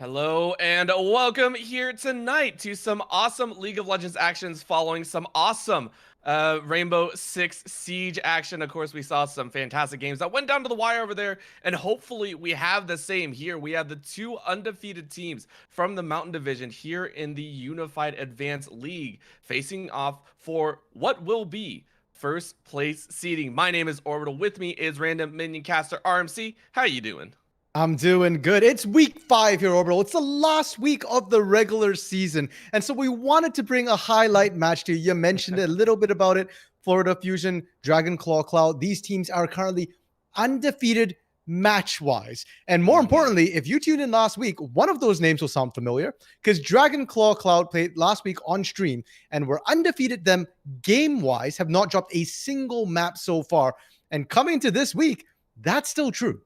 Hello and welcome here tonight to some awesome League of Legends actions following some awesome Rainbow Six Siege action. Of course, we saw some fantastic games that went down to the wire over there, and hopefully we have the same here. We have the two undefeated teams from the Mountain Division here in the Unified Advanced League facing off for what will be first place seeding. My name is Orbital. With me is random minion caster RMC. How you doing? I'm doing good. It's week 5 here, Orbital. It's the last week of the regular season. And so we wanted to bring a highlight match to you. You mentioned a little bit about it. Florida Fusion, Dragon Claw Cloud. These teams are currently undefeated match-wise. And more importantly, if you tuned in last week, one of those names will sound familiar because Dragon Claw Cloud played last week on stream and were undefeated them game-wise, have not dropped a single map so far. And coming to this week, that's still true.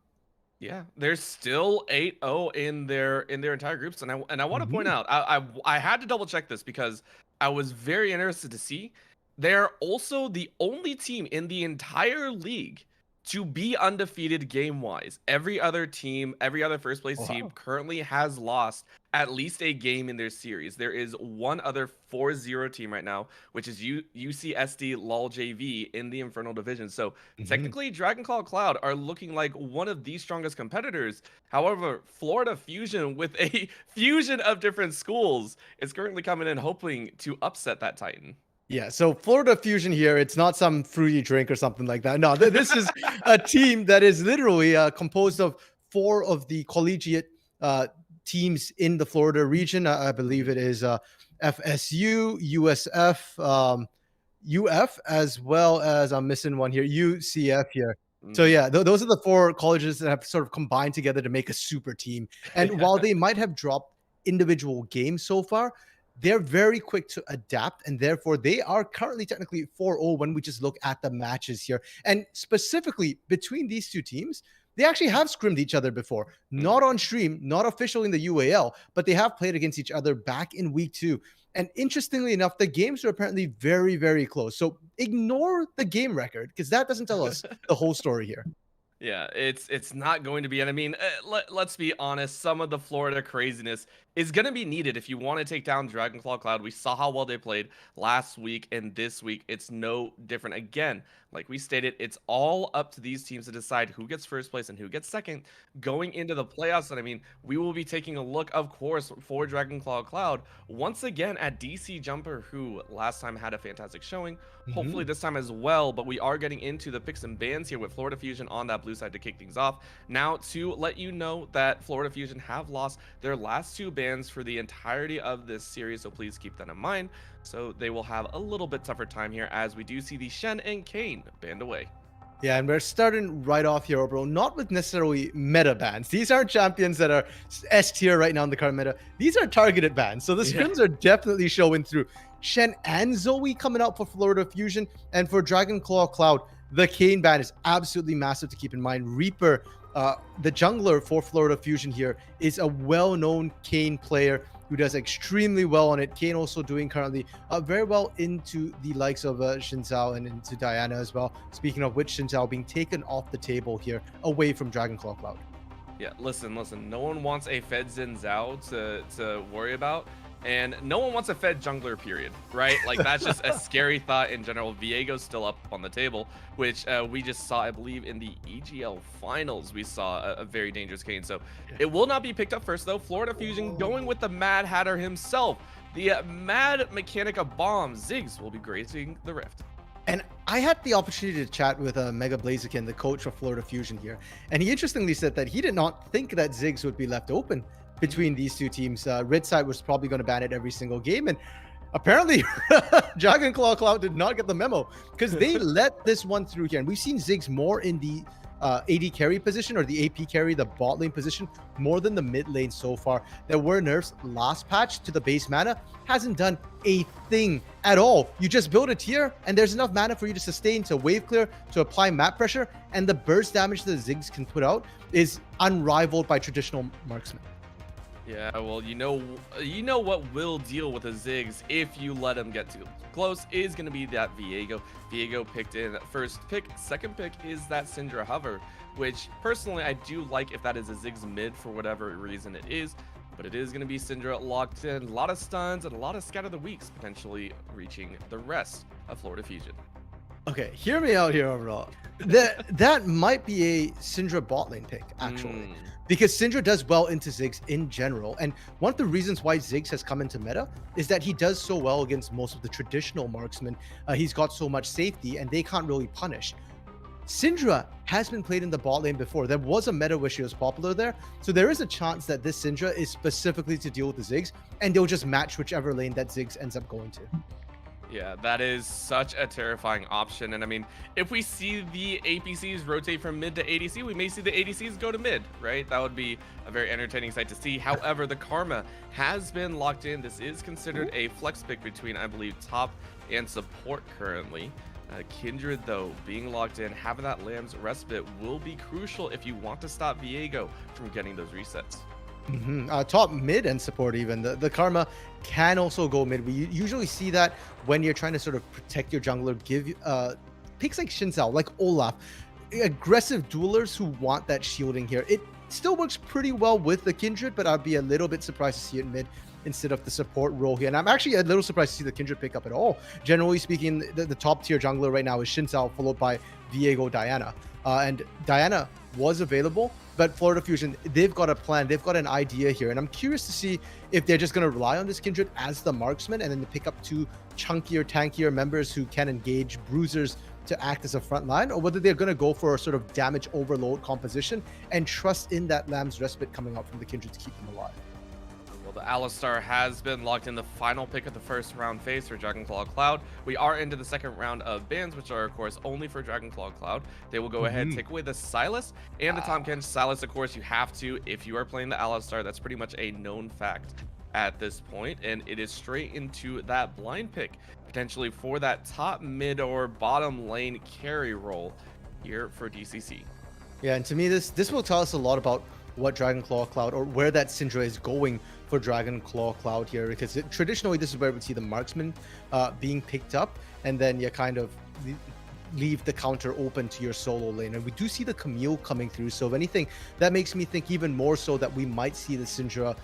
Yeah, there's still 8-0 in their entire groups, and I want to point out I had to double check this because I was very interested to see they're also the only team in the entire league to be undefeated game wise. Every other team, every other first place team currently has lost at least a game in their series. There is one other 4-0 team right now, which is UCSD LOL JV in the Infernal Division. So technically, Dragon Claw Cloud are looking like one of the strongest competitors. However, Florida Fusion, with a fusion of different schools, is currently coming in hoping to upset that Titan. Yeah, so Florida Fusion here, it's not some fruity drink or something like that. No, this is a team that is literally composed of 4 of the collegiate teams in the Florida region. I believe it is FSU, USF, UF, as well as I'm missing one here, UCF here. So yeah, those are the 4 colleges that have sort of combined together to make a super team. And while they might have dropped individual games so far, they're very quick to adapt, and therefore they are currently technically 4-0 when we just look at the matches here. And specifically between these two teams, they actually have scrimmed each other before. Not on stream, not official in the UAL, but they have played against each other back in week 2. And interestingly enough, the games are apparently very, very close. So ignore the game record because that doesn't tell us the whole story here. Yeah, it's not going to be, and I mean, let's be honest, some of the Florida craziness is going to be needed if you want to take down Dragon Claw Cloud. We saw how well they played last week, and this week it's no different. Again, like we stated, it's all up to these teams to decide who gets first place and who gets second going into the playoffs. And I mean, we will be taking a look, of course, for Dragon Claw Cloud once again at DC Jumper, who last time had a fantastic showing. Hopefully this time as well, but we are getting into the picks and bans here with Florida Fusion on that blue side to kick things off. Now, to let you know that Florida Fusion have lost their last 2 bans for the entirety of this series, so please keep that in mind. So they will have a little bit tougher time here as we do see the Shen and Kane banned away. Yeah, and we're starting right off here, bro. Not with necessarily meta bans. These aren't champions that are S tier right now in the current meta. These are targeted bans. So the scrims are definitely showing through. Shen and Zoe coming out for Florida Fusion. And for Dragon Claw Cloud, the Kane ban is absolutely massive to keep in mind. Reaper, the jungler for Florida Fusion here, is a well-known Kane player who does extremely well on it. Kane also doing currently very well into the likes of Xin Zhao and into Diana as well. Speaking of which, Xin Zhao being taken off the table here away from Dragon Claw Cloud. Yeah, listen. No one wants a Fed Xin Zhao to worry about. And no one wants a Fed jungler, period, right? Like, that's just a scary thought in general. Viego's still up on the table, which we just saw, I believe, in the EGL finals. We saw a very dangerous Kane. So it will not be picked up first, though. Florida Fusion going with the Mad Hatter himself. The Mad Mechanica Bomb. Ziggs will be gracing the Rift. And I had the opportunity to chat with Mega Blaziken, the coach of Florida Fusion here. And he interestingly said that he did not think that Ziggs would be left open between these two teams. Red side was probably going to ban it every single game, and apparently Dragon Claw Cloud did not get the memo because they let this one through here. And we've seen Ziggs more in the AD carry position, or the AP carry, the bot lane position, more than the mid lane so far. There were nerfs last patch to the base mana, hasn't done a thing at all. You just build a tier and there's enough mana for you to sustain, to wave clear, to apply map pressure, and the burst damage that Ziggs can put out is unrivaled by traditional marksman. Yeah, well, you know what will deal with a Ziggs if you let him get too close is going to be that Viego. Viego picked in first pick. Second pick is that Syndra Hover, which personally I do like if that is a Ziggs mid for whatever reason it is. but it is going to be Syndra locked in. A lot of stuns and a lot of Scatter the Weaks potentially reaching the rest of Florida Fusion. Okay, hear me out here overall. That might be a Syndra bot lane pick, actually. Because Syndra does well into Ziggs in general. And one of the reasons why Ziggs has come into meta is that he does so well against most of the traditional marksmen. He's got so much safety and they can't really punish. Syndra has been played in the bot lane before. There was a meta where she was popular there. So there is a chance that this Syndra is specifically to deal with the Ziggs and they'll just match whichever lane that Ziggs ends up going to. Yeah, that is such a terrifying option. And I mean, if we see the APCs rotate from mid to ADC, we may see the ADCs go to mid, right? That would be a very entertaining sight to see. However, the Karma has been locked in. This is considered a flex pick between, I believe, top and support currently. Kindred, though, being locked in, having that Lamb's Respite will be crucial if you want to stop Viego from getting those resets. Top mid and support even. The Karma can also go mid. We usually see that when you're trying to sort of protect your jungler, give picks like Xin Zhao, like Olaf, aggressive duelers who want that shielding here. It still works pretty well with the Kindred, but I'd be a little bit surprised to see it mid instead of the support role here. And I'm actually a little surprised to see the Kindred pick up at all. Generally speaking, the top tier jungler right now is Xin Zhao, followed by Viego Diana. And Diana was available, but Florida Fusion, they've got a plan, they've got an idea here, and I'm curious to see if they're just going to rely on this Kindred as the marksman and then pick up two chunkier, tankier members who can engage bruisers to act as a front line, or whether they're going to go for a sort of damage overload composition and trust in that Lamb's Respite coming out from the Kindred to keep them alive. Well, the Alistar has been locked in, the final pick of the first round phase for Dragonclaw Cloud. We are into the second round of bans, which are, of course, only for Dragonclaw Cloud. They will go ahead and take away the Silas and the Tahm Silas, of course, you have to if you are playing the Alistar. That's pretty much a known fact at this point, and it is straight into that blind pick, potentially for that top, mid, or bottom lane carry role here for DCC. Yeah, and to me, this will tell us a lot about what Dragonclaw Cloud, or where that Syndra is going for Dragonclaw Cloud here, because traditionally this is where we see the marksman being picked up, and then you kind of leave the counter open to your solo lane. And we do see the Camille coming through, so if anything, that makes me think even more so that we might see the Syndra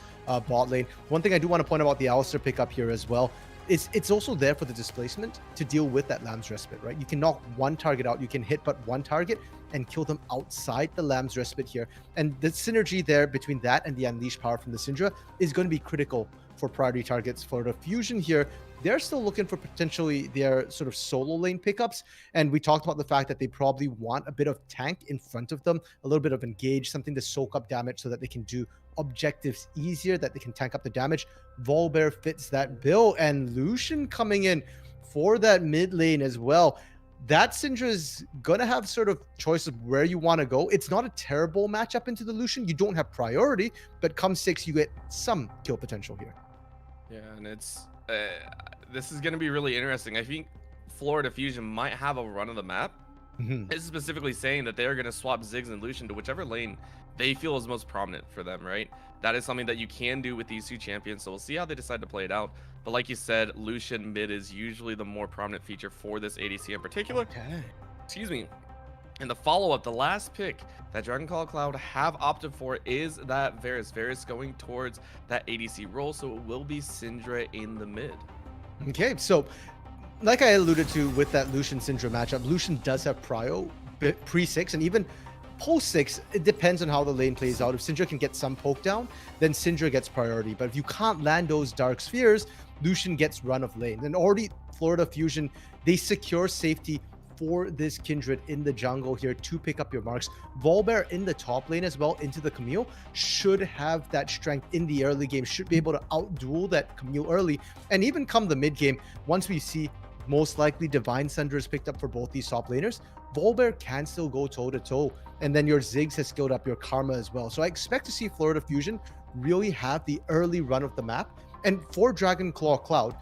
bot lane. One thing I do want to point out about the Alistar pickup here as well, it's also there for the displacement to deal with that Lamb's Respite, right? You can knock one target out, you can hit but one target and kill them outside the Lamb's Respite here. And the synergy there between that and the Unleashed power from the Syndra is going to be critical for priority targets. For the Fusion here, they're still looking for potentially their sort of solo lane pickups. And we talked about the fact that they probably want a bit of tank in front of them, a little bit of engage, something to soak up damage so that they can do objectives easier, that they can tank up the damage. Volibear fits that bill, and Lucian coming in for that mid lane as well. That Syndra is gonna have sort of choice of where you want to go. It's not a terrible matchup into the Lucian. You don't have priority, but come 6, you get some kill potential here. Yeah, and it's this is gonna be really interesting. I think Florida Fusion might have a run of the map. This is specifically saying that they are going to swap Ziggs and Lucian to whichever lane they feel is most prominent for them, right? That is something that you can do with these two champions, so we'll see how they decide to play it out. But like you said, Lucian mid is usually the more prominent feature for this ADC in particular. Okay. Excuse me. And the follow-up, the last pick that Dragonclaw Cloud have opted for is that Varus. Varus going towards that ADC role, so it will be Syndra in the mid. Okay, so like I alluded to with that Lucian Syndra matchup, Lucian does have prio pre-6 and even post-6. It depends on how the lane plays out. If Syndra can get some poke down, then Syndra gets priority. But if you can't land those Dark Spheres, Lucian gets run of lane. And already Florida Fusion, they secure safety for this Kindred in the jungle here to pick up your marks. Volibear in the top lane as well into the Camille should have that strength in the early game, should be able to outduel that Camille early. And even come the mid game, once we see most likely Divine Sunder is picked up for both these top laners, Volibear can still go toe-to-toe. And then your Ziggs has skilled up your Karma as well. So I expect to see Florida Fusion really have the early run of the map. And for Dragonclaw Cloud,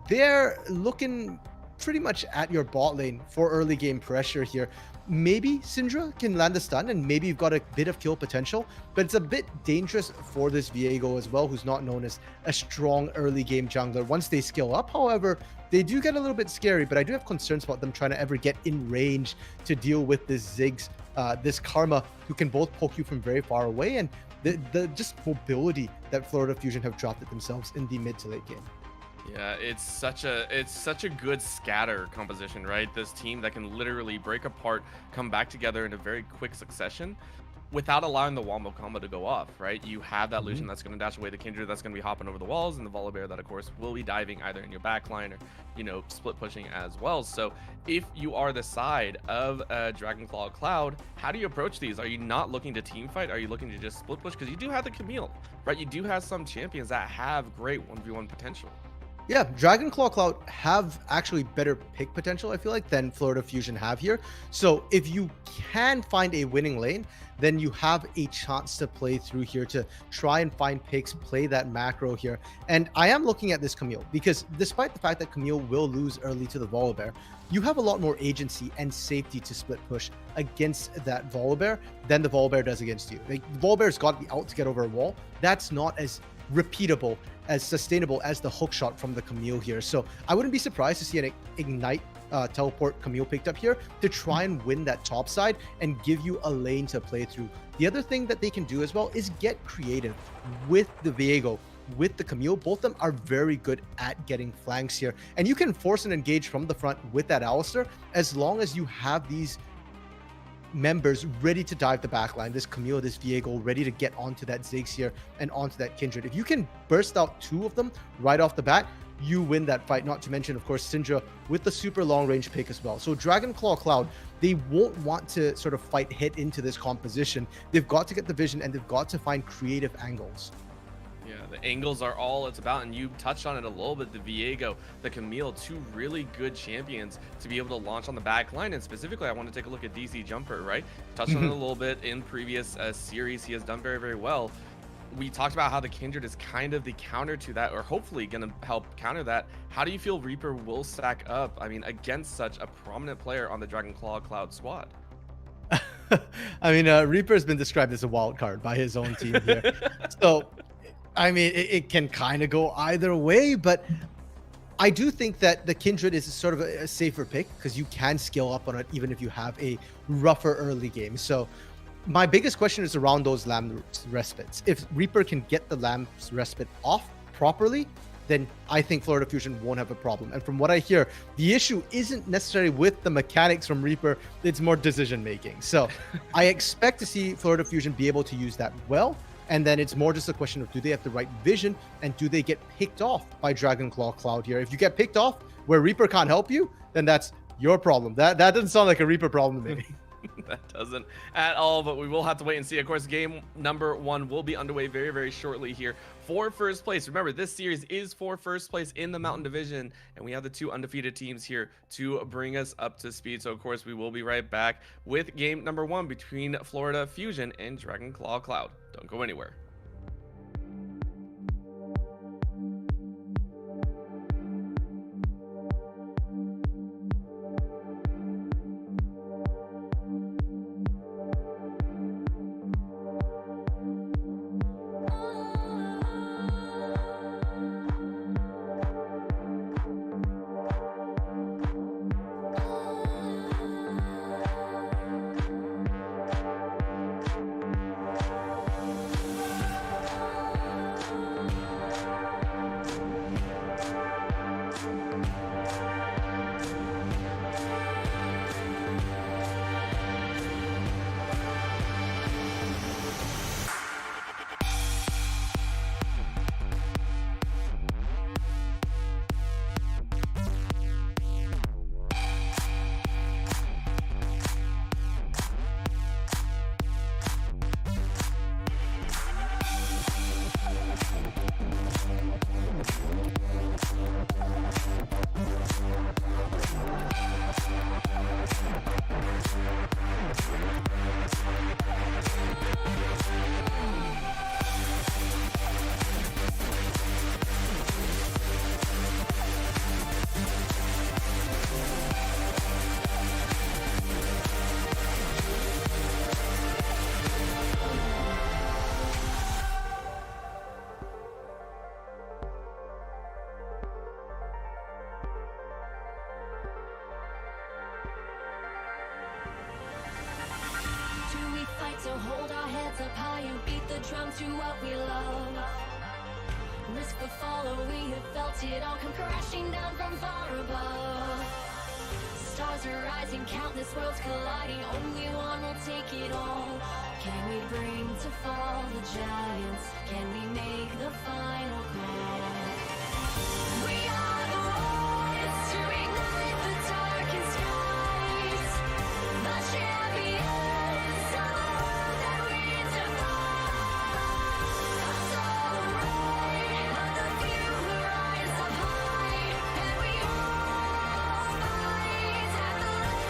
they're looking pretty much at your bot lane for early game pressure here. Maybe Syndra can land a stun and maybe you've got a bit of kill potential, but it's a bit dangerous for this Viego as well, who's not known as a strong early game jungler. Once they skill up, however, they do get a little bit scary, but I do have concerns about them trying to ever get in range to deal with this Ziggs, this Karma, who can both poke you from very far away. And the just mobility that Florida Fusion have drafted themselves in the mid to late game. Yeah, it's such a good scatter composition, right? This team that can literally break apart, come back together in a very quick succession without allowing the wombo combo to go off, right? You have that Mhm. Lucian that's going to dash away the Kindred that's going to be hopping over the walls, and the Volibear that, of course, will be diving either in your backline or, split pushing as well. So if you are the side of Dragonclaw Cloud, how do you approach these? Are you not looking to team fight? Are you looking to just split push? Because you do have the Camille, right? You do have some champions that have great 1v1 potential. Yeah, Dragonclaw Cloud have actually better pick potential, I feel like, than Florida Fusion have here. So if you can find a winning lane, then you have a chance to play through here to try and find picks, play that macro here. And I am looking at this Camille because despite the fact that Camille will lose early to the Volibear, you have a lot more agency and safety to split push against that Volibear than the Volibear does against you. Like, the Volibear's got the out to get over a wall. That's not as repeatable, as sustainable as the hook shot from the Camille here. So I wouldn't be surprised to see an Ignite teleport Camille picked up here to try and win that top side and give you a lane to play through. The other thing that they can do as well is get creative with the Viego, with the Camille. Both of them are very good at getting flanks here. And you can force an engage from the front with that Alistar as long as you have these members ready to dive the backline, this Camille, this Viego, ready to get onto that Ziggs here and onto that Kindred. If you can burst out two of them right off the bat, you win that fight. Not to mention, of course, Syndra with the super long range pick as well. So Dragonclaw Cloud, they won't want to sort of fight hit into this composition. They've got to get the vision and they've got to find creative angles. Yeah, the angles are all it's about, and you touched on it a little bit. The Viego, the Camille, two really good champions to be able to launch on the back line. And specifically, I want to take a look at DC Jumper, right? Touched on it a little bit in previous series. He has done very, very well. We talked about how the Kindred is kind of the counter to that, or hopefully going to help counter that. How do you feel Reaper will stack up, I mean, against such a prominent player on the Dragonclaw Cloud squad? I mean, Reaper has been described as a wild card by his own team here. So, I mean, it can kind of go either way, but I do think that the Kindred is sort of a safer pick because you can scale up on it even if you have a rougher early game. So my biggest question is around those Lamb respites. If Reaper can get the Lamb's respite off properly, then I think Florida Fusion won't have a problem. And from what I hear, the issue isn't necessarily with the mechanics from Reaper, it's more decision making. So I expect to see Florida Fusion be able to use that well. And then it's more just a question of, do they have the right vision and do they get picked off by Dragonclaw Cloud here? If you get picked off where Reaper can't help you, then that's your problem. That doesn't sound like a Reaper problem to me. That doesn't at all, but we will have to wait and see. Of course, game number 1 will be underway very, very shortly here for first place. Remember, this series is for first place in the Mountain Division, and we have the 2 undefeated teams here to bring us up to speed. So, of course, we will be right back with game number 1 between Florida Fusion and Dragonclaw Cloud. Don't go anywhere. up high and beat the drum to what we love. Risk the follow, we have felt it all come crashing down from far above. Stars are rising, countless worlds colliding, only one will take it all. Can we bring to fall the giants? Can we make the final call? We are the ones to ignite the darkest skies. The champions of the world that we defy. A soul right of the few who rise up high, and we all fight at the last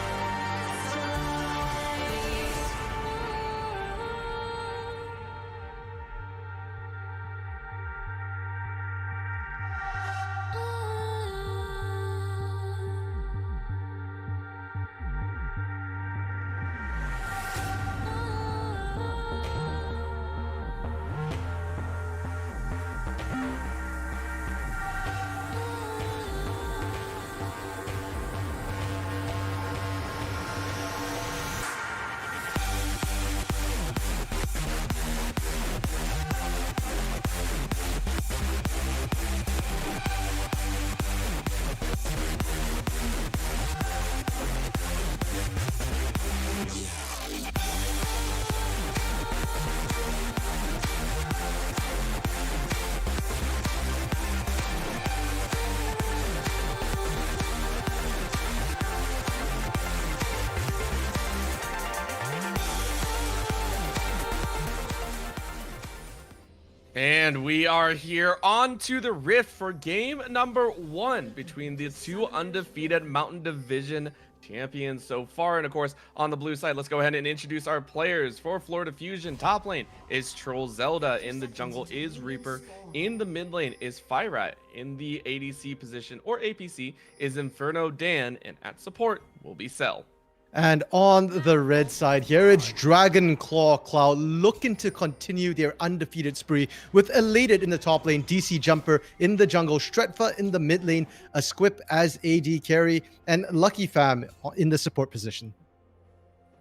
And we are here on to the Rift for game number 1 between the two undefeated Mountain Division champions so far. And of course, on the blue side, let's go ahead and introduce our players. For Florida Fusion, top lane is Troll Zelda. In the jungle is Reaper. In the mid lane is Firat. In the ADC position, or APC, is Inferno Dan. And at support will be Cell. And on the red side here, it's Dragon Claw Cloud looking to continue their undefeated spree with Elated in the top lane, DC Jumper in the jungle, Stretfa in the mid lane, a Squip as AD carry, and Lucky Fam in the support position.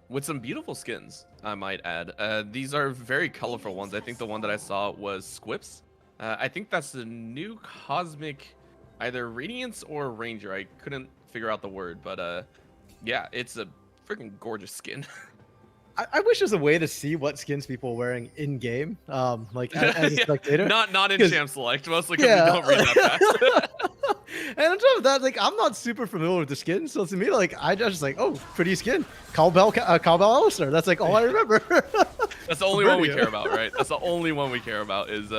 With some beautiful skins, I might add. These are very colorful ones. I think the one that I saw was Squips. I think that's the new Cosmic, either Radiance or Ranger. I couldn't figure out the word, but yeah, it's a freaking gorgeous skin. I wish there's a way to see what skins people are wearing in game, like as a spectator. Not in Champ Select, mostly because we don't read that fast. And on top of that, like I'm not super familiar with the skin, so to me, like I just like, oh, pretty skin, Cowbell Alistair. That's like all I remember. That's the only one we care about, right? That's the only one we care about is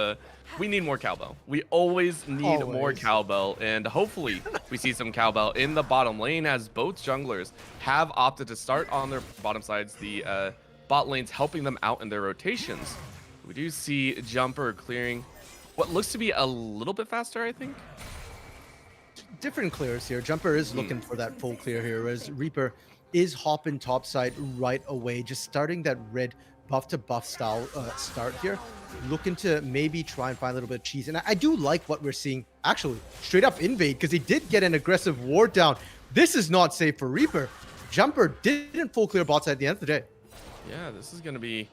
we need more cowbell. We always need more cowbell, and hopefully we see some cowbell in the bottom lane as both junglers have opted to start on their bottom sides. The bot lanes helping them out in their rotations. We do see Jumper clearing what looks to be a little bit faster, I think. Different clears here. Jumper is looking for that full clear here, whereas Reaper is hopping topside right away, just starting that red buff to buff style start here, looking to maybe try and find a little bit of cheese. And I do like what we're seeing, actually, straight up invade, because he did get an aggressive ward down. This is not safe for Reaper. Jumper didn't full clear bot side at the end of the day. Yeah, this is going to be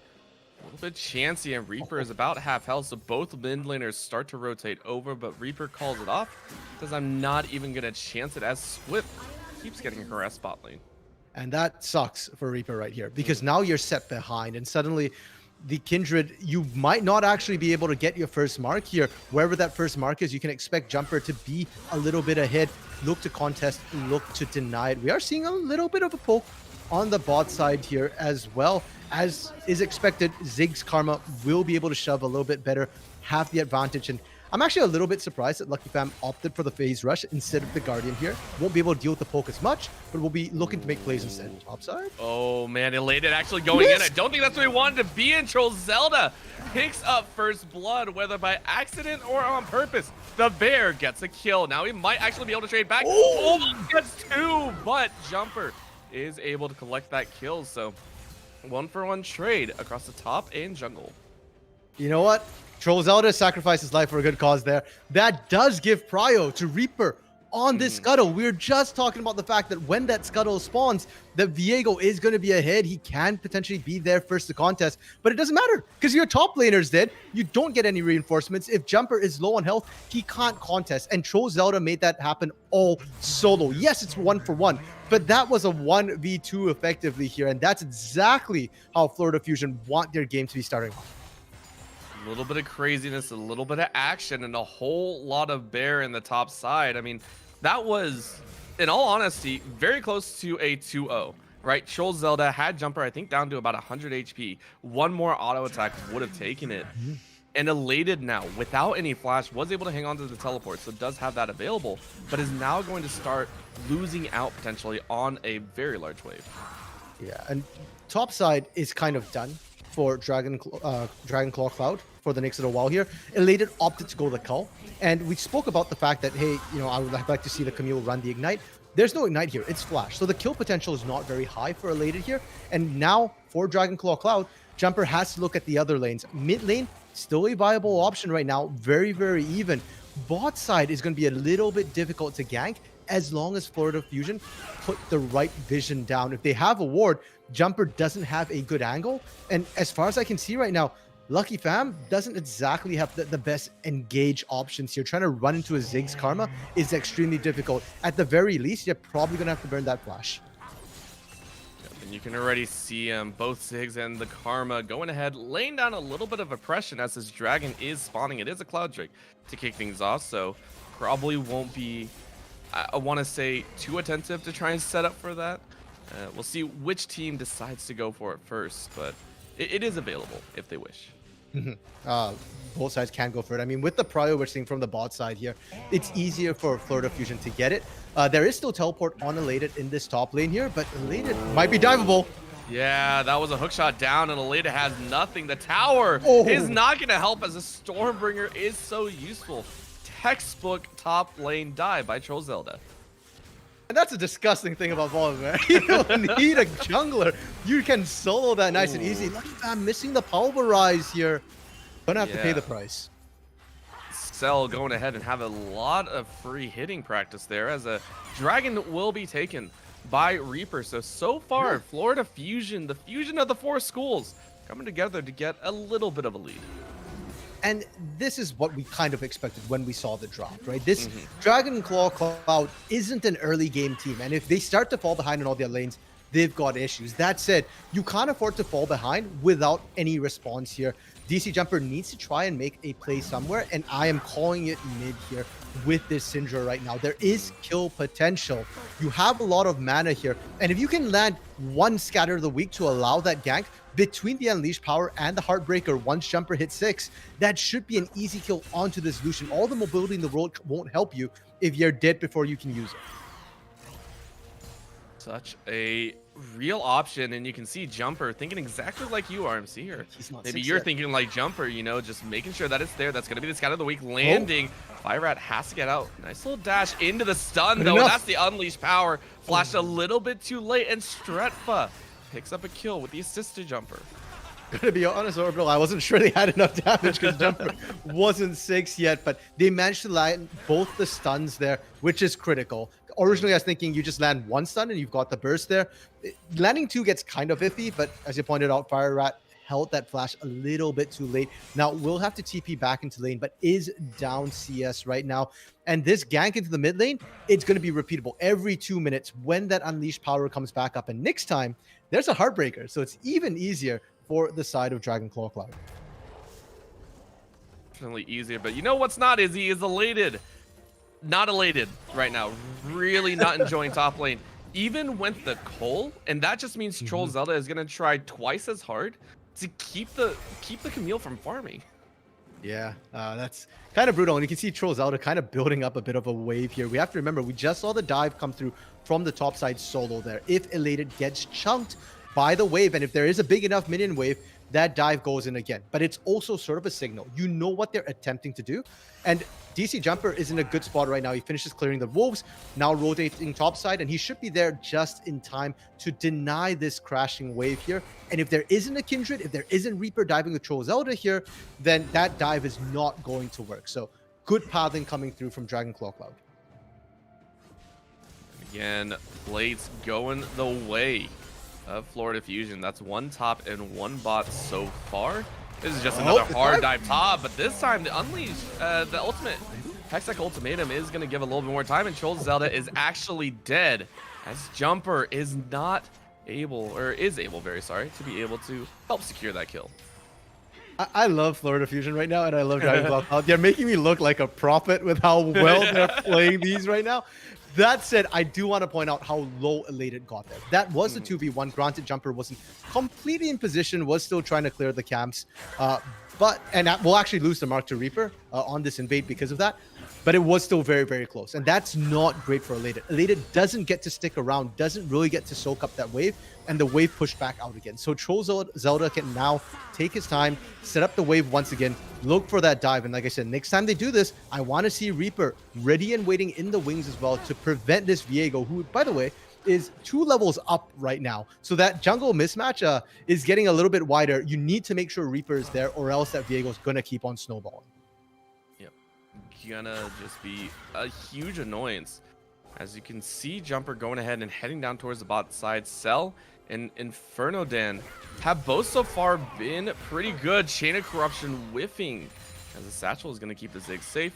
a little bit chancy, and Reaper is about half health, so both mid laners start to rotate over, but Reaper calls it off because I'm not even going to chance it as Swift keeps getting harassed bot lane. And that sucks for Reaper right here, because now you're set behind, and suddenly the Kindred, you might not actually be able to get your first mark here. Wherever that first mark is, you can expect Jumper to be a little bit ahead, look to contest, look to deny it. We are seeing a little bit of a poke on the bot side here as well. As is expected, Ziggs Karma will be able to shove a little bit better, have the advantage, and I'm actually a little bit surprised that Lucky Fam opted for the phase rush instead of the Guardian here. Won't be able to deal with the poke as much, but we'll be looking to make plays instead. Topside. Oh man, Elated actually going in. I don't think that's what he wanted to be in. Troll Zelda picks up first blood, whether by accident or on purpose. The bear gets a kill. Now he might actually be able to trade back. Oh, gets two, but Jumper is able to collect that kill. So 1-for-1 trade across the top and jungle. You know what? Troll Zelda sacrificed his life for a good cause there. That does give prio to Reaper on this scuttle. We're just talking about the fact that when that scuttle spawns, that Viego is going to be ahead. He can potentially be there first to contest, but it doesn't matter because your top laner's dead. You don't get any reinforcements. If Jumper is low on health, he can't contest. And Troll Zelda made that happen all solo. Yes, it's 1-for-1, but that was a 1v2 effectively here. And that's exactly how Florida Fusion want their game to be starting off. A little bit of craziness, a little bit of action, and a whole lot of bear in the top side. I mean, that was, in all honesty, very close to a 2-0, right? Troll Zelda had Jumper, I think, down to about 100 HP. One more auto attack would have taken it. And Elated now, without any flash, was able to hang on to the teleport, so does have that available, but is now going to start losing out potentially on a very large wave. Yeah, and top side is kind of done for Dragon Claw Cloud for the next little while here. Elated opted to go the Cull, and we spoke about the fact that, hey, you know, I would like to see the Camille run the Ignite. There's no Ignite here, it's Flash, so the kill potential is not very high for Elated here. And now for Dragon Claw Cloud, Jumper has to look at the other lanes. Mid lane, still a viable option right now, very, very even. Bot side is going to be a little bit difficult to gank as long as Florida Fusion put the right vision down. If they have a ward, Jumper doesn't have a good angle. And as far as I can see right now, Lucky Fam doesn't exactly have the best engage options here. Trying to run into a Ziggs Karma is extremely difficult. At the very least, you're probably going to have to burn that flash. And you can already see both Ziggs and the Karma going ahead, laying down a little bit of oppression as this dragon is spawning. It is a Cloud Drake to kick things off, so probably won't be, I want to say, too attentive to try and set up for that. We'll see which team decides to go for it first, but it is available if they wish. Both sides can go for it. I mean, with the prio we're seeing from the bot side here, it's easier for Florida Fusion to get it. There is still teleport on Elated in this top lane here, but Elated might be diveable. Yeah, that was a hook shot down, and Elated has nothing. The tower is not going to help as a Stormbringer is so useful. Textbook top lane dive by Troll Zelda. And that's a disgusting thing about Vol, man. You don't need a jungler. You can solo that nice and easy. Lucky Fam missing the pulverize here. Gonna have to pay the price. Cell going ahead and have a lot of free hitting practice there as a dragon will be taken by Reaper. So far, Florida Fusion, the fusion of the four schools, coming together to get a little bit of a lead. And this is what we kind of expected when we saw the drop, right? This Dragon Claw Cloud isn't an early game team. And if they start to fall behind in all their lanes, they've got issues. That said, you can't afford to fall behind without any response here. DC Jumper needs to try and make a play somewhere, and I am calling it mid here with this Syndra right now. There is kill potential. You have a lot of mana here, and if you can land one Scatter of the Week to allow that gank between the Unleashed Power and the Heartbreaker once Jumper hits 6, that should be an easy kill onto this Lucian. All the mobility in the world won't help you if you're dead before you can use it. Such a real option, and you can see Jumper thinking exactly like you, RMC, here. Maybe you're thinking like Jumper, you know, just making sure that it's there. That's going to be the Scout of the Week landing. Fire Rat has to get out. Nice little dash into the stun, though. That's the Unleashed Power. Flashed a little bit too late, and Stretfa picks up a kill with the assisted Jumper. Gonna be honest, Orbital, I wasn't sure they had enough damage because Jumper wasn't 6 yet, but they managed to land both the stuns there, which is critical. Originally, I was thinking you just land one stun and you've got the burst there. Landing 2 gets kind of iffy, but as you pointed out, Fire Rat held that flash a little bit too late. Now, we'll have to TP back into lane, but is down CS right now. And this gank into the mid lane, it's going to be repeatable every 2 minutes when that Unleashed Power comes back up. And next time, there's a Heartbreaker, so it's even easier for the side of Dragon Claw Cloud. Definitely easier, but you know what's not easy is Elated. Not elated right now. Really not enjoying top lane. Even went the Cole, and that just means Troll Zelda is going to try twice as hard to keep the Camille from farming. Yeah, that's kind of brutal. And you can see Troll Zelda kind of building up a bit of a wave here. We have to remember, we just saw the dive come through from the top side solo there. If Elated gets chunked by the wave, and if there is a big enough minion wave, that dive goes in again. But it's also sort of a signal. You know what they're attempting to do. And DC Jumper is in a good spot right now. He finishes clearing the wolves, now rotating topside, and he should be there just in time to deny this crashing wave here. And if there isn't a Kindred, if there isn't Reaper diving with Troll Zelda here, then that dive is not going to work. So good pathing coming through from Dragon Claw Cloud. Again, plates going the way of Florida Fusion. That's one top and one bot so far. This is just another hard dive top, but this time the Unleash, the ultimate Hextech Ultimatum is going to give a little bit more time, and Troll Zelda is actually dead as Jumper is not able, or is able, very sorry, to be able to help secure that kill. I love Florida Fusion right now, and I love Dragon Ball Cloud. They're making me look like a prophet with how well they're playing these right now. That said, I do want to point out how low Elated got there. That was a 2v1. Granted, Jumper wasn't completely in position, was still trying to clear the camps. And we'll actually lose the mark to Reaper on this invade because of that. But it was still very, very close. And that's not great for Elated. Elated doesn't get to stick around, doesn't really get to soak up that wave, and the wave pushed back out again. So Troll Zelda can now take his time, set up the wave once again, look for that dive. And like I said, next time they do this, I want to see Reaper ready and waiting in the wings as well to prevent this Viego, who, by the way, is 2 levels up right now. So that jungle mismatch is getting a little bit wider. You need to make sure Reaper is there, or else that Viego is going to keep on snowballing. Gonna just be a huge annoyance. As you can see, Jumper going ahead and heading down towards the bot side. Cell and Inferno Dan have both so far been pretty good. Chain of Corruption whiffing, as the Satchel is going to keep the Zig safe.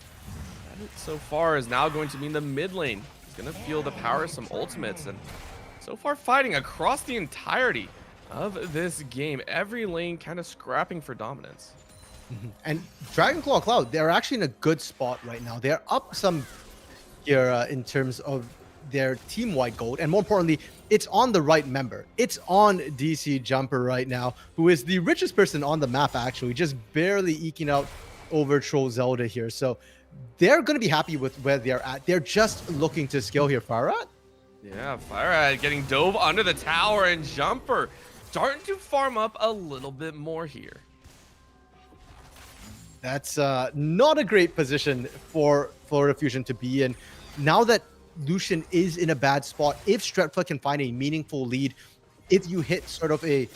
That so far is now going to be in the mid lane. He's going to feel the power of some ultimates, and so far fighting across the entirety of this game. Every lane kind of scrapping for dominance. And Dragonclaw Cloud, they're actually in a good spot right now. They're up some here in terms of their team-wide gold. And more importantly, it's on the right member. It's on DC Jumper right now, who is the richest person on the map, actually, just barely eking out over Troll Zelda here. So they're going to be happy with where they're at. They're just looking to scale here. Farad? Yeah, Farad getting dove under the tower, and Jumper starting to farm up a little bit more here. That's not a great position for Florida Fusion to be in. Now that Lucian is in a bad spot, if Stretfa can find a meaningful lead, if you hit sort of a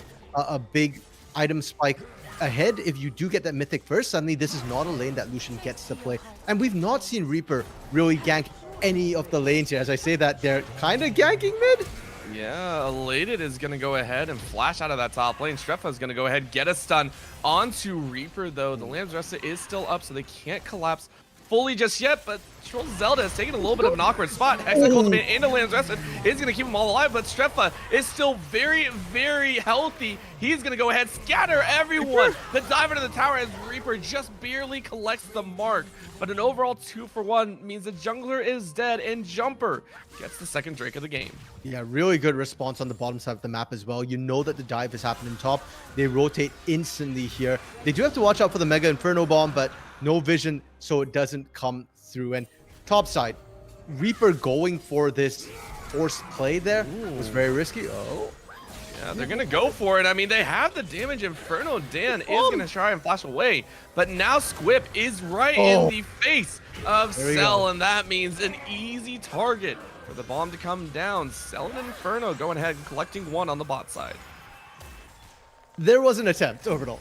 big item spike ahead, if you do get that mythic first, suddenly this is not a lane that Lucian gets to play. And we've not seen Reaper really gank any of the lanes here. As I say that, they're kind of ganking mid. Yeah, Elated is going to go ahead and flash out of that top lane. Strefa is going to go ahead and get a stun onto Reaper, though. The Lamb's Resta is still up, so they can't collapse fully just yet, but Troll Zelda is taking a little bit of an awkward spot. Hextech Ultimate into Lamb's Resta is going to keep them all alive, but Strefa is still very, very healthy. He's going to go ahead, scatter everyone. The dive into the tower as Reaper just barely collects the mark. But an overall 2-for-1 means the jungler is dead, and Jumper gets the second Drake of the game. Yeah, really good response on the bottom side of the map as well. You know that the dive is happening top. They rotate instantly here. They do have to watch out for the Mega Inferno Bomb, but no vision, so it doesn't come through. And top side, Reaper going for this forced play there was very risky. Oh. Yeah, they're going to go for it. I mean, they have the damage. Inferno Dan is going to try and flash away. But now Squip is right in the face of Cell, and that means an easy target for the bomb to come down. Cell and Inferno going ahead and collecting one on the bot side. There was an attempt, Orbital,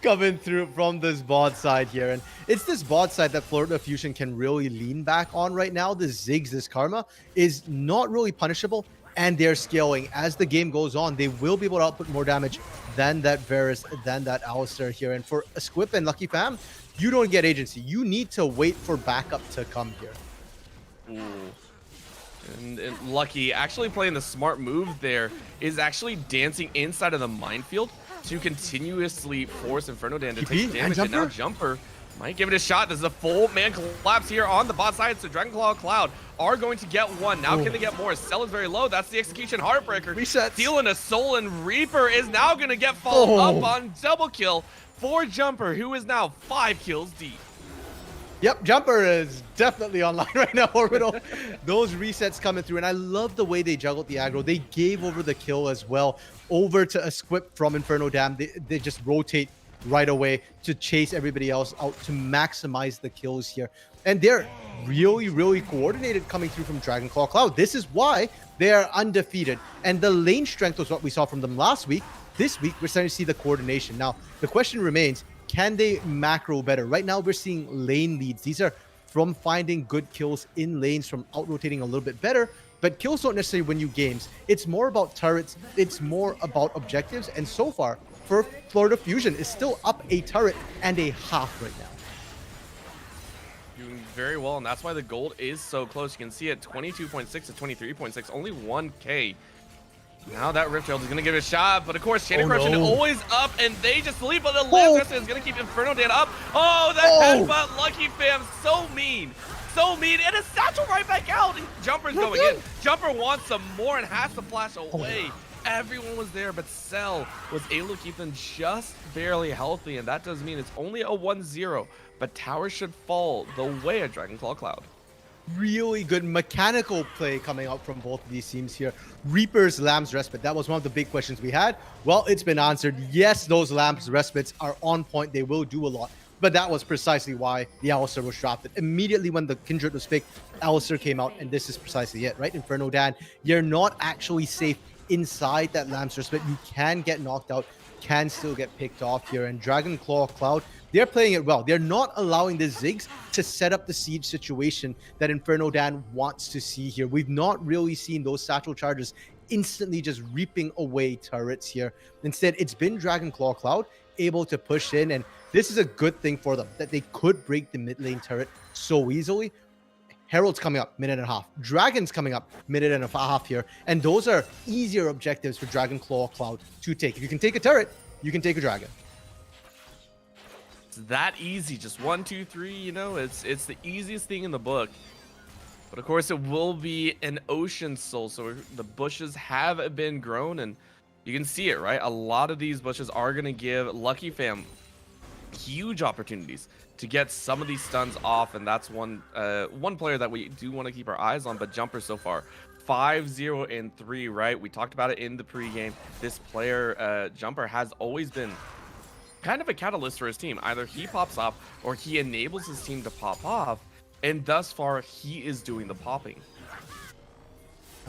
coming through from this bot side here. And it's this bot side that Florida Fusion can really lean back on right now. This Ziggs, this Karma, is not really punishable, and they're scaling. As the game goes on, they will be able to output more damage than that Varus, than that Alistar here. And for a Squip and Lucky Fam, you don't get agency. You need to wait for backup to come here. Ooh. And Lucky actually playing the smart move there is actually dancing inside of the minefield to continuously force Inferno Dan to take damage. And now Jumper might give it a shot. There's a full man collapse here on the bot side, so Dragonclaw Cloud are going to get one. Now can they get more? Cell is very low. That's the execution. Heartbreaker stealing a soul, and Reaper is now going to get followed up on double kill for Jumper, who is now 5 kills deep. Yep, Jumper is definitely online right now, Orbital. Those resets coming through, and I love the way they juggled the aggro. They gave over the kill as well, over to a Squip from Inferno Dam. They just rotate right away to chase everybody else out to maximize the kills here. And they're really, really coordinated coming through from Dragonclaw Cloud. This is why they are undefeated. And the lane strength was what we saw from them last week. This week, we're starting to see the coordination. Now, the question remains, can they macro better? Right now, we're seeing lane leads. These are from finding good kills in lanes, from out-rotating a little bit better. But kills don't necessarily win you games. It's more about turrets. It's more about objectives. And so far, for Florida Fusion, is still up a turret and a half right now. Doing very well, and that's why the gold is so close. You can see it 22.6 to 23.6, only 1K. Now that Rift Herald is going to give it a shot, but of course, Chain of Corruption always up, and they just leave, but the Lance is going to keep Inferno Dan up. Oh, that headbutt, Lucky Fam, so mean. So mean, and a satchel right back out. And Jumper's going in. Jumper wants some more and has to flash away. Everyone was there, but Cell was able to keep them just barely healthy, and that does mean it's only a 1-0, but towers should fall the way of Dragonclaw Cloud. Really good mechanical play coming out from both of these teams here. Reaper's Lamb's Respite, that was one of the big questions we had. Well, it's been answered. Yes, those Lamb's Respites are on point. They will do a lot. But that was precisely why the Alistar was drafted. Immediately when the Kindred was picked, Alistar came out, and this is precisely it, right? Inferno Dan, you're not actually safe inside that Lamb's Respite. You can get knocked out, can still get picked off here. And Dragonclaw Cloud, they're playing it well. They're not allowing the Ziggs to set up the siege situation that Inferno Dan wants to see here. We've not really seen those satchel charges instantly just reaping away turrets here. Instead, it's been Dragonclaw Cloud able to push in, and this is a good thing for them, that they could break the mid lane turret so easily. Herald's coming up, minute and a half. Dragon's coming up, minute and a half here. And those are easier objectives for Dragonclaw Cloud to take. If you can take a turret, you can take a dragon. It's that easy, just 1, 2, 3, you know, it's the easiest thing in the book. But of course, it will be an Ocean Soul, so the bushes have been grown, and you can see it, right? A lot of these bushes are going to give Lucky Fam huge opportunities to get some of these stuns off, and that's one player that we do want to keep our eyes on. But Jumper so far 5-0-3, right? We talked about it in the pregame. This player Jumper has always been kind of a catalyst for his team. Either he pops off or he enables his team to pop off, and thus far he is doing the popping.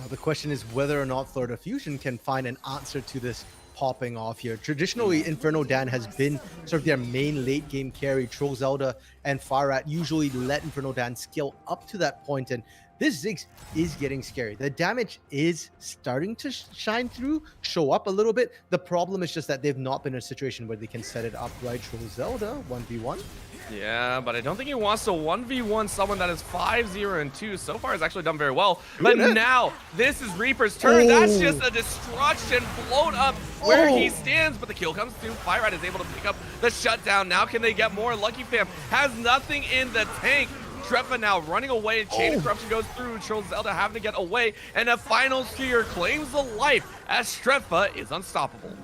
The question is whether or not Florida Fusion can find an answer to this popping off here. Traditionally, Inferno Dan has been sort of their main late game carry. Troll Zelda and Firat usually let Inferno Dan scale up to that point, and this Ziggs is getting scary. The damage is starting to shine through, show up a little bit. The problem is just that they've not been in a situation where they can set it up right. Troll Zelda 1v1. Yeah, but I don't think he wants to 1v1 someone that is 5-0-2. So far, has actually done very well. But now, this is Reaper's turn. That's just a destruction blown up where he stands. But the kill comes through. Firerat is able to pick up the shutdown. Now can they get more? Lucky Fam has nothing in the tank. Trefa now running away. Chain of Corruption goes through. Troll Zelda having to get away. And a final sphere claims the life as Trefa is unstoppable.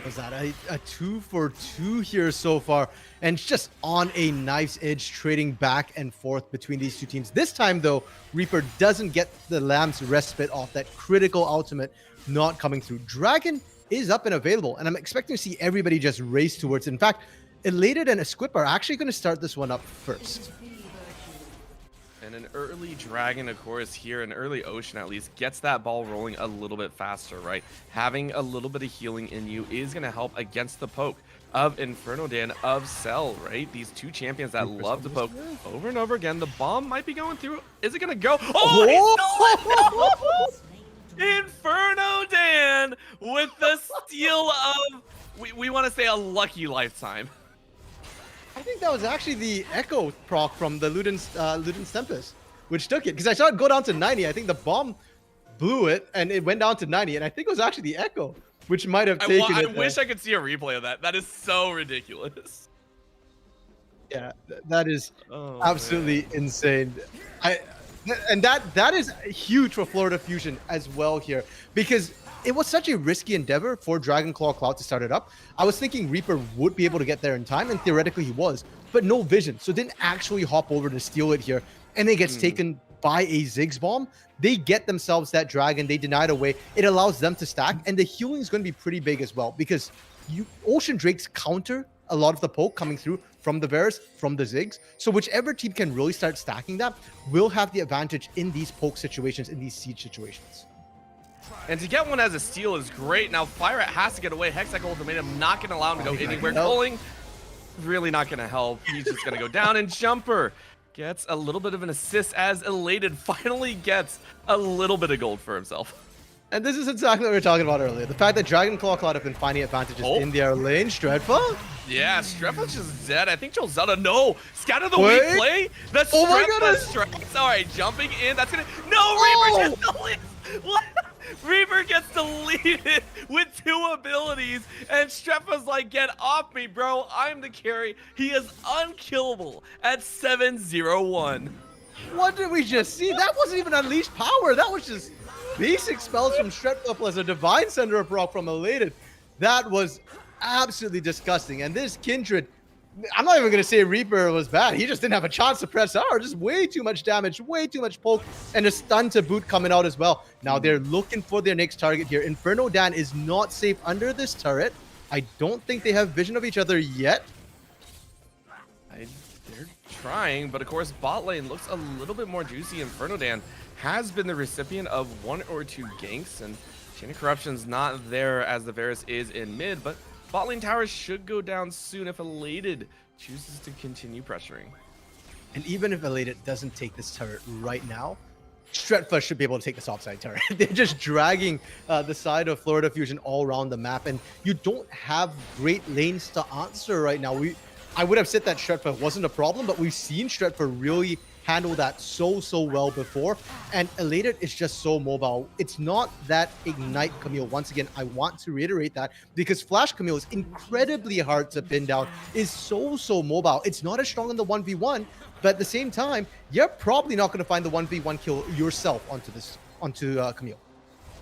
Was that a 2-for-2 here so far, and just on a knife's edge, trading back and forth between these two teams. This time though, Reaper doesn't get the Lamb's Respite off, that critical ultimate not coming through. Dragon is up and available, and I'm expecting to see everybody just race towards it. In fact, Elated and Esquip are actually going to start this one up first. And an early Dragon, of course, here, an early Ocean at least, gets that ball rolling a little bit faster, right? Having a little bit of healing in you is going to help against the poke of Inferno Dan, of Cell, right? These two champions that love to poke over and over again. The bomb might be going through. Is it going to go? Oh, Inferno Dan with the steal of, we want to say, a lucky lifetime. I think that was actually the Echo proc from the Luden's Tempest, which took it. Because I saw it go down to 90. I think the bomb blew it, and it went down to 90. And I think it was actually the Echo, which might have taken it. I wish I could see a replay of that. That is so ridiculous. Yeah, that is absolutely insane. And that is huge for Florida Fusion as well here, because it was such a risky endeavor for Dragonclaw Cloud to start it up. I was thinking Reaper would be able to get there in time, and theoretically he was, but no vision, so didn't actually hop over to steal it here, and it gets taken by a Ziggs bomb. They get themselves that dragon, they deny it away. It allows them to stack, and the healing is going to be pretty big as well, because Ocean Drakes counter a lot of the poke coming through from the Varus, from the Ziggs. So whichever team can really start stacking that will have the advantage in these poke situations, in these siege situations. And to get one as a steal is great. Now Firerat has to get away. Hextech Ultimatum not going to allow him to go anywhere. Culling really not going to help. He's just going to go down. And Jumper gets a little bit of an assist as Elated finally gets a little bit of gold for himself. And this is exactly what we were talking about earlier. The fact that Dragon Claw Cloud have been finding advantages in their lane. Strefa? Yeah, Strefa's just dead. I think Jolzelda, no! Scatter the Wait. weak play? That's Oh my Strefa goodness. strikes. Alright, jumping in. That's gonna. No! Reaper just deletes! What? Reaper gets deleted with 2 abilities, and Strefa's like, get off me, bro. I'm the carry. He is unkillable at 7-0-1. What did we just see? That wasn't even unleashed power. That was just basic spells from Strefa plus a Divine Center of Rock from Elated. That was absolutely disgusting. And this Kindred, I'm not even going to say Reaper was bad. He just didn't have a chance to press R. Just way too much damage, way too much poke, and a stun to boot coming out as well. Now they're looking for their next target here. Inferno Dan is not safe under this turret. I don't think they have vision of each other yet. They're trying, but of course bot lane looks a little bit more juicy. Inferno Dan has been the recipient of 1 or 2 ganks, and Chain of Corruption's not there as the Varus is in mid, but bot lane towers should go down soon if Elated chooses to continue pressuring. And even if Elated doesn't take this turret right now, Strefa should be able to take this offside turret. They're just dragging the side of Florida Fusion all around the map, and you don't have great lanes to answer right now. I would have said that Strefa wasn't a problem, but we've seen Strefa really handle that so well before, and Elated is just so mobile. It's not that Ignite Camille. Once again, I want to reiterate that, because Flash Camille is incredibly hard to pin down, is so mobile. It's not as strong in the 1v1, but at the same time, you're probably not going to find the 1v1 kill yourself onto Camille.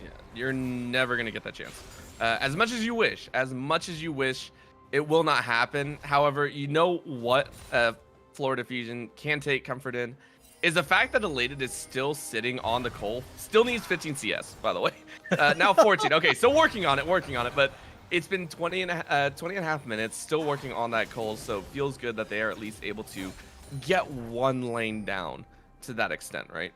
Yeah, you're never going to get that chance. As much as you wish, it will not happen. However, you know what Florida Fusion can take comfort in is the fact that Elated is still sitting on the coal. Still needs 15 CS, by the way. Now 14. Okay, so working on it, but it's been 20 and a half minutes, still working on that coal, so it feels good that they are at least able to get 1 lane down to that extent, right?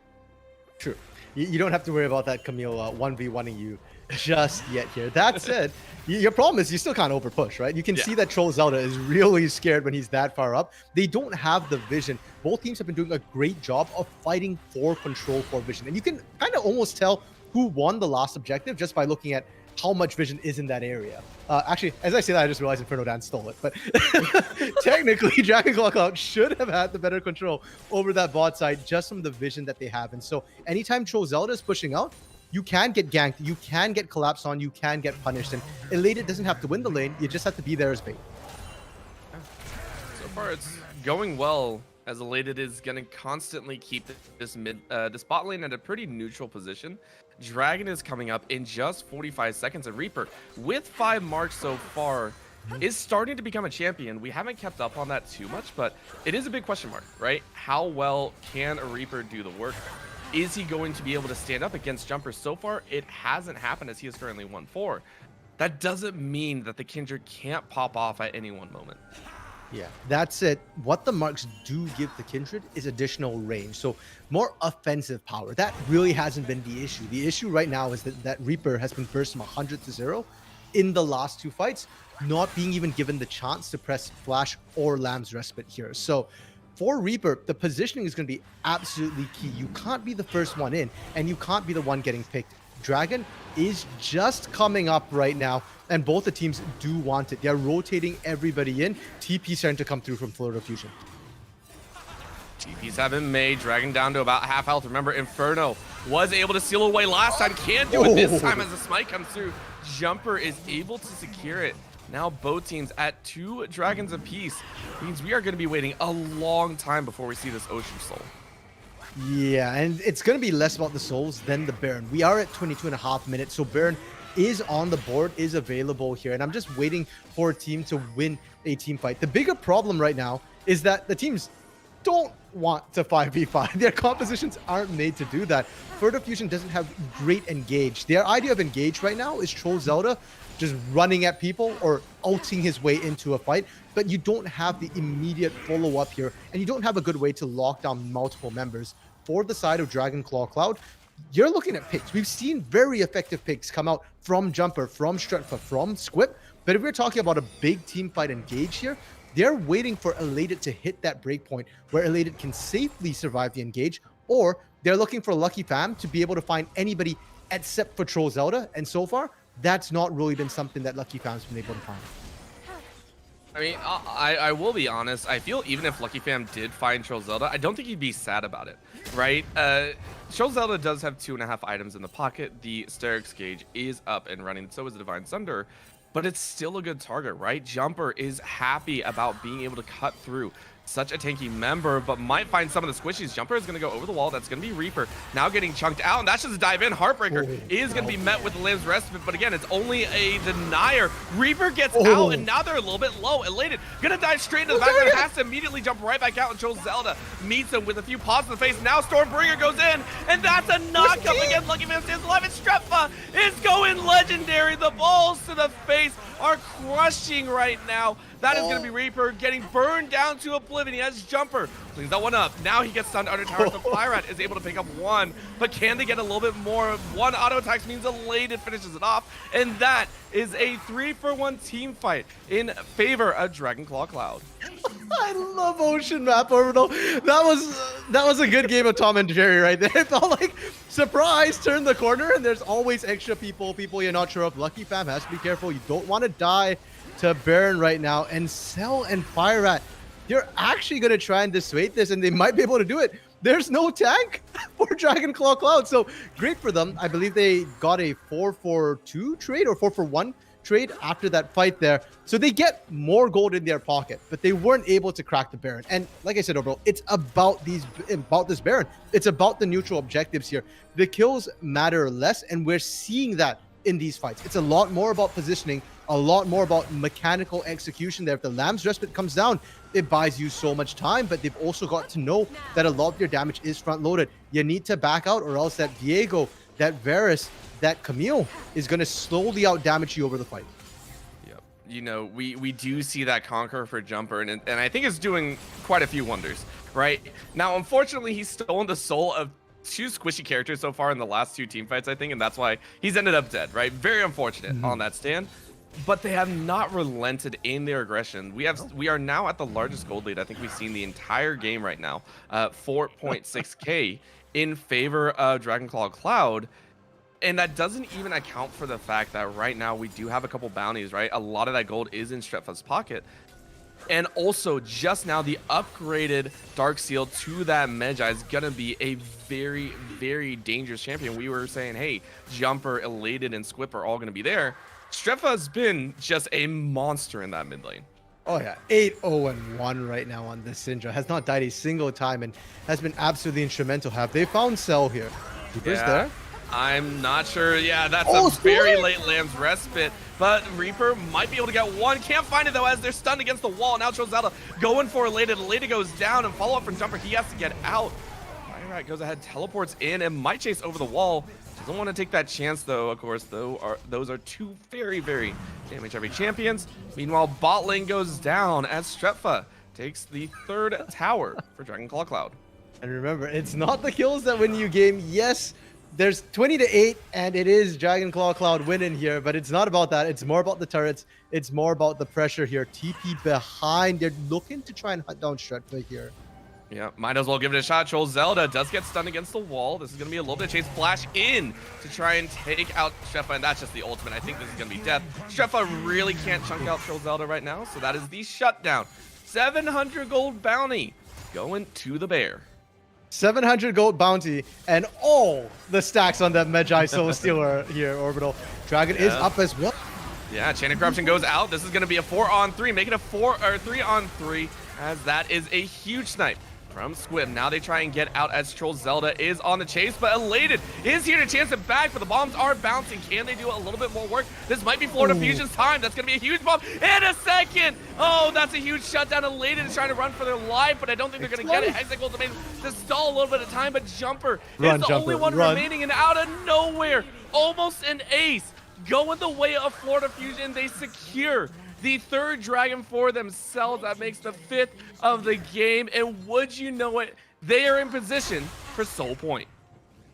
True. You don't have to worry about that Camille 1v1ing you just yet here. That said, your problem is you still can't over push, right? You can see that Troll Zelda is really scared when he's that far up. They don't have the vision. Both teams have been doing a great job of fighting for control, for vision. And you can kind of almost tell who won the last objective just by looking at how much vision is in that area. Actually, as I say that, I just realized Inferno Dan stole it. But technically, Dragon Claw Cloud should have had the better control over that bot side just from the vision that they have. And so anytime Troll Zelda is pushing out, you can get ganked, you can get collapsed on, you can get punished. And Elated doesn't have to win the lane, you just have to be there as bait. So far, it's going well, as Elated is going to constantly keep this bot lane at a pretty neutral position. Dragon is coming up in just 45 seconds, and Reaper, with 5 marks so far, is starting to become a champion. We haven't kept up on that too much, but it is a big question mark, right? How well can a Reaper do the work? Is he going to be able to stand up against Jumper? So far, it hasn't happened, as he is currently 1-4. That doesn't mean that the Kindred can't pop off at any one moment. Yeah, that's it. What the marks do give the Kindred is additional range. So more offensive power. That really hasn't been the issue. The issue right now is that Reaper has been first from 100-0 in the last 2 fights, not being even given the chance to press Flash or Lamb's Respite here. So for Reaper, the positioning is going to be absolutely key. You can't be the first one in, and you can't be the one getting picked. Dragon is just coming up right now, and both the teams do want it. They're rotating everybody in. TP starting to come through from Florida Fusion. TPs have been made. Dragon down to about half health. Remember, Inferno was able to seal away last time. Can't do it this time as the smite comes through. Jumper is able to secure it. Now both teams at 2 dragons apiece. Means we are going to be waiting a long time before we see this Ocean Soul. Yeah, and it's going to be less about the souls than the Baron. We are at 22.5 minutes, so Baron is on the board, is available here, and I'm just waiting for a team to win a team fight. The bigger problem right now is that the teams don't want to 5v5. Their compositions aren't made to do that. Florida Fusion doesn't have great engage. Their idea of engage right now is Troll Zelda just running at people or ulting his way into a fight, but you don't have the immediate follow-up here, and you don't have a good way to lock down multiple members. For the side of Dragon Claw Cloud, you're looking at picks. We've seen very effective picks come out from Jumper, from Strefa, from Squip, but if we're talking about a big team fight engage here, they're waiting for Elated to hit that breakpoint where Elated can safely survive the engage, or they're looking for Lucky Fam to be able to find anybody except for Troll Zelda. And so far, that's not really been something that Lucky Fam's been able to find. I mean, I will be honest. I feel even if Lucky Fam did find Troll Zelda, I don't think he'd be sad about it, right? Troll Zelda does have 2.5 items in the pocket. The Sterix gauge is up and running. So is the Divine Sunder, but it's still a good target, right? Jumper is happy about being able to cut through such a tanky member, but might find some of the squishies. Jumper is going to go over the wall. That's going to be Reaper now getting chunked out, and that's just a dive in. Heartbreaker is going to be met with the Lamb's Respite, but again, it's only a denier. Reaper gets out, and now they're a little bit low. Elated, going to dive straight into the background, has to immediately jump right back out, and Troll Zelda meets him with a few paws in the face. Now Stormbringer goes in, and that's a knockup again. Lucky Man stays alive, and Strefa is going legendary. The balls to the face are crushing right now. That is going to be Reaper getting burned down to oblivion. He has Jumper, cleans that one up. Now he gets stunned under tower. The Flyrat is able to pick up one, but can they get a little bit more? One auto attack means Elated finishes it off, and that is a 3-for-1 team fight in favor of Dragonclaw Cloud. I love Ocean Map Orbital. That was a good game of Tom and Jerry right there. It felt like surprise, turn the corner, and there's always extra people you're not sure of. Lucky Fam has to be careful. You don't want to die to Baron right now. And Cell and Fire Rat, they're actually going to try and dissuade this, and they might be able to do it. There's no tank for Dragonclaw Cloud, so great for them. I believe they got a 4-for-2 trade or 4-for-1 trade after that fight there. So they get more gold in their pocket, but they weren't able to crack the Baron. And like I said, overall, it's about this Baron. It's about the neutral objectives here. The kills matter less, and we're seeing that in these fights. It's a lot more about positioning, a lot more about mechanical execution there. If the Lamb's Respite comes down, it buys you so much time, but they've also got to know that a lot of your damage is front-loaded. You need to back out, or else that Viego, that Varus, that Camille is going to slowly out-damage you over the fight. Yep. You know, we do see that Conqueror for Jumper, and I think it's doing quite a few wonders, right? Now, unfortunately, he's stolen the soul of 2 squishy characters so far in the last 2 team fights, I think, and that's why he's ended up dead, right? Very unfortunate on that stand. But they have not relented in their aggression. We are now at the largest gold lead I think we've seen the entire game right now, 4.6k in favor of Dragonclaw Cloud. And that doesn't even account for the fact that right now we do have a couple bounties, right? A lot of that gold is in Strefa's pocket. And also, just now, the upgraded Dark Seal to that Medjai is going to be a very, very dangerous champion. We were saying, hey, Jumper, Elated, and Squip are all going to be there. Strefa's been just a monster in that mid lane. Oh yeah, 8-0-1 right now on this Syndra. Has not died a single time and has been absolutely instrumental. Have they found Cell here? Reaper's there? I'm not sure. Yeah, that's a very late Lamb's Respite, but Reaper might be able to get one. Can't find it though as they're stunned against the wall. Now Troll Zelda going for Elated. Elated goes down, and follow up from Jumper. He has to get out. Fire goes ahead, teleports in, and might chase over the wall. Doesn't want to take that chance though, of course, those are 2 very, very damage-heavy champions. Meanwhile, bot lane goes down as Strefa takes the 3rd tower for Dragonclaw Cloud. And remember, it's not the kills that win you game. Yes, there's 20-8, and it is Dragonclaw Cloud winning here, but it's not about that. It's more about the turrets. It's more about the pressure here. TP behind. They're looking to try and hunt down Strefa here. Yeah, might as well give it a shot. Troll Zelda does get stunned against the wall. This is going to be a little bit of chase. Flash in to try and take out Strefa, and that's just the ultimate. I think this is going to be death. Strefa really can't chunk out Troll Zelda right now, so that is the shutdown. 700 gold bounty going to the bear. 700 gold bounty, and all the stacks on that Medjai Soul Stealer here, Orbital. Dragon is up as well. Yeah, Chain of Corruption goes out. This is going to be a 4-on-3, making a 3-on-3, as that is a huge snipe from Squib. Now they try and get out as Troll Zelda is on the chase, but Elated is here to chance it back, but the bombs are bouncing. Can they do a little bit more work? This might be Florida Fusion's time. That's going to be a huge bomb in a second. Oh, that's a huge shutdown. Elated is trying to run for their life, but I don't think they're going to get it. Hexagon ultimate to stall a little bit of time, but Jumper is the only one remaining, and out of nowhere, almost an ace. Going the way of Florida Fusion, they secure the 3rd dragon for themselves. That makes the 5th of the game, and would you know it, they are in position for Soul Point.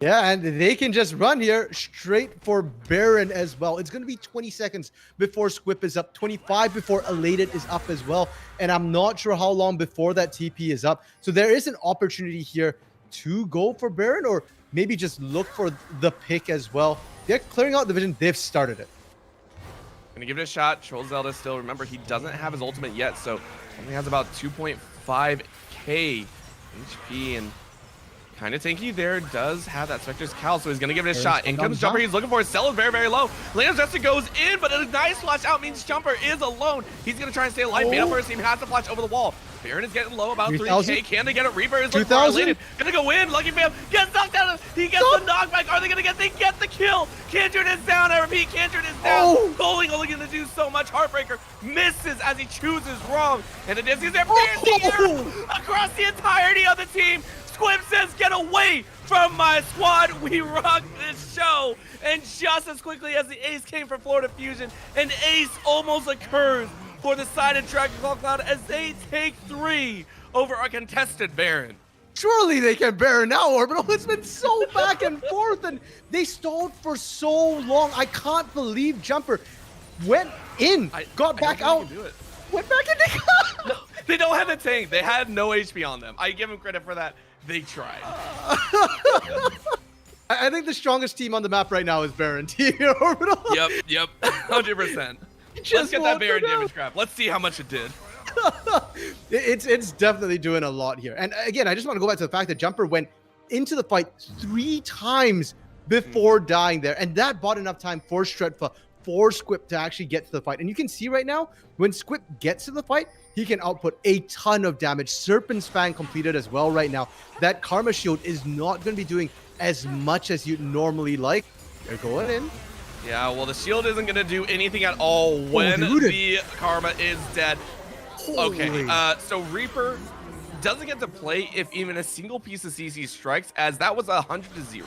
Yeah, and they can just run here straight for Baron as well. It's going to be 20 seconds before Squip is up, 25 before Elated is up as well. And I'm not sure how long before that TP is up. So there is an opportunity here to go for Baron, or maybe just look for the pick as well. They're clearing out the vision. They've started it. Gonna give it a shot. Troll Zelda still, remember, he doesn't have his ultimate yet, so only has about 2.5k HP, and kind of tanky there. Does have that Spectre's Cowl, so he's gonna give it a shot. In comes Jumper. He's looking for it. Cell is very, very low. Lands Jester goes in, but a nice flash out means Jumper is alone. He's gonna try and stay alive. Beta first team has to flash over the wall. Baron is getting low, about 3k. Can they get it? Reaper is looking for Elated. Gonna go in. Lucky Bam gets knocked out. He gets the knockback. Are they gonna get? They get the kill. Cantred is down. I repeat, Cantred is down. Goaling only gonna do so much. Heartbreaker misses as he chooses wrong, and the Disney's there across the entirety of the team. Squib says, "Get away from my squad. We rock this show." And just as quickly as the ace came from Florida Fusion, an ace almost occurs for the side of Dragon Claw Cloud as they take 3 over a contested Baron. Surely they can Baron now, Orbital. It's been so back and forth, and they stalled for so long. I can't believe Jumper went in, got back out, went back in. No, they don't have the tank. They had no HP on them. I give them credit for that. They tried. I think the strongest team on the map right now is Baron here, Orbital. Yep, 100%. Let's get that Baron damage grab. Let's see how much it did. It's definitely doing a lot here. And again, I just want to go back to the fact that Jumper went into the fight 3 times before dying there, and that bought enough time for Stretfa, for Squip to actually get to the fight. And you can see right now, when Squip gets to the fight, he can output a ton of damage. Serpent's Fan completed as well right now. That Karma Shield is not going to be doing as much as you'd normally like. They're going in. Yeah, well, the shield isn't going to do anything at all when the Karma is dead. Okay, so Reaper doesn't get to play if even a single piece of CC strikes, as that was 100-0.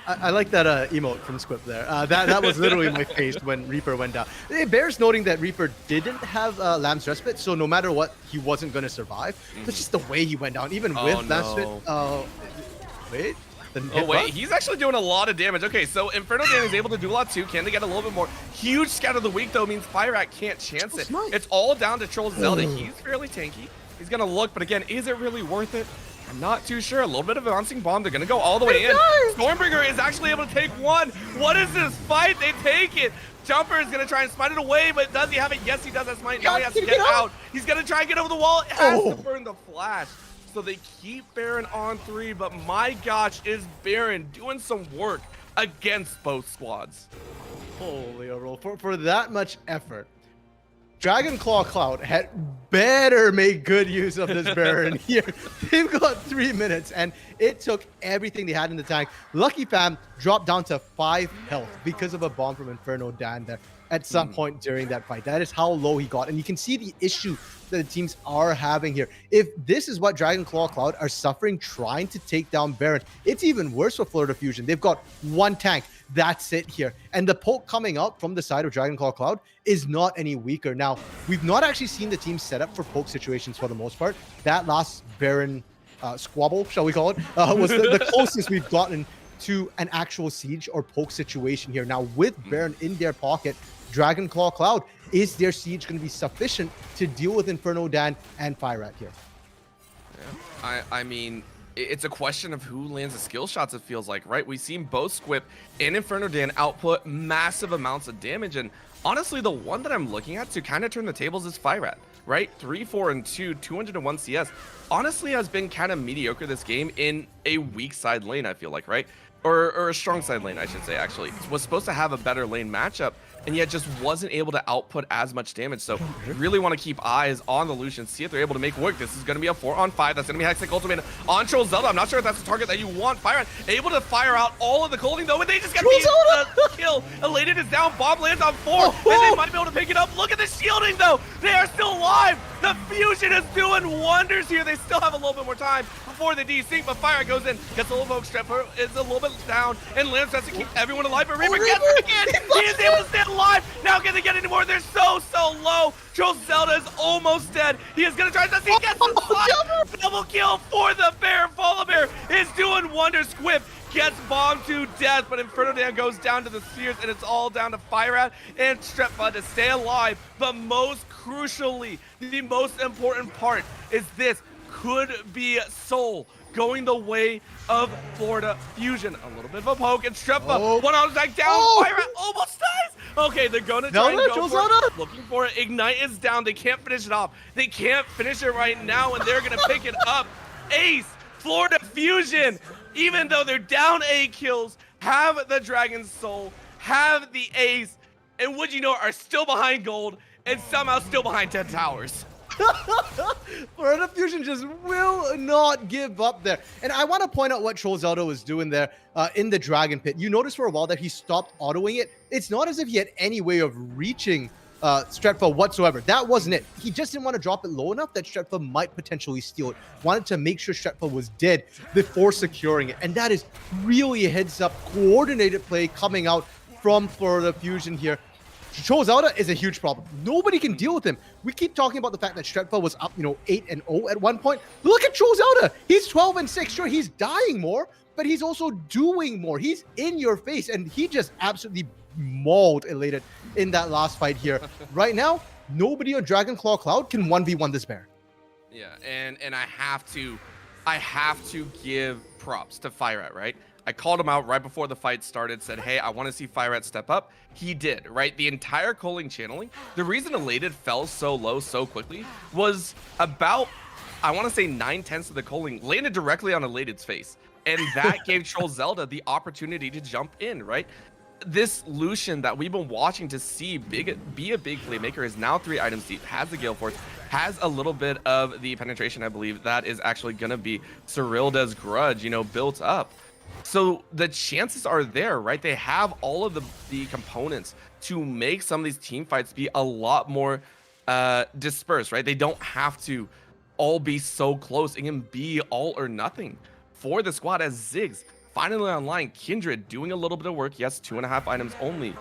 I like that emote from Squip there. That was literally my face when Reaper went down. It bears noting that Reaper didn't have Lamb's Respite, so no matter what, he wasn't going to survive. That's just the way he went down, even with Lamb's Respite. Wait. Oh wait, he's actually doing a lot of damage. Okay, so Inferno Dan is able to do a lot too. Can they get a little bit more? Huge scout of the week though means Pyrak can't chance it. It's all down to Troll Zelda. He's fairly tanky. He's gonna look, but again, is it really worth it? I'm not too sure. A little bit of a bouncing bomb. They're gonna go all the way in. Stormbringer is actually able to take 1. What is this fight? They take it. Jumper is gonna try and smite it away, but does he have it? Yes, he does have smite. Now he has to get out. He's gonna try and get over the wall. It has to burn the flash. So they keep Baron on 3, but my gosh, is Baron doing some work against both squads. Holy roll for that much effort. Dragon Claw Cloud had better make good use of this Baron here. They've got 3 minutes, and it took everything they had in the tank. Lucky Fam dropped down to 5 health because of a bomb from Inferno Dan there at some point during that fight. That is how low he got, and you can see the issue that the teams are having here. If this is what Dragon Claw Cloud are suffering trying to take down Baron, it's even worse for Florida Fusion. They've got 1 tank. That's it here. And the poke coming up from the side of Dragon Claw Cloud is not any weaker. Now, we've not actually seen the team set up for poke situations for the most part. That last Baron squabble, shall we call it, was the closest we've gotten to an actual siege or poke situation here. Now, with Baron in their pocket, Dragon Claw Cloud, is their siege going to be sufficient to deal with Inferno Dan and Fire Rat here? Yeah. I mean, it's a question of who lands the skill shots, it feels like, right? We've seen both Squip and Inferno Dan output massive amounts of damage, and honestly, the one that I'm looking at to kind of turn the tables is Fire Rat, right? 3, 4, and 2, 201 CS. Honestly, has been kind of mediocre this game in a weak side lane, I feel like, right? Or a strong side lane, I should say, actually. Was supposed to have a better lane matchup, and yet just wasn't able to output as much damage. So really want to keep eyes on the Lucian, see if they're able to make work. This is going to be a 4-on-5. That's going to be Hextech Ultimate on Troll Zelda. I'm not sure if that's the target that you want. Fire able to fire out all of the colding though, and they just get the kill. Elated is down. Bomb lands on 4, and they might be able to pick it up. Look at the shielding though. They are still alive. The Fusion is doing wonders here. They still have a little bit more time before the desync, but Fire goes in, gets a little Vogue Strip, is a little bit down, and Lance has to keep everyone alive, but Reaper gets it again. He is able to stay alive. Now can they get any more? They're so low. Troll Zelda is almost dead. He is gonna try to he gets the spot. Double kill for the Bear. Follow Bear here is doing wonders. Squiff gets bombed to death, but Inferno Dan goes down to the spheres, and it's all down to Fireat and Strepa to stay alive. But most crucially, the most important part is this could be Soul going the way of Florida Fusion. A little bit of a poke, and Strepa, one on back down. Fireat almost dies. Okay, they're gonna try and go for it. Looking for it. Ignite is down. They can't finish it off. They can't finish it right now, and they're gonna pick it up. Ace, Florida Fusion, even though they're down 8 kills, have the Dragon's Soul, have the Ace, and would you know are still behind gold, and somehow still behind 10 towers. Florida Fusion just will not give up there. And I want to point out what TrollZelda was doing there in the Dragon Pit. You notice for a while that he stopped autoing it. It's not as if he had any way of reaching Stretfa whatsoever. That wasn't it. He just didn't want to drop it low enough that Stretfa might potentially steal it. Wanted to make sure Stretfa was dead before securing it. And that is really a heads-up, coordinated play coming out from Florida Fusion here. TrollZelda is a huge problem. Nobody can deal with him. We keep talking about the fact that Strepa was up, 8-0 at one point. Look at TrollZelda. He's 12-6. Sure, he's dying more, but he's also doing more. He's in your face, and he just absolutely mauled Elated in that last fight here. Right now, nobody on Dragonclaw Cloud can 1v1 this bear. Yeah, and I have to give props to Fireat, right? I called him out right before the fight started, said, hey, I want to see Fireat step up. He did, right? The entire culling channeling, the reason Elated fell so low so quickly was about, I want to say 9/10 of the culling landed directly on Elated's face. And that gave TrollZelda the opportunity to jump in, right? This Lucian that we've been watching to see be a big playmaker is now 3 items deep, has the Gale Force, has a little bit of the penetration, I believe, that is actually going to be Cyrilda's grudge, built up. So the chances are there, right? They have all of the components to make some of these team fights be a lot more dispersed, right? They don't have to all be so close. It can be all or nothing for the squad as Ziggs finally online. Kindred doing a little bit of work. Yes, 2.5 items only,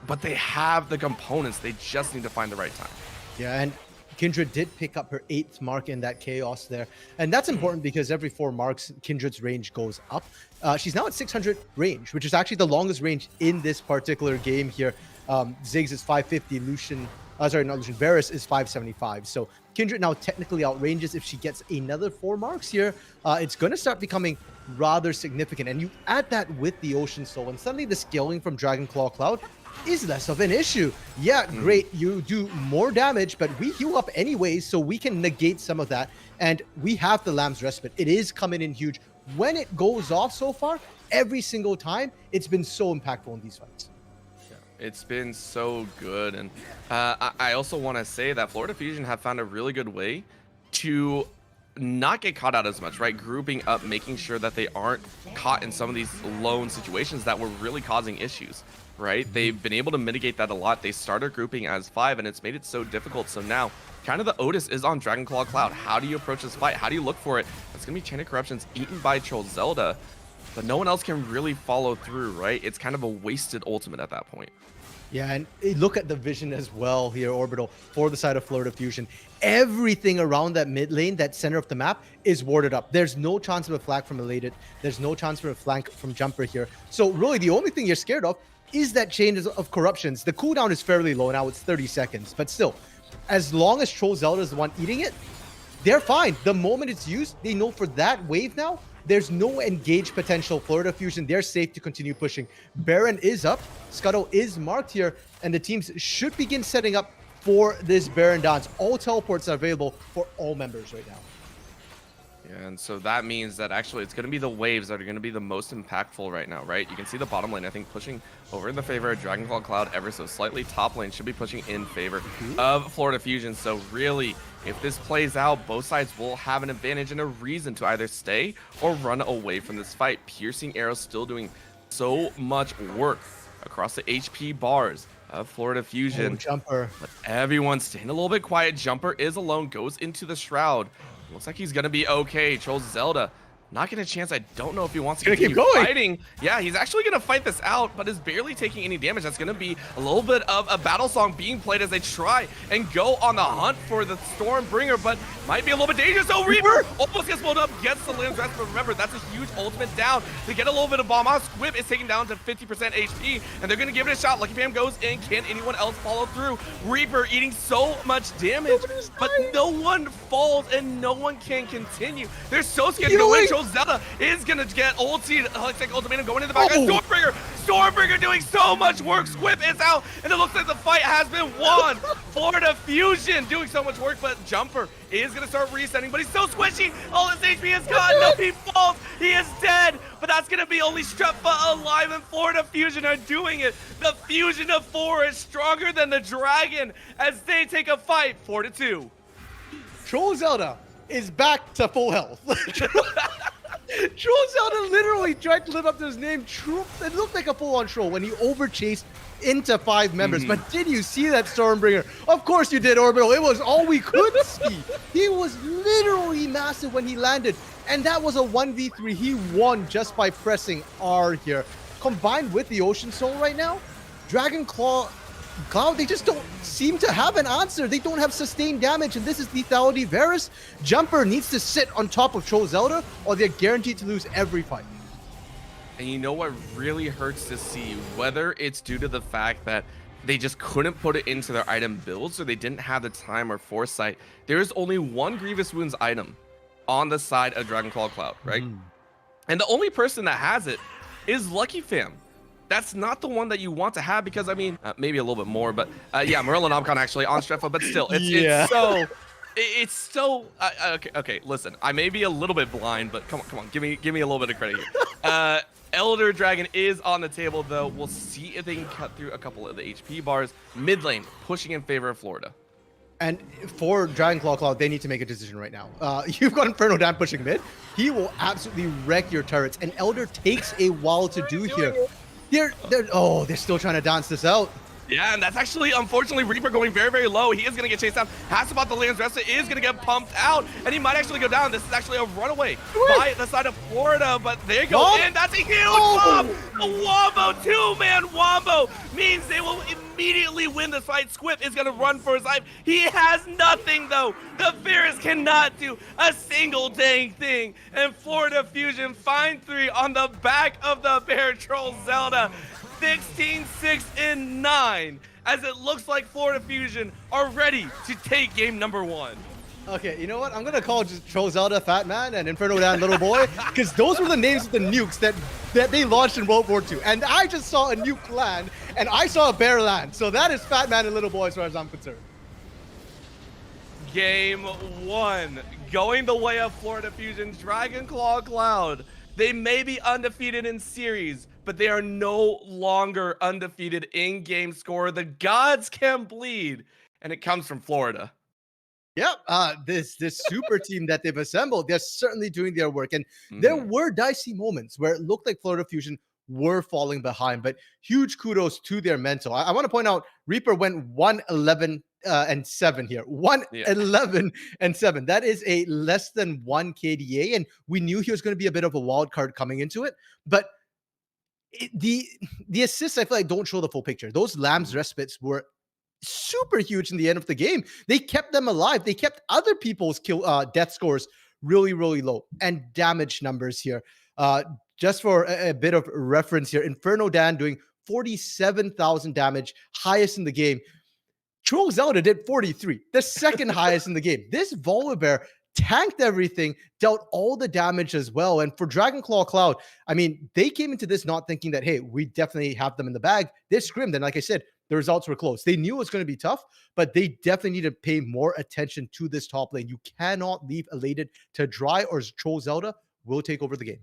but they have the components. They just need to find the right time. Yeah, and Kindred did pick up her 8th mark in that chaos there. And that's important because every 4 marks, Kindred's range goes up. She's now at 600 range, which is actually the longest range in this particular game here. Ziggs is 550, Varus is 575. So Kindred now technically outranges. If she gets another 4 marks here, it's going to start becoming rather significant. And you add that with the Ocean Soul, and suddenly the scaling from Dragonclaw Cloud is less of an issue. Yeah, great, you do more damage, but we heal up anyways, so we can negate some of that. And we have the Lamb's Respite. It is coming in huge. When it goes off so far, every single time, it's been so impactful in these fights. It's been so good. And I also want to say that Florida Fusion have found a really good way to not get caught out as much, right? Grouping up, making sure that they aren't caught in some of these lone situations that were really causing issues, right? They've been able to mitigate that a lot. They started grouping as 5, and it's made it so difficult. So now, kind of the Otis is on Dragonclaw Cloud. How do you approach this fight? How do you look for it? It's going to be Chain of Corruptions eaten by TrollZelda, but no one else can really follow through, right? It's kind of a wasted ultimate at that point. Yeah, and look at the vision as well here, Orbital, for the side of Florida Fusion. Everything around that mid lane, that center of the map, is warded up. There's no chance of a flank from Elated. There's no chance for a flank from Jumper here. So really, the only thing you're scared of is that chain of corruptions. The cooldown is fairly low now. It's 30 seconds. But still, as long as TrollZelda is the one eating it, they're fine. The moment it's used, they know for that wave now, there's no engage potential. Florida Fusion, they're safe to continue pushing. Baron is up. Scuttle is marked here. And the teams should begin setting up for this Baron dance. All teleports are available for all members right now. Yeah, and so that means that actually it's going to be the waves that are going to be the most impactful right now, right? You can see the bottom lane, I think, pushing over in the favor of Dragonclaw Cloud ever so slightly. Top lane should be pushing in favor of Florida Fusion. So really, if this plays out, both sides will have an advantage and a reason to either stay or run away from this fight. Piercing Arrow still doing so much work across the HP bars of Florida Fusion. Jumper. But everyone's staying a little bit quiet. Jumper is alone, goes into the Shroud. Looks like he's going to be okay. TrollZelda not getting a chance. I don't know if he wants to Gonna keep continue going. fighting. Yeah, he's actually going to fight this out, but is barely taking any damage. That's going to be a little bit of a battle song being played as they try and go on the hunt for the Stormbringer, but might be a little bit dangerous. Oh, Reaper almost gets blown up, gets the Lamb's Rest, but remember, that's a huge ultimate down to get a little bit of bomb out. Squib is taken down to 50% HP, and they're going to give it a shot. Lucky Pam goes in. Can anyone else follow through? Reaper eating so much damage, but no one falls and no one can continue. They're so scared to go in. Zelda is gonna get ulti, like ultimatum going in the back. Stormbringer doing so much work. Squib is out, and it looks like the fight has been won. Florida Fusion doing so much work, but Jumper is gonna start resetting, but he's so squishy. All his HP is gone. No, he falls. He is dead, but that's gonna be only Strefa alive, and Florida Fusion are doing it. The Fusion of 4 is stronger than the Dragon as they take a fight 4-2. Troll Zelda is back to full health. Troll Zelda literally tried to live up to his name. It looked like a full-on troll when he overchased into 5 members. But did you see that Stormbringer? Of course you did, Orbital. It was all we could see. He was literally massive when he landed. And that was a 1v3. He won just by pressing R here. Combined with the Ocean Soul right now, Dragon Claw Cloud, they just don't seem to have an answer. They don't have sustained damage, and this is lethality. Varus, Jumper needs to sit on top of Troll Zelda, or they're guaranteed to lose every fight. And you know what really hurts to see, whether it's due to the fact that they just couldn't put it into their item builds, or they didn't have the time or foresight. There is only one Grievous Wounds item on the side of Dragonclaw Cloud, right? And the only person that has it is Lucky Fam. That's not the one that you want to have, because I mean, maybe a little bit more, but yeah, Morello Nomcon actually on Strefa, but still, it's so okay. Listen, I may be a little bit blind, but come on, give me a little bit of credit here. Elder Dragon is on the table though. We'll see if they can cut through a couple of the HP bars. Mid lane pushing in favor of Florida. And for Dragonclaw Cloud, they need to make a decision right now. You've got Inferno Dan pushing mid. He will absolutely wreck your turrets, and Elder takes a while to do here. They're still trying to dance this out. Yeah, and that's actually, unfortunately, Reaper going very, very low. He is going to get chased down. Hasselbot, the Lamb's Rest, is going to get pumped out, and he might actually go down. This is actually a runaway by the side of Florida, but they go in. That's a huge bomb. The Wombo, 2-man Wombo, means they will immediately win the fight. Squib is going to run for his life. He has nothing, though. The Ferris cannot do a single dang thing, and Florida Fusion find 3 on the back of the Bear Troll Zelda. 16, 6, and 9, as it looks like Florida Fusion are ready to take game number 1. Okay, you know what? I'm going to call just Troll Zelda Fat Man and Inferno Dan Little Boy, because those were the names of the nukes that they launched in World War II. And I just saw a nuke land, and I saw a bear land. So that is Fat Man and Little Boy as far as I'm concerned. Game 1, going the way of Florida Fusion, Dragonclaw Cloud. They may be undefeated in series, but they are no longer undefeated in game score. The gods can bleed, and it comes from Florida. Yep, this super team that they've assembled, they're certainly doing their work. And there were dicey moments where it looked like Florida Fusion were falling behind, but huge kudos to their mental. I want to point out, Reaper went 1-11 and 7 here. 1-11 and 7. That is a less than 1 KDA, and we knew he was going to be a bit of a wild card coming into it, but the assists, I feel like, don't show the full picture. Those Lamb's Respites were super huge in the end of the game. They kept them alive. They kept other people's death scores really, really low, and damage numbers here. Just for a bit of reference here, Inferno Dan doing 47,000 damage, highest in the game. Troll Zelda did 43, the second highest in the game. This Volibear tanked everything, dealt all the damage as well. And for Dragonclaw Cloud, I mean, they came into this not thinking that, hey, we definitely have them in the bag. They scrimmed, and like I said, the results were close. They knew it was going to be tough, but they definitely need to pay more attention to this top lane. You cannot leave Elated to dry, or Troll Zelda will take over the game.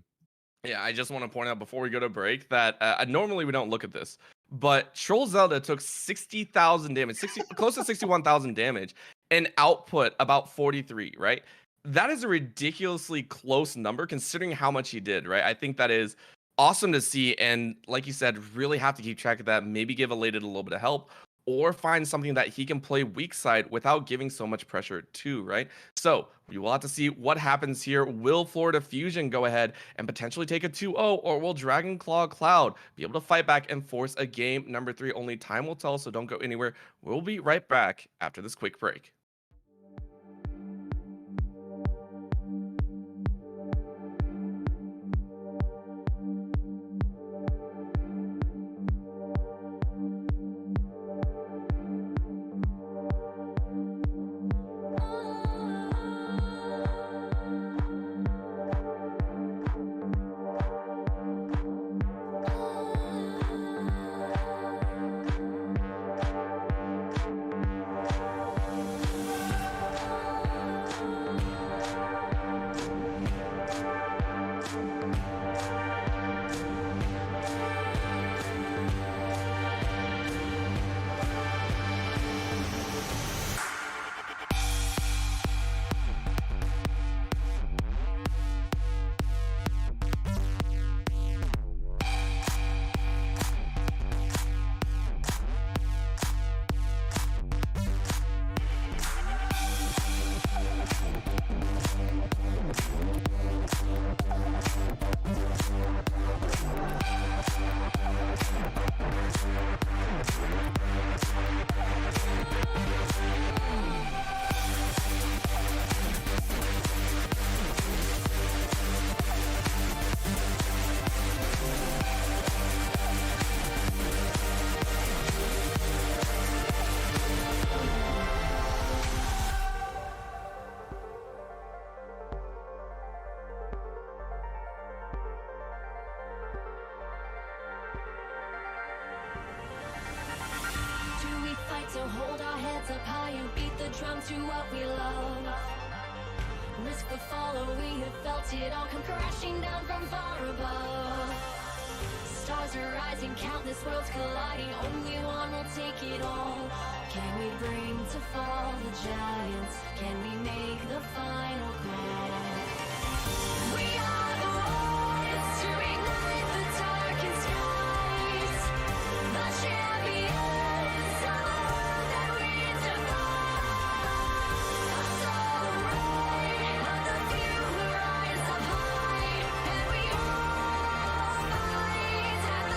Yeah, I just want to point out before we go to break that normally we don't look at this, but Troll Zelda took 60,000 damage, close to 61,000 damage, and output about 43, right? That is a ridiculously close number considering how much he did, right? I think that is awesome to see, and like you said, really have to keep track of that. Maybe give Elated a little bit of help, or find something that he can play weak side without giving so much pressure too, right? So we will have to see what happens here. Will Florida Fusion go ahead and potentially take a 2-0, or will Dragon Claw Cloud be able to fight back and force a game number 3? Only time will tell, so don't go anywhere. We'll be right back after this quick break. So hold our heads up high and beat the drum to what we love. Risk the fall, or we have felt it all come crashing down from far above. Stars are rising, countless worlds colliding, only one will take it all. Can we bring to fall the giants? Can we make the final call? We are the ones to ignite the darkest skies. The champions of the world that we defy. So right of the few who rise up high, and we all fight at the last fight.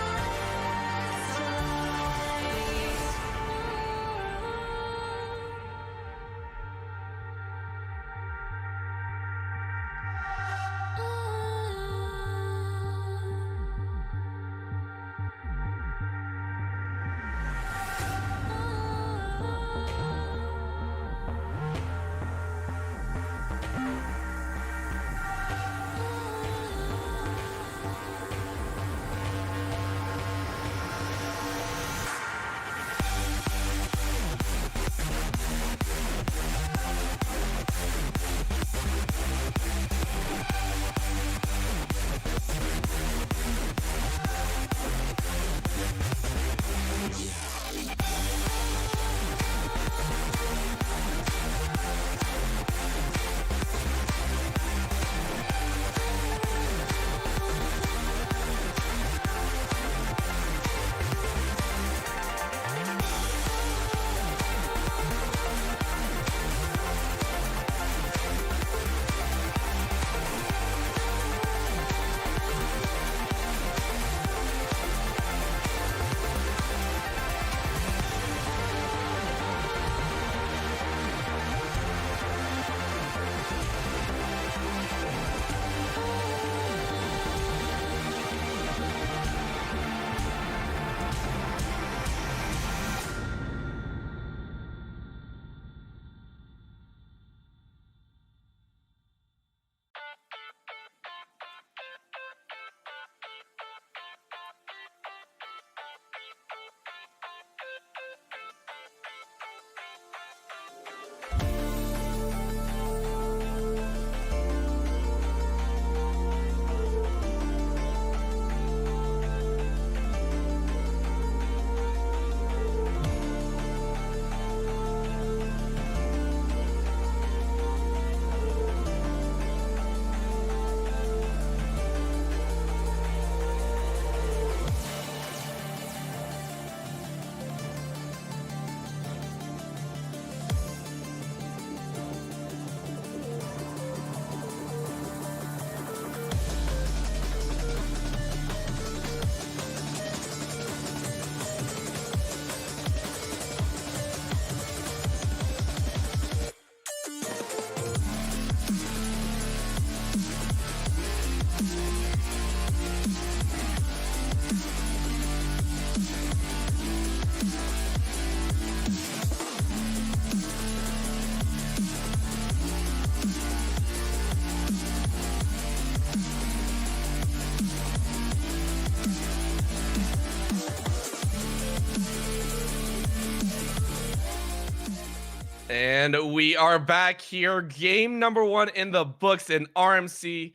And we are back here. Game number 1 in the books in RMC.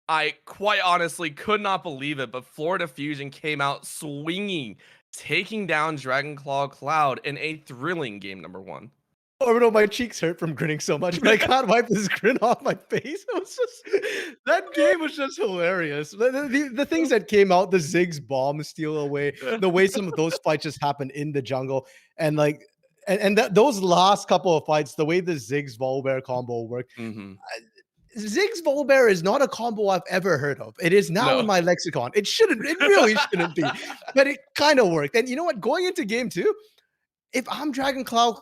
I quite honestly could not believe it, but Florida Fusion came out swinging, taking down Dragonclaw Cloud in a thrilling game number 1. Oh no, my cheeks hurt from grinning so much, but I can't wipe this grin off my face. It was just that game was just hilarious. The things that came out, the Ziggs bomb steal away, the way some of those fights just happened in the jungle, and like and that those last couple of fights, the way the Ziggs Volibear combo worked. Mhm. Ziggs Volibear is not a combo I've ever heard of. It is now in No. my lexicon. It shouldn't, it really shouldn't be, but it kind of worked. And you know what? Going into game 2, if I'm Dragonclaw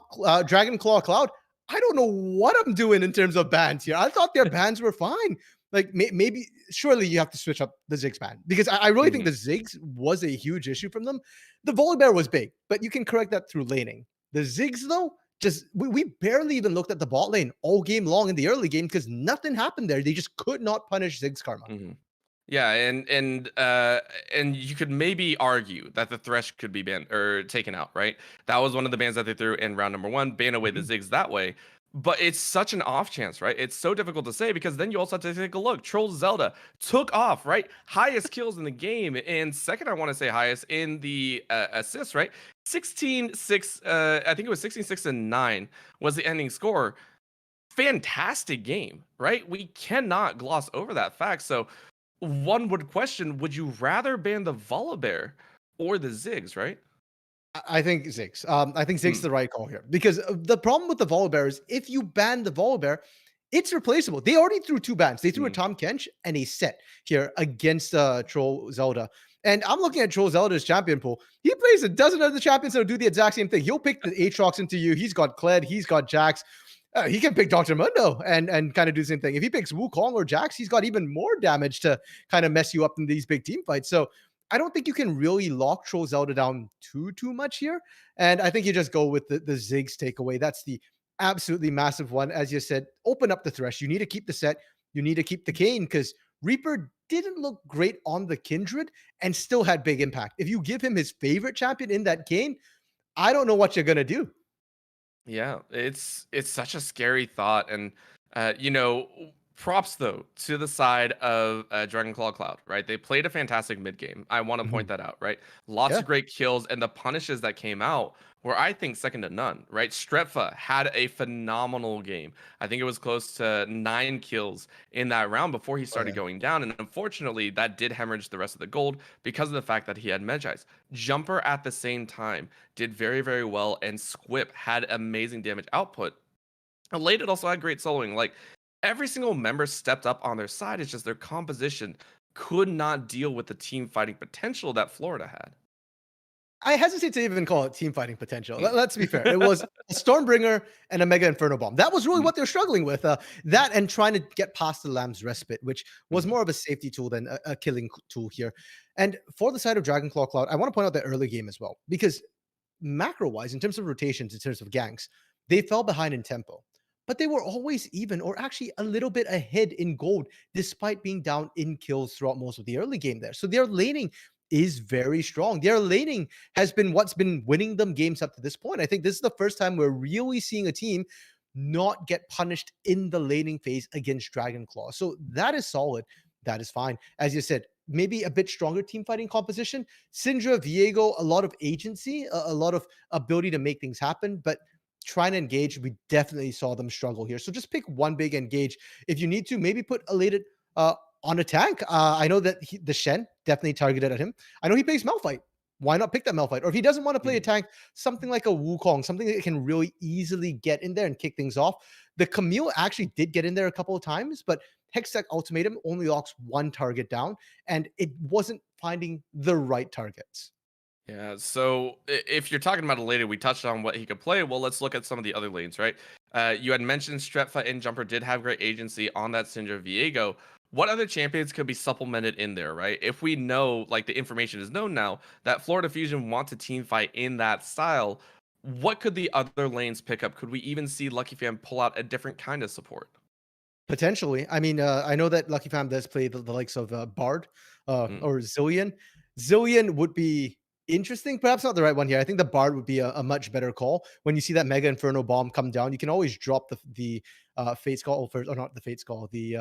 Cloud, I don't know what I'm doing in terms of bans here. I thought their bans were fine. Like maybe, surely you have to switch up the Ziggs ban because I really think the Mhm. Ziggs was a huge issue from them. The Volibear was big, but you can correct that through laning. The Ziggs though, just we barely even looked at the bot lane all game long in the early game because nothing happened there. They just could not punish Ziggs karma. Mhm. Yeah, and you could maybe argue that the Thresh could be banned or taken out, right? That was one of the bans that they threw in round number 1, ban away the Mhm. Ziggs that way. But it's such an off chance, right? It's so difficult to say because then you also have to take a look. Troll Zelda took off, right? Highest kills in the game, and second, I want to say highest in the assists, right? 16-6, I think it was 16-6 and 9 was the ending score. Fantastic game, right? We cannot gloss over that fact. So one would question, would you rather ban the Volibear or the Ziggs, right? I think Ziggs. I think Ziggs is Mm, the right call here because the problem with the Volibear is if you ban the Volibear, it's replaceable. They already threw 2 bans. They threw a mm, Tom Kench and a set here against Troll Zelda. And I'm looking at Troll Zelda's champion pool. He plays a dozen other champions that'll do the exact same thing. He'll pick the Aatrox into you. He's got Kled. He's got Jax. He can pick Dr. Mundo and kind of do the same thing. If he picks Wukong or Jax, he's got even more damage to kind of mess you up in these big team fights. So I don't think you can really lock Troll Zelda down too much here. And I think you just go with the Ziggs takeaway. That's the absolutely massive one. As you said, open up the Thresh. You need to keep the set. You need to keep the Kane because Reaper didn't look great on the Kindred and still had big impact. If you give him his favorite champion in that Kane, I don't know what you're gonna do. yeah, it's such a scary thought, and props though to the side of Dragonclaw Cloud, right? They played a fantastic mid game. I want to point Mhm. that out, right? Lots Yeah. of great kills, and the punishes that came out were, I think, second to none, right? Stretfa had a phenomenal game. I think it was close to 9 kills in that round before he Oh started yeah. going down, and unfortunately, that did hemorrhage the rest of the gold because of the fact that he had Medjais. Jumper at the same time did very, very well, and Squip had amazing damage output. Elated also had great soloing. Like every single member stepped up on their side. It's just their composition could not deal with the team fighting potential that Florida had. I hesitate to even call it team fighting potential. Mm. Let's be fair. It was a Stormbringer and a Mega Inferno Bomb. That was really Mhm, what they're struggling with. That and trying to get past the Lamb's Respite, which was mhm, more of a safety tool than a killing tool here. And for the side of Dragonclaw Cloud, I want to point out the early game as well, because macro wise, in terms of rotations, in terms of ganks, they fell behind in tempo, but they were always even or actually a little bit ahead in gold, despite being down in kills throughout most of the early game there. So their laning is very strong. Their laning has been what's been winning them games up to this point. I think this is the first time we're really seeing a team not get punished in the laning phase against Dragonclaw. So that is solid. That is fine. As you said, maybe a bit stronger team fighting composition. Syndra, Viego, a lot of agency, a lot of ability to make things happen, but trying to engage, we definitely saw them struggle here. So just pick one big engage. If you need to, maybe put Elated uh, on a tank. I know that the Shen definitely targeted at him. I know he plays Malphite. Why not pick that Malphite? Or if he doesn't want to play a mhm. tank, something like a Wukong, something that can really easily get in there and kick things off. The Camille actually did get in there a couple of times, but Hextech Ultimatum only locks one target down, and it wasn't finding the right targets. Yeah, so if you're talking about Elated, we touched on what he could play. Well, let's look at some of the other lanes, right? You had mentioned Stretfa and Jumper did have great agency on that Syndra Viego. What other champions could be supplemented in there, right? If we know, like the information is known now, that Florida Fusion want to team fight in that style, what could the other lanes pick up? Could we even see Lucky Fan pull out a different kind of support? Potentially. I mean, I know that Lucky Fam does play the likes of Bard Mm, or Zillion. Zillion would be Interesting, perhaps not the right one here. I think the Bard would be a much better call. When you see that Mega Inferno Bomb come down, you can always drop the Fate Skull first, or not the Fate Skull, the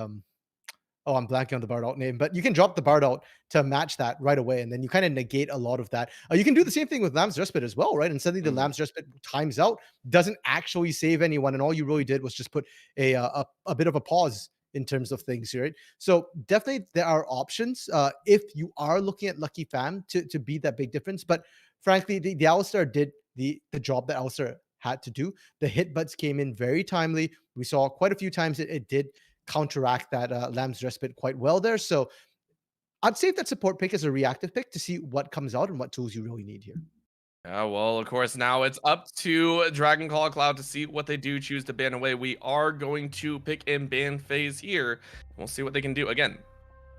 oh, I'm blanking on the Bard alt name, but you can drop the Bard out to match that right away, and then you kind of negate a lot of that. You can do the same thing with Lamb's Respite as well, right? And suddenly the Mhm. Lamb's Respite times out, doesn't actually save anyone, and all you really did was just put a bit of a pause in terms of things here, right? So definitely there are options if you are looking at Lucky Fam to be that big difference. But frankly, the Alistar did the job that Alistar had to do. The hit butts came in very timely. We saw quite a few times it did counteract that Lamb's Respite quite well there. So I'd save that support pick as a reactive pick to see what comes out and what tools you really need here. Yeah, well, of course, now it's up to Dragon Claw Cloud to see what they do choose to ban away. We are going to pick in ban phase here. We'll see what they can do. Again,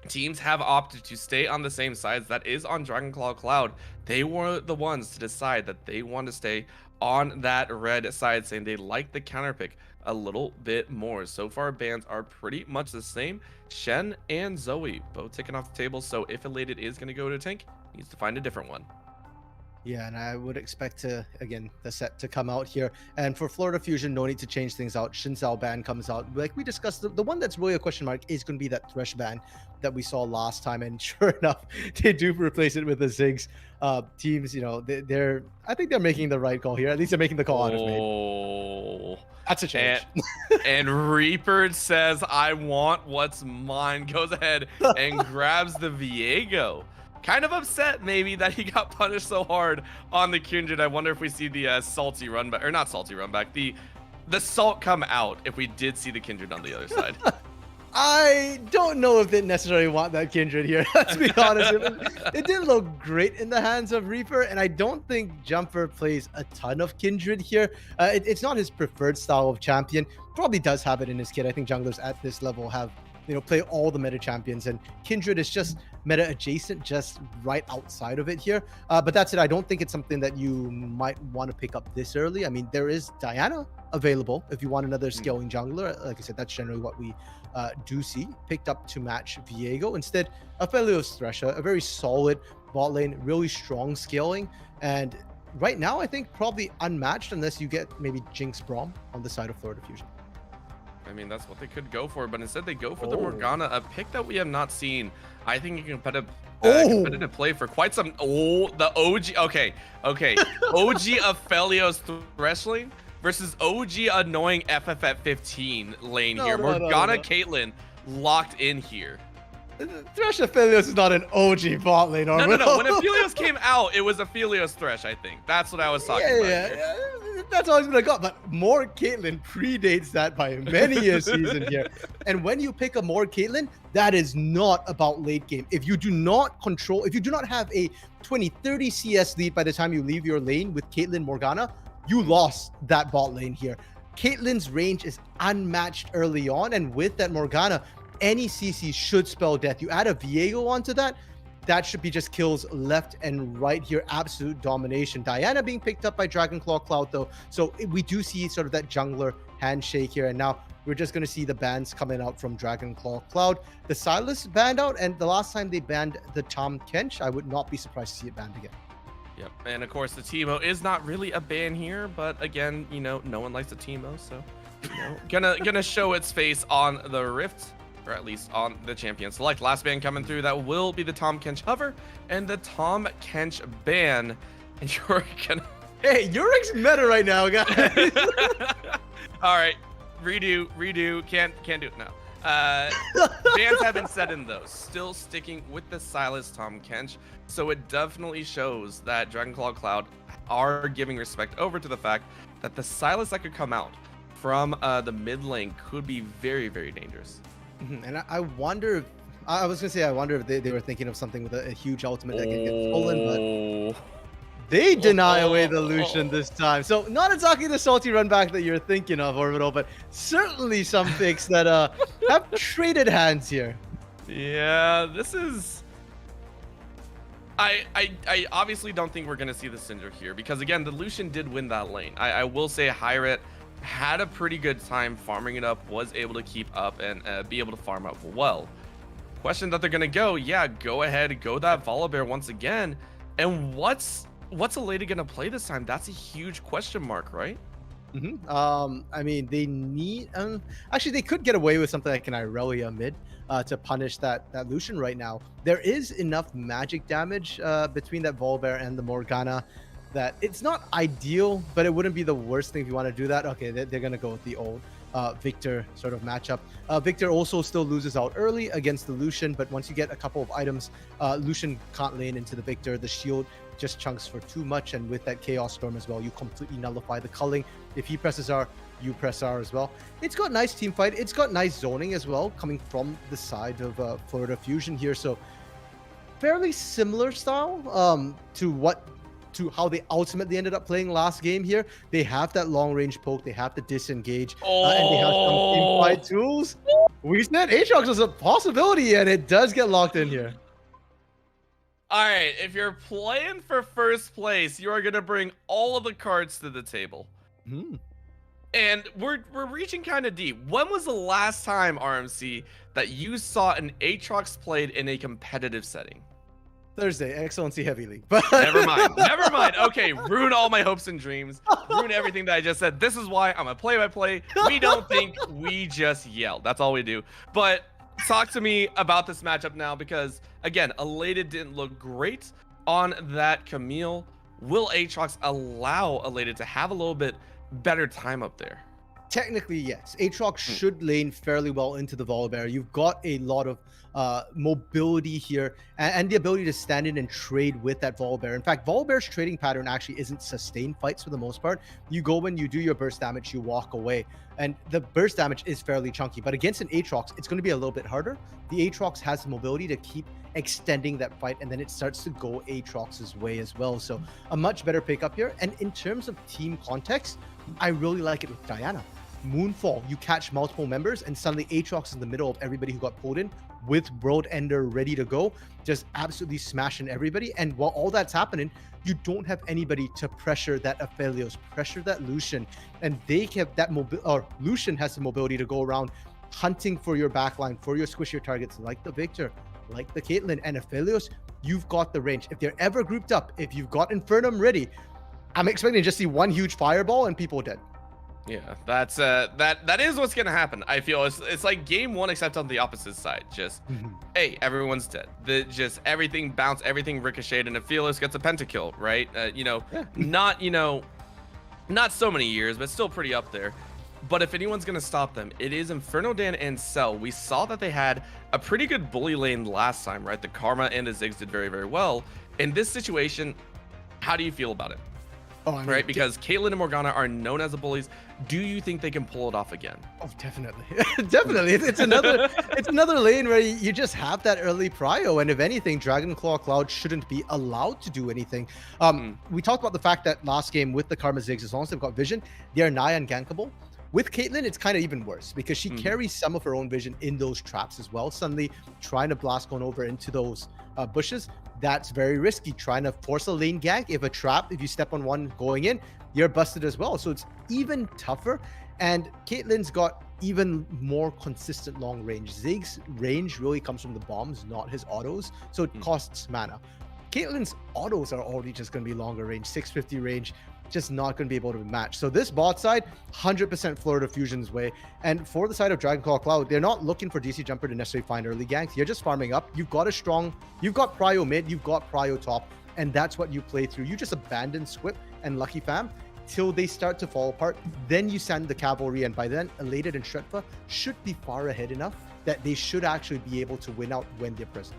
teams have opted to stay on the same sides. That is on Dragon Claw Cloud. They were the ones to decide that they want to stay on that red side, saying they like the counter pick a little bit more. So far, bans are pretty much the same. Shen and Zoe both taken off the table. So if Elated is going to go to tank, he needs to find a different one. Yeah, and I would expect to, again, the set to come out here. And for Florida Fusion, no need to change things out. Xin Zhao ban comes out. Like we discussed, the one that's really a question mark is going to be that Thresh ban that we saw last time. And sure enough, they do replace it with the Ziggs. Teams, they're I think they're making the right call here. At least they're making the call out of me. Oh. That's a change. And Reaper says, I want what's mine. Goes ahead and grabs the Viego. Kind of upset maybe that he got punished so hard on the Kindred. I wonder if we see the salty run back, or not salty run back, the salt come out if we did see the Kindred on the other side. I don't know if they necessarily want that Kindred here. Let's be honest. It didn't look great in the hands of Reaper, and I don't think Jumper plays a ton of Kindred here. It's not his preferred style of champion. Probably does have it in his kit. I think junglers at this level have, play all the meta champions, and Kindred is just meta adjacent, just right outside of it here. But that's it. I don't think it's something that you might want to pick up this early. I mean, there is Diana available if you want another scaling jungler. Like I said, that's generally what we do see picked up to match Viego. Instead, Aphelios Thresher, a very solid bot lane, really strong scaling, and right now I think probably unmatched unless you get maybe Jinx Braum on the side of Florida Fusion. I mean, that's what they could go for, but instead they go for the Morgana, a pick that we have not seen. I think a competitive play for quite some. Oh, the OG. Okay. OG Aphelios Thresh lane versus OG annoying FF at 15 lane here. Morgana Caitlyn locked in here. Thresh Aphelios is not an OG bot lane. No. When Aphelios came out, it was Aphelios Thresh, I think. That's what I was talking about. Yeah. That's always been a got, but more Caitlyn predates that by many a season here. And when you pick a more Caitlyn, that is not about late game. If you do not have a 20-30 CS lead by the time you leave your lane with Caitlyn Morgana, you lost that bot lane here. Caitlyn's range is unmatched early on, and with that Morgana, any CC should spell death. You add a Viego onto that, that should be just kills left and right here. Absolute domination. Diana being picked up by Dragon Claw Cloud, though. So we do see sort of that jungler handshake here. And now we're just going to see the bans coming out from Dragon Claw Cloud. The Silas banned out, and the last time they banned the Tahm Kench, I would not be surprised to see it banned again. Yep, and of course the Teemo is not really a ban here, but again, no one likes a Teemo, so gonna show its face on the Rift. Or at least on the champion select. Last ban coming through, that will be the Tahm Kench hover and the Tahm Kench ban. And you're gonna... Hey, Yurik's meta right now, guys. All right, redo. Can't do it now. Bans have been set in though. Still sticking with the Silas Tahm Kench. So it definitely shows that Dragon Claw Cloud are giving respect over to the fact that the Silas that could come out from the mid lane could be very, very dangerous. And I wonder if I was gonna say I wonder if they were thinking of something with a huge ultimate that can get stolen, but they deny away the Lucian this time. So not exactly the salty run back that you're thinking of, Orbital, but certainly some picks that have traded hands here. Yeah, this is. I obviously don't think we're gonna see the Syndra here because again the Lucian did win that lane. I will say Hyret had a pretty good time farming it up, was able to keep up and be able to farm up well. Question that they're gonna go ahead, go that Volibear once again. And what's Aleda gonna play this time? That's a huge question mark, right? I mean, they need. Actually, they could get away with something like an Irelia mid to punish that Lucian right now. There is enough magic damage between that Volbear and the Morgana that it's not ideal, but it wouldn't be the worst thing if you want to do that. Okay, they're gonna go with the old Victor sort of matchup. Victor also still loses out early against the Lucian, but once you get a couple of items, Lucian can't lane into the Victor. The shield just chunks for too much, and with that Chaos Storm as well, you completely nullify the culling. If he presses R, you press R as well. It's got nice team fight. It's got nice zoning as well, coming from the side of Florida Fusion here. So fairly similar style to how they ultimately ended up playing last game here. They have that long range poke, they have the disengage, and they have some team fight tools. We said Aatrox was a possibility, and it does get locked in here. All right, if you're playing for first place, you are gonna bring all of the cards to the table. And we're reaching kind of deep. When was the last time, RMC, that you saw an Aatrox played in a competitive setting? Thursday, Excellency Heavy League. But Never mind. Never mind. Okay, ruin all my hopes and dreams. Ruin everything that I just said. This is why I'm a play-by-play. We don't think, we just yell. That's all we do. But talk to me about this matchup now, because again, Elated didn't look great on that Camille. Will Aatrox allow Elated to have a little bit better time up there? Technically, yes. Aatrox should lane fairly well into the Volibear. You've got a lot of mobility here and the ability to stand in and trade with that Volibear. In fact, Volibear's trading pattern actually isn't sustained fights for the most part. You go in, you do your burst damage, you walk away. And the burst damage is fairly chunky. But against an Aatrox, it's going to be a little bit harder. The Aatrox has the mobility to keep extending that fight, and then it starts to go Aatrox's way as well. So a much better pickup here. And in terms of team context, I really like it with Diana. Moonfall, you catch multiple members, and suddenly Aatrox is in the middle of everybody who got pulled in with World Ender ready to go, just absolutely smashing everybody. And while all that's happening, you don't have anybody to pressure that Aphelios, pressure that Lucian, and they have that Lucian has the mobility to go around hunting for your backline, for your squishier targets like the Victor, like the Caitlyn, and Aphelios. You've got the range. If they're ever grouped up, if you've got Infernum ready, I'm expecting to just see one huge fireball and people dead. Yeah, that's that is what's gonna happen. I feel it's like game one, except on the opposite side. Just hey, everyone's dead. Just everything bounced, everything ricocheted, and Aphelios gets a pentakill, right? Not so many years, but still pretty up there. But if anyone's gonna stop them, it is Inferno Dan and Cell. We saw that they had a pretty good bully lane last time, right? The Karma and the Ziggs did very, very well. In this situation, how do you feel about it? Oh, I mean, right, because Caitlyn and Morgana are known as the bullies. Do you think they can pull it off again? Oh, definitely. Definitely. It's another lane where you just have that early prio, and if anything, Dragonclaw Cloud shouldn't be allowed to do anything. We talked about the fact that last game with the Karma Ziggs, as long as they've got vision, they are nigh ungankable. With Caitlyn, it's kind of even worse because she carries some of her own vision in those traps as well. Suddenly trying to blast going over into those bushes, that's very risky. Trying to force a lane gank, if you step on one going in, you're busted as well. So it's even tougher. And Caitlyn's got even more consistent long range. Ziggs' range really comes from the bombs, not his autos. So it costs mana. Caitlyn's autos are already just going to be longer range, 650 range, just not going to be able to match. So this bot side, 100% Florida Fusion's way. And for the side of Dragonclaw Cloud, they're not looking for DC Jumper to necessarily find early ganks. You're just farming up. You've got prio mid, you've got prio top, and that's what you play through. You just abandon Squip and Lucky Fam till they start to fall apart. Then you send the cavalry, and by then, Elated and Shretva should be far ahead enough that they should actually be able to win out when they're present.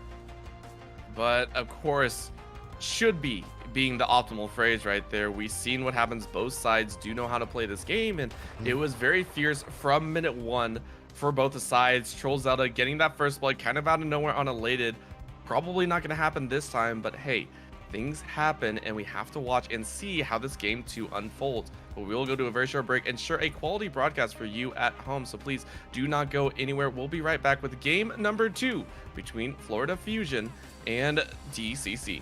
But of course, should be being the optimal phrase right there. We've seen what happens. Both sides do know how to play this game, and it was very fierce from minute one for both the sides. Troll Zelda getting that first blood kind of out of nowhere on Elated. Probably not going to happen this time, but hey, things happen, and we have to watch and see how this game 2 unfolds. But we will go to a very short break, ensure a quality broadcast for you at home, so please do not go anywhere. We'll be right back with game number 2 between Florida Fusion and DCC.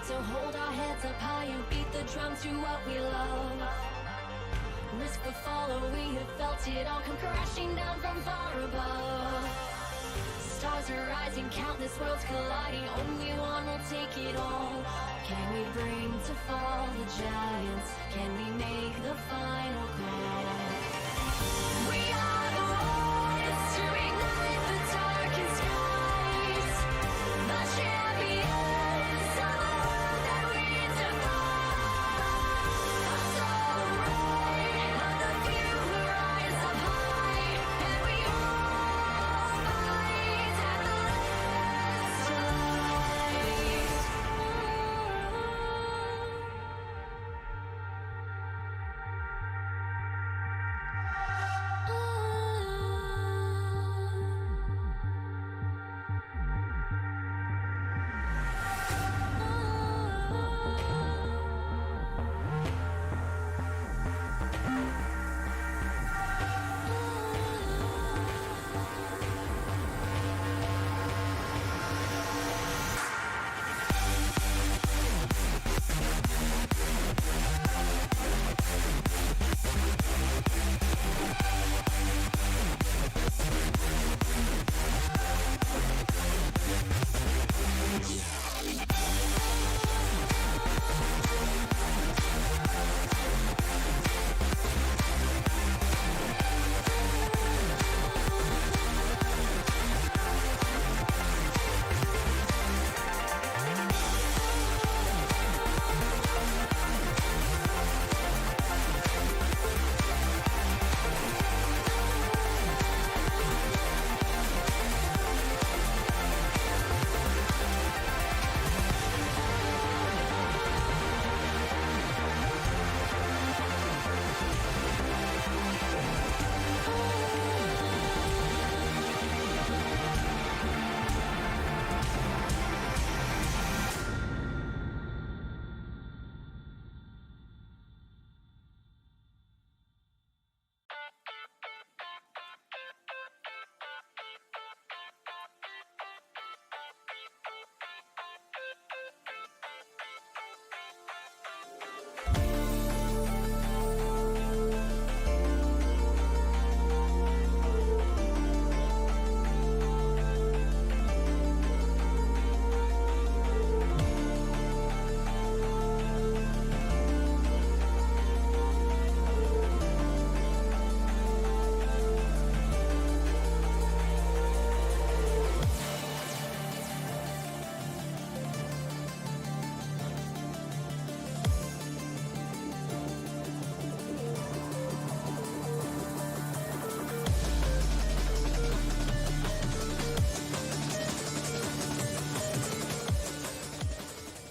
So hold our heads up high and beat the drum to what we love. Risk the follow, we have felt it all come crashing down from far above. Stars are rising, countless worlds colliding, only one will take it all. Can we bring to fall the giants? Can we make the final call? We are the ones to ignite the darkest skies. The champions of the world that we defy. So right of the few who rise up high, and we all fight at the last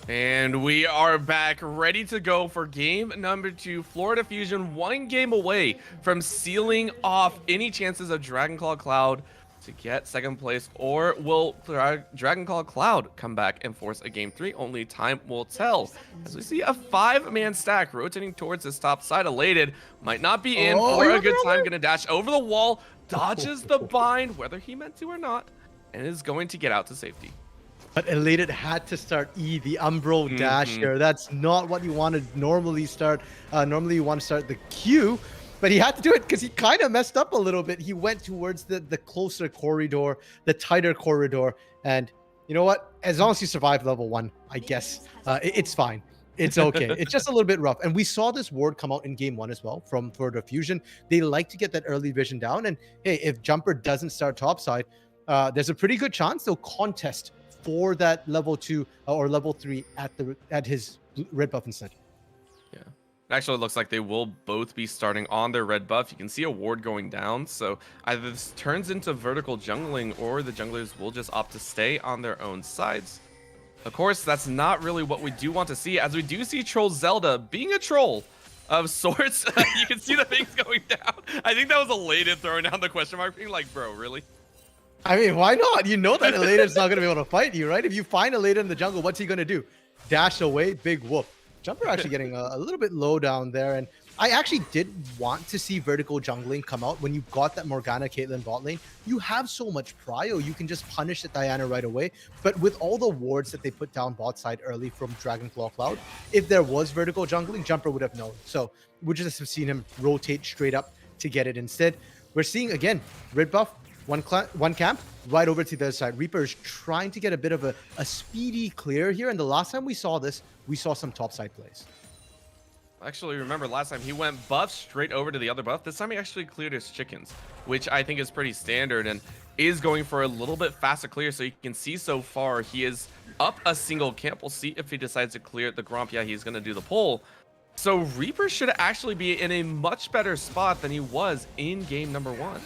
And we are back ready to go for game number 2. Florida Fusion 1 game away from sealing off any chances of Dragonclaw Cloud to get second place, or will Dragonclaw Cloud come back and force a game 3? Only time will tell. As we see a 5-man stack rotating towards this top side. Elated might not be in for a good time. Gonna dash over the wall, dodges the bind, whether he meant to or not, and is going to get out to safety. But Elated had to start E, the Umbro dash here. That's not what you want to normally start. Normally you want to start the Q, but he had to do it because he kind of messed up a little bit. He went towards the closer corridor, the tighter corridor. And you know what? As long as you survive level 1, I guess it's fine. It's okay. It's just a little bit rough. And we saw this ward come out in game 1 as well from Florida Fusion. They like to get that early vision down. And hey, if Jumper doesn't start topside, there's a pretty good chance they'll contest for that level 2 or level 3 at his red buff instead. Yeah, it actually looks like they will both be starting on their red buff. You can see a ward going down, so either this turns into vertical jungling or the junglers will just opt to stay on their own sides. Of course, that's not really what we do want to see, as we do see Troll Zelda being a troll of sorts. You can see the things going down. I think that was Elated throwing down the question mark, being like, bro, really? I mean, why not? You know that Elated's not going to be able to fight you, right? If you find Elated in the jungle, what's he going to do? Dash away, big whoop. Jumper actually getting a little bit low down there. And I actually did want to see vertical jungling come out when you got that Morgana Caitlyn bot lane. You have so much prio, you can just punish the Diana right away. But with all the wards that they put down bot side early from Dragonclaw Cloud, if there was vertical jungling, Jumper would have known. So we just have seen him rotate straight up to get it instead. We're seeing, again, red buff, one camp, right over to the other side. Reaper is trying to get a bit of a speedy clear here. And the last time we saw this, we saw some topside plays. Actually, remember last time he went buff straight over to the other buff. This time he actually cleared his chickens, which I think is pretty standard and is going for a little bit faster clear. So you can see so far he is up a single camp. We'll see if he decides to clear the Gromp. Yeah, he's going to do the pull. So Reaper should actually be in a much better spot than he was in game number 1.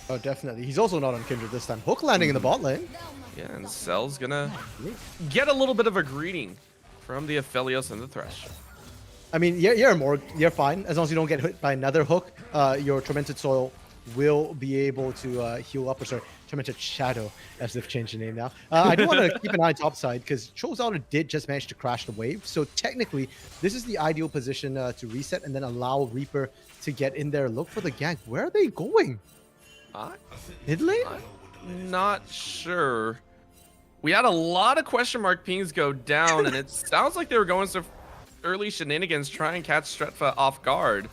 Oh, definitely. He's also not on Kindred this time. Hook landing in the bot lane. Yeah, and Cell's going to get a little bit of a greeting from the Aphelios and the Thresh. I mean, you're fine. As long as you don't get hit by another hook, your Tormented Soil will be able to heal up. Or sorry, Tormented Shadow, as they've changed the name now. I do want to keep an eye topside because Trollzalda did just manage to crash the wave. So technically, this is the ideal position to reset and then allow Reaper to get in there. Look for the gank. Where are they going? Mid lane? I'm not sure. We had a lot of question mark pings go down, and it sounds like they were going some early shenanigans, try and catch Stretfa off guard.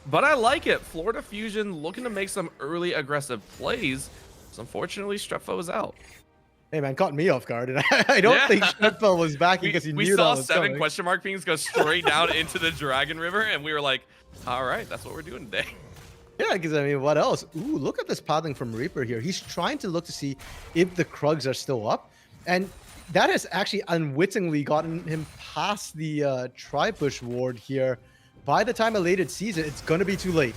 But I like it. Florida Fusion looking to make some early aggressive plays. So unfortunately, Stretfa was out. Hey man, caught me off guard, and I don't think Stretfa was back because he knew that was we saw 7 coming. question mark pings go straight down into the Dragon River, and we were like, all right, that's what we're doing today. Yeah, because I mean, what else? Ooh, look at this pathing from Reaper here. He's trying to look to see if the Krugs are still up, and that has actually unwittingly gotten him past the Tri-Push ward here. By the time Elated sees it, it's going to be too late.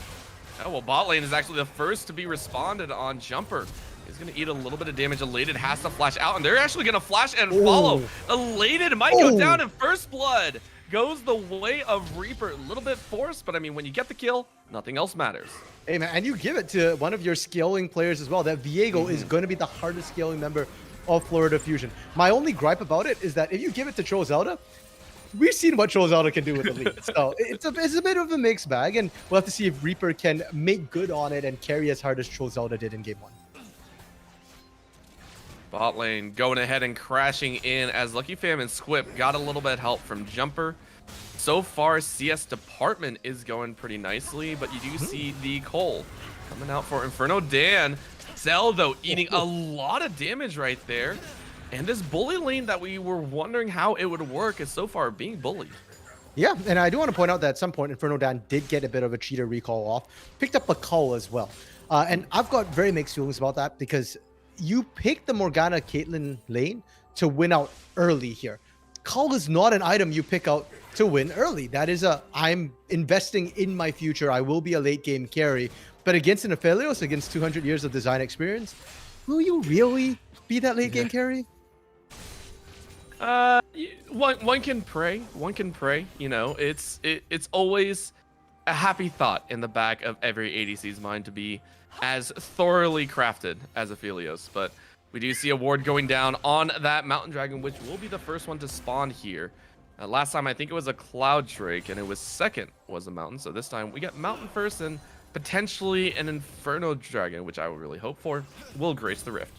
Oh, well, bot lane is actually the first to be responded on Jumper. He's going to eat a little bit of damage. Elated has to flash out, and they're actually going to flash and follow. Elated might go down in first blood. Goes the way of Reaper. A little bit forced, but I mean, when you get the kill, nothing else matters. Hey, man, and you give it to one of your scaling players as well. That Viego is going to be the hardest scaling member of Florida Fusion. My only gripe about it is that if you give it to Trollzalda, we've seen what Trollzalda can do with the lead. So it's a bit of a mixed bag, and we'll have to see if Reaper can make good on it and carry as hard as Trollzalda did in game 1. Bot lane going ahead and crashing in as Lucky Fam and Squip got a little bit of help from Jumper. So far, CS department is going pretty nicely, but you do see the Cole coming out for Inferno Dan. Cell, though, eating a lot of damage right there. And this bully lane that we were wondering how it would work is so far being bullied. Yeah, and I do want to point out that at some point, Inferno Dan did get a bit of a cheater recall off. Picked up a cull as well. And I've got very mixed feelings about that because you picked the Morgana Caitlyn lane to win out early here. Cull is not an item you pick out to win early. That is I'm investing in my future. I will be a late game carry. But against an Aphelios, against 200 years of design experience, will you really be that late game carry? One can pray. One can pray. You know, it's always a happy thought in the back of every ADC's mind to be as thoroughly crafted as Aphelios. But we do see a ward going down on that Mountain Dragon, which will be the first one to spawn here. Last time I think it was a Cloud Drake, and it was second was a Mountain. So this time we get Mountain first, and potentially an Inferno Dragon, which I would really hope for, will grace the Rift.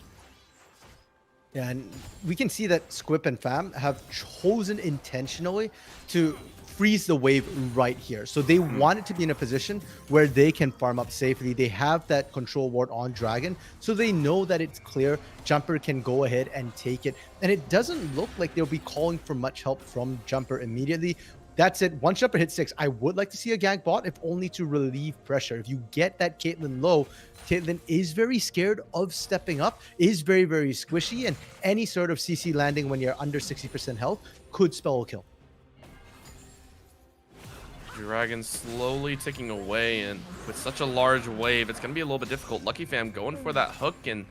Yeah, and we can see that Squip and Fam have chosen intentionally to freeze the wave right here. So they want it to be in a position where they can farm up safely. They have that control ward on Dragon, so they know that it's clear. Jumper can go ahead and take it. And it doesn't look like they'll be calling for much help from Jumper immediately. That's it. Once Jumper hits 6, I would like to see a gank bot, if only to relieve pressure. If you get that Caitlyn low, Caitlyn is very scared of stepping up, is very, very squishy, and any sort of CC landing when you're under 60% health could spell a kill. Dragon slowly ticking away, and with such a large wave, it's going to be a little bit difficult. Lucky Fam going for that hook, and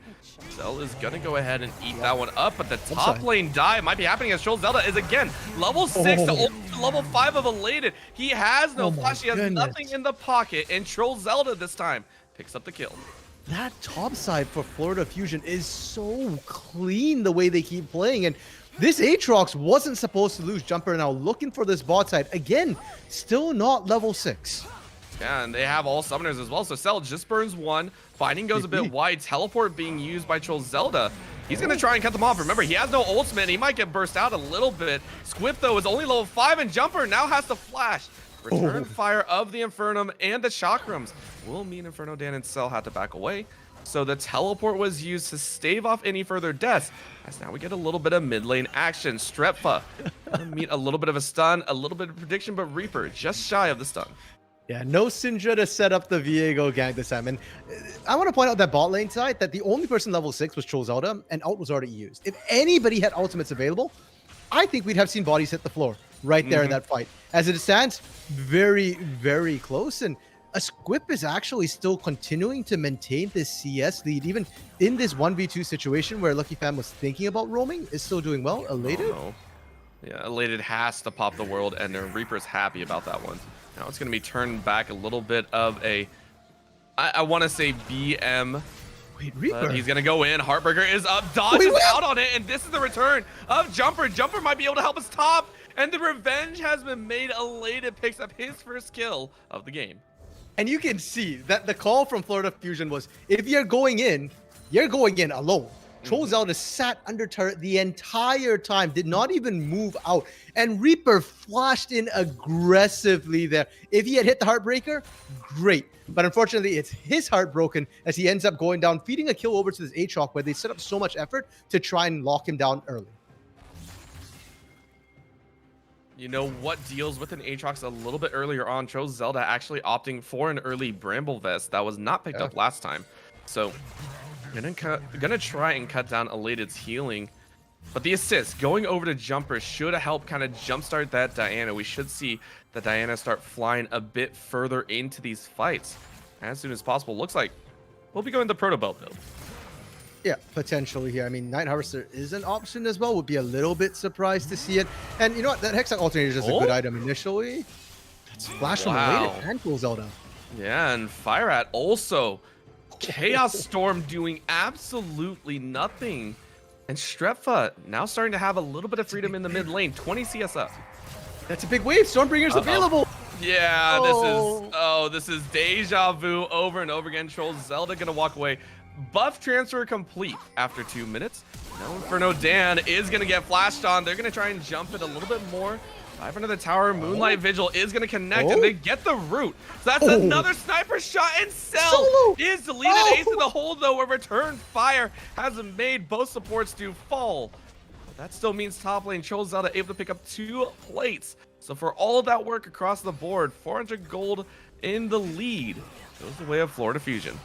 Zell is going to go ahead and eat that one up, but the top lane dive might be happening as Trollzalda is again level 6 to level 5 of Elated. He has no flash, he has nothing in the pocket, and Trollzalda this time picks up the kill. That top side for Florida Fusion is so clean the way they keep playing, and This Aatrox wasn't supposed to lose. Jumper now looking for this bot side. Again, still not level 6. Yeah, and they have all summoners as well. So Cell just burns one. Binding goes a bit wide. Teleport being used by Troll Zelda. He's going to try and cut them off. Remember, he has no ultimate. He might get burst out a little bit. Squip, though, is only level 5, and Jumper now has to flash. Return fire of the Infernum and the Chakrams will mean Inferno Dan and Cell had to back away. So the teleport was used to stave off any further deaths. As now we get a little bit of mid lane action. Strepfa meet a little bit of a stun, a little bit of prediction, but Reaper just shy of the stun. Yeah, no Syndra to set up the Viego gank this time. And I want to point out that bot lane side, that the only person level 6 was Troll Zelda, and ult was already used. If anybody had ultimates available, I think we'd have seen bodies hit the floor right there in that fight. As it stands, very, very close. And a Squip is actually still continuing to maintain this CS lead, even in this 1v2 situation where Lucky Fam was thinking about roaming, is still doing well. Elated? Oh, no. Yeah, Elated has to pop the world, and Reaper's happy about that one. Now it's going to be turned back a little bit of a, I want to say BM. Wait, Reaper? He's going to go in. Heartbreaker is up, dodges out on it, and this is the return of Jumper. Jumper might be able to help us top, and the revenge has been made. Elated picks up his first kill of the game. And you can see that the call from Florida Fusion was, if you're going in alone. Troll Zelda sat under turret the entire time, did not even move out. And Reaper flashed in aggressively there. If he had hit the Heartbreaker, great. But unfortunately, it's his heart broken as he ends up going down, feeding a kill over to this Aatrox where they set up so much effort to try and lock him down early. You know what deals with an Aatrox a little bit earlier on? Troll Zelda actually opting for an early Bramble Vest that was not picked up last time. So gonna try and cut down Elated's healing, but the assist going over to Jumper should help kind of jumpstart that Diana. We should see the Diana start flying a bit further into these fights as soon as possible. Looks like we'll be going the Proto Belt build. Yeah, potentially here. I mean, Night Harvester is an option as well. Would be a little bit surprised to see it. And you know what? That Hexagon Alternator is just a good item initially. That's Flash from Elated and Troll Zelda. Yeah, and Fire Rat also. Chaos Storm doing absolutely nothing. And Strepfa now starting to have a little bit of freedom in the mid lane. 20 CS up. That's a big wave. Stormbringer's available. Yeah, this is deja vu over and over again. Troll Zelda gonna walk away. Buff transfer complete after 2 minutes. Now Inferno Dan is gonna get flashed on. They're gonna try and jump it a little bit more. Dive under the tower. Moonlight Vigil is going to connect, and they get the root. So that's another sniper shot, and Cell is deleted. Ace in the hole, though, where return fire has made both supports do fall. But that still means top lane Troll Zelda able to pick up 2 plates. So for all of that work across the board, 400 gold in the lead. Goes the way of Florida Fusion.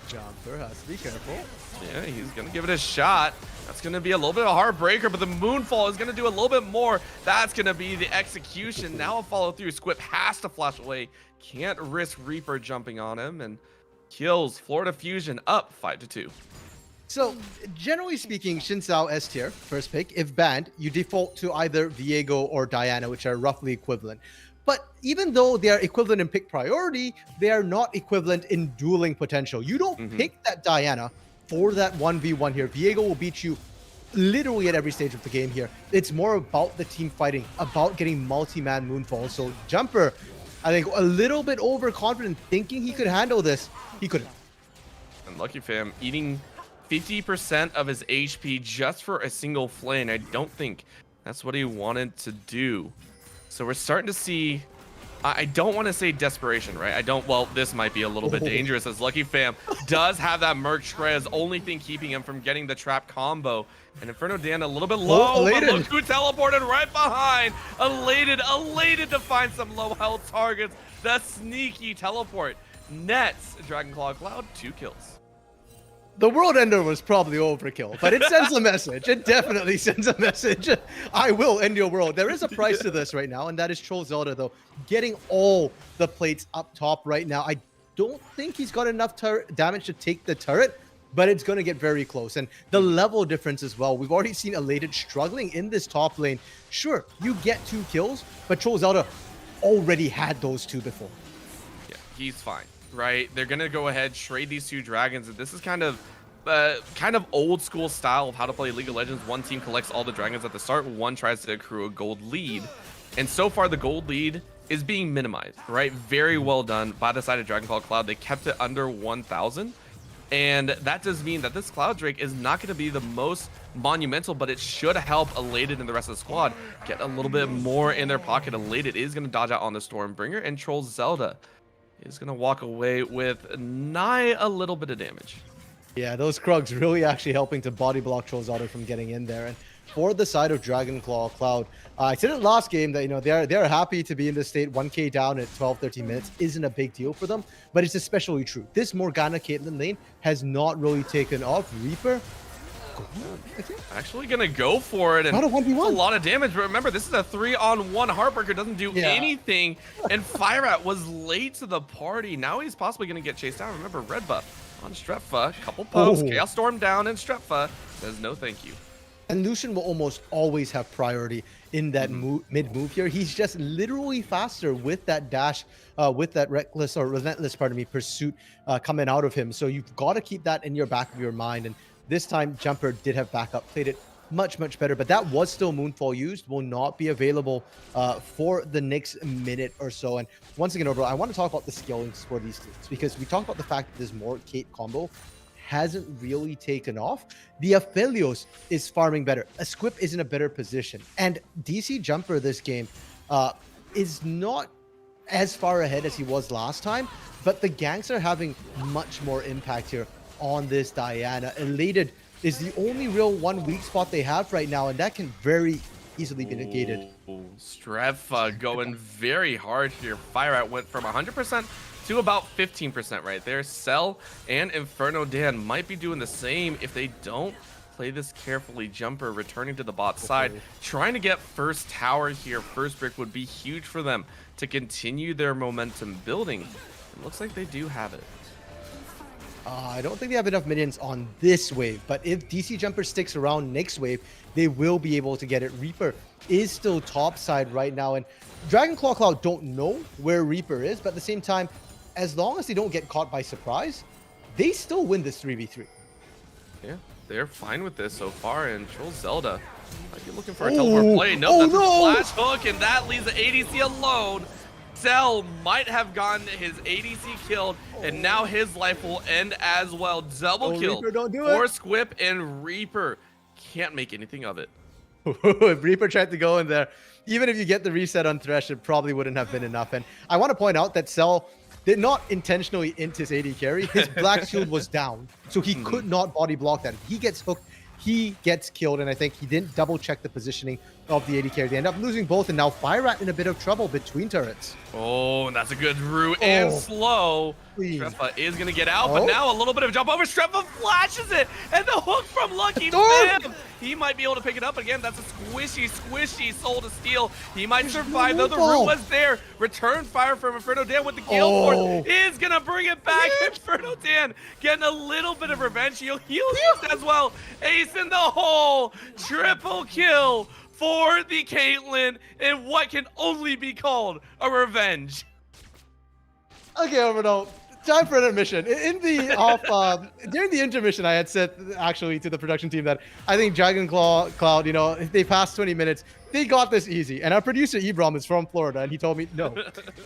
Jumper has to be careful. Yeah, he's going to give it a shot. That's going to be a little bit of a heartbreaker, but the Moonfall is going to do a little bit more. That's going to be the execution. Now a follow through. Squip has to flash away. Can't risk Reaper jumping on him, and kills Florida Fusion up 5-2. So, generally speaking, Xin Zhao S tier, first pick. If banned, you default to either Viego or Diana, which are roughly equivalent. But even though they are equivalent in pick priority, they are not equivalent in dueling potential. You don't pick that Diana for that 1v1 here. Viego will beat you literally at every stage of the game here. It's more about the team fighting, about getting multi-man Moonfall. So Jumper, I think, a little bit overconfident, thinking he could handle this. He couldn't. And Lucky Fam eating 50% of his HP just for a single flame. I don't think that's what he wanted to do. So we're starting to see, I don't want to say desperation, right? Well, this might be a little bit dangerous as Lucky Fam does have that Merc Shrez, only thing keeping him from getting the trap combo. And Inferno Dan a little bit low, but look who teleported right behind. Elated to find some low health targets. The sneaky teleport nets Dragonclaw Cloud 2 kills. The World Ender was probably overkill, but it sends a message. It definitely sends a message. I will end your world. There is a price to this right now, and that is Troll Zelda, though. Getting all the plates up top right now. I don't think he's got enough damage to take the turret, but it's going to get very close. And the level difference as well. We've already seen Elated struggling in this top lane. Sure, you get 2 kills, but Troll Zelda already had those 2 before. Yeah, he's fine. Right, they're gonna go ahead, trade these 2 dragons, and this is kind of kind of old school style of how to play League of Legends. One team collects all the dragons at the start, one tries to accrue a gold lead. And so far, the gold lead is being minimized, right? Very well done by the side of Dragonclaw Cloud. They kept it under 1,000. And that does mean that this Cloud Drake is not going to be the most monumental, but it should help Elated and the rest of the squad get a little bit more in their pocket. Elated is going to dodge out on the Stormbringer, and Troll Zelda is going to walk away with nigh a little bit of damage. Yeah, those Krugs really actually helping to body block Troll Zelda from getting in there. And for the side of Dragonclaw Cloud, I said it last game that, you know, they're happy to be in this state. 1k down at 12-13 minutes isn't a big deal for them, but it's especially true. This Morgana Caitlyn lane has not really taken off. Reaper actually gonna go for it, and not a 1v1. a lot of damage. But remember, this is a 3-on-1. Heartbreaker doesn't do anything, and Fireat was late to the party. Now he's possibly gonna get chased down. Remember, red buff on Strepfa, couple pokes, Chaos Storm down, and Strepfa says no thank you. And Lucian will almost always have priority in that mid move here. He's just literally faster with that dash, with that reckless or relentless, pursuit coming out of him. So you've got to keep that in your back of your mind. And this time, Jumper did have backup, played it much better. But that was still Moonfall used, will not be available for the next minute or so. And once again, overall, I want to talk about the skillings for these teams, because we talked about the fact that this more Kate combo hasn't really taken off. The Aphelios is farming better. A Squip is in a better position. And DC Jumper this game is not as far ahead as he was last time, but the ganks are having much more impact here on this Diana. Elated is the only real one weak spot they have right now, and that can very easily be negated. Strepfa going very hard here. Fireout went from 100% to about 15% right there. Cell and Inferno Dan might be doing the same if they don't play this carefully. Jumper returning to the bot side, trying to get first tower here. First brick would be huge for them to continue their momentum building. It looks like they do have it. I don't think they have enough minions on this wave, but if DC Jumper sticks around next wave, they will be able to get it. Reaper is still top side right now, and Dragonclaw Cloud don't know where Reaper is, but at the same time, as long as they don't get caught by surprise, they still win this 3v3. Yeah, they're fine with this so far, and Troll Zelda might be looking for a teleport play. No, that's a flash hook, and that leaves the ADC alone. Cell might have gotten his ADC killed, and now his life will end as well. Double kill Reaper, don't do for it. Squip, and Reaper can't make anything of it. If Reaper tried to go in there, even if you get the reset on Thresh, it probably wouldn't have been enough. And I want to point out that Cell did not intentionally int his AD carry. His black shield was down, so he could not body block that. If he gets hooked, he gets killed, and I think he didn't double check the positioning of the AD carry. They end up losing both, and now Fireat in a bit of trouble between turrets. Oh, and that's a good route and slow. Strepfa is going to get out, but now a little bit of jump over. Strepfa flashes it, and the hook from Lucky Bam. He might be able to pick it up again. That's a squishy soul to steal. He might survive, though the root was there. Return fire from Inferno Dan with the Gale Force is going to bring it back. Inferno Dan getting a little bit of revenge. He'll heal as well. Ace in the hole. Triple kill for the Caitlyn in what can only be called a revenge. Okay, Overall, time for an admission. In the during the intermission, I had said actually to the production team that I think Dragonclaw Cloud, you know, if they pass 20 minutes, they got this easy. And our producer Ibram is from Florida, and he told me, no,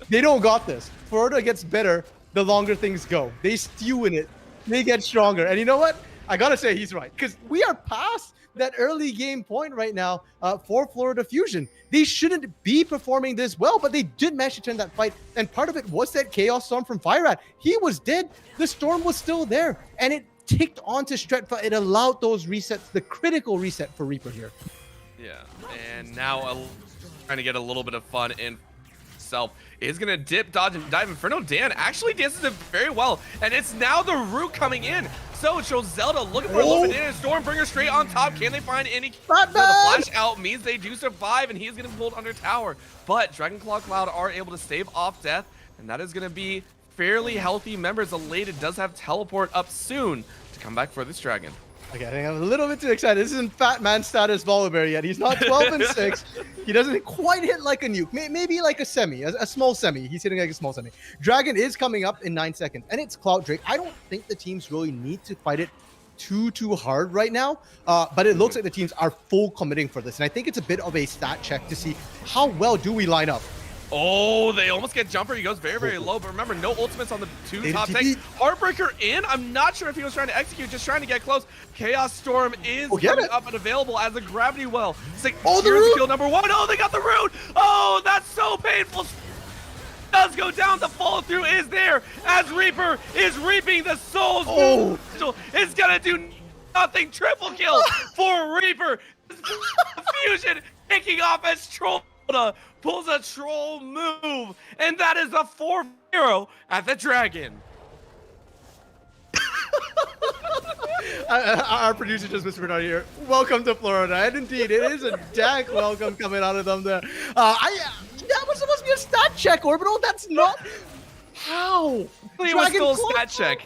they don't got this. Florida gets better the longer things go. They stew in it, they get stronger. And you know what? I gotta say he's right, because we are past that early game point right now for Florida Fusion. They shouldn't be performing this well, but they did manage to turn that fight, and part of it was that Chaos Storm from Fireat. He was dead, the Storm was still there, and it ticked onto Stretfa. It allowed those resets, the critical reset for Reaper here. Yeah, and now trying to get a little bit of fun in himself. Is going to dip, dodge, and dive. Inferno Dan actually dances it very well, and it's now the root coming in. So it shows Zelda looking for a little bit in, and Stormbringer straight on top. Can they find any? The flash out means they do survive, and he is going to be pulled under tower. But Dragonclaw Cloud are able to stave off death, and that is going to be fairly healthy members. Elated does have teleport up soon to come back for this dragon. Okay, I think I'm a little bit too excited. This isn't Fat Man status Volibear yet. He's not 12 and 6. He doesn't quite hit like a nuke. Maybe like a semi, a small semi. He's hitting like a small semi. Dragon is coming up in 9 seconds, and it's Cloud Drake. I don't think the teams really need to fight it too hard right now, but it looks like the teams are full committing for this. And I think it's a bit of a stat check to see how well do we line up. Oh, they almost get jumper. He goes very low, but remember, no ultimates on the two top tanks. Heartbreaker in. I'm not sure if he was trying to execute, just trying to get close. Chaos Storm is coming up and available as a gravity well. The skill number 1. Oh, they got the root. Oh, that's so painful. Does go down. The follow through is there as Reaper is reaping the souls. Oh, is gonna do nothing. Triple kill for Reaper. Fusion kicking off as Troll pulls a troll move, and that is a 4-0 at the Dragon. Our producer just whispered out here, welcome to Florida. And indeed, it is a dank welcome coming out of them there. That was supposed to be a stat check, Orbital. That's not how. It was still a stat check.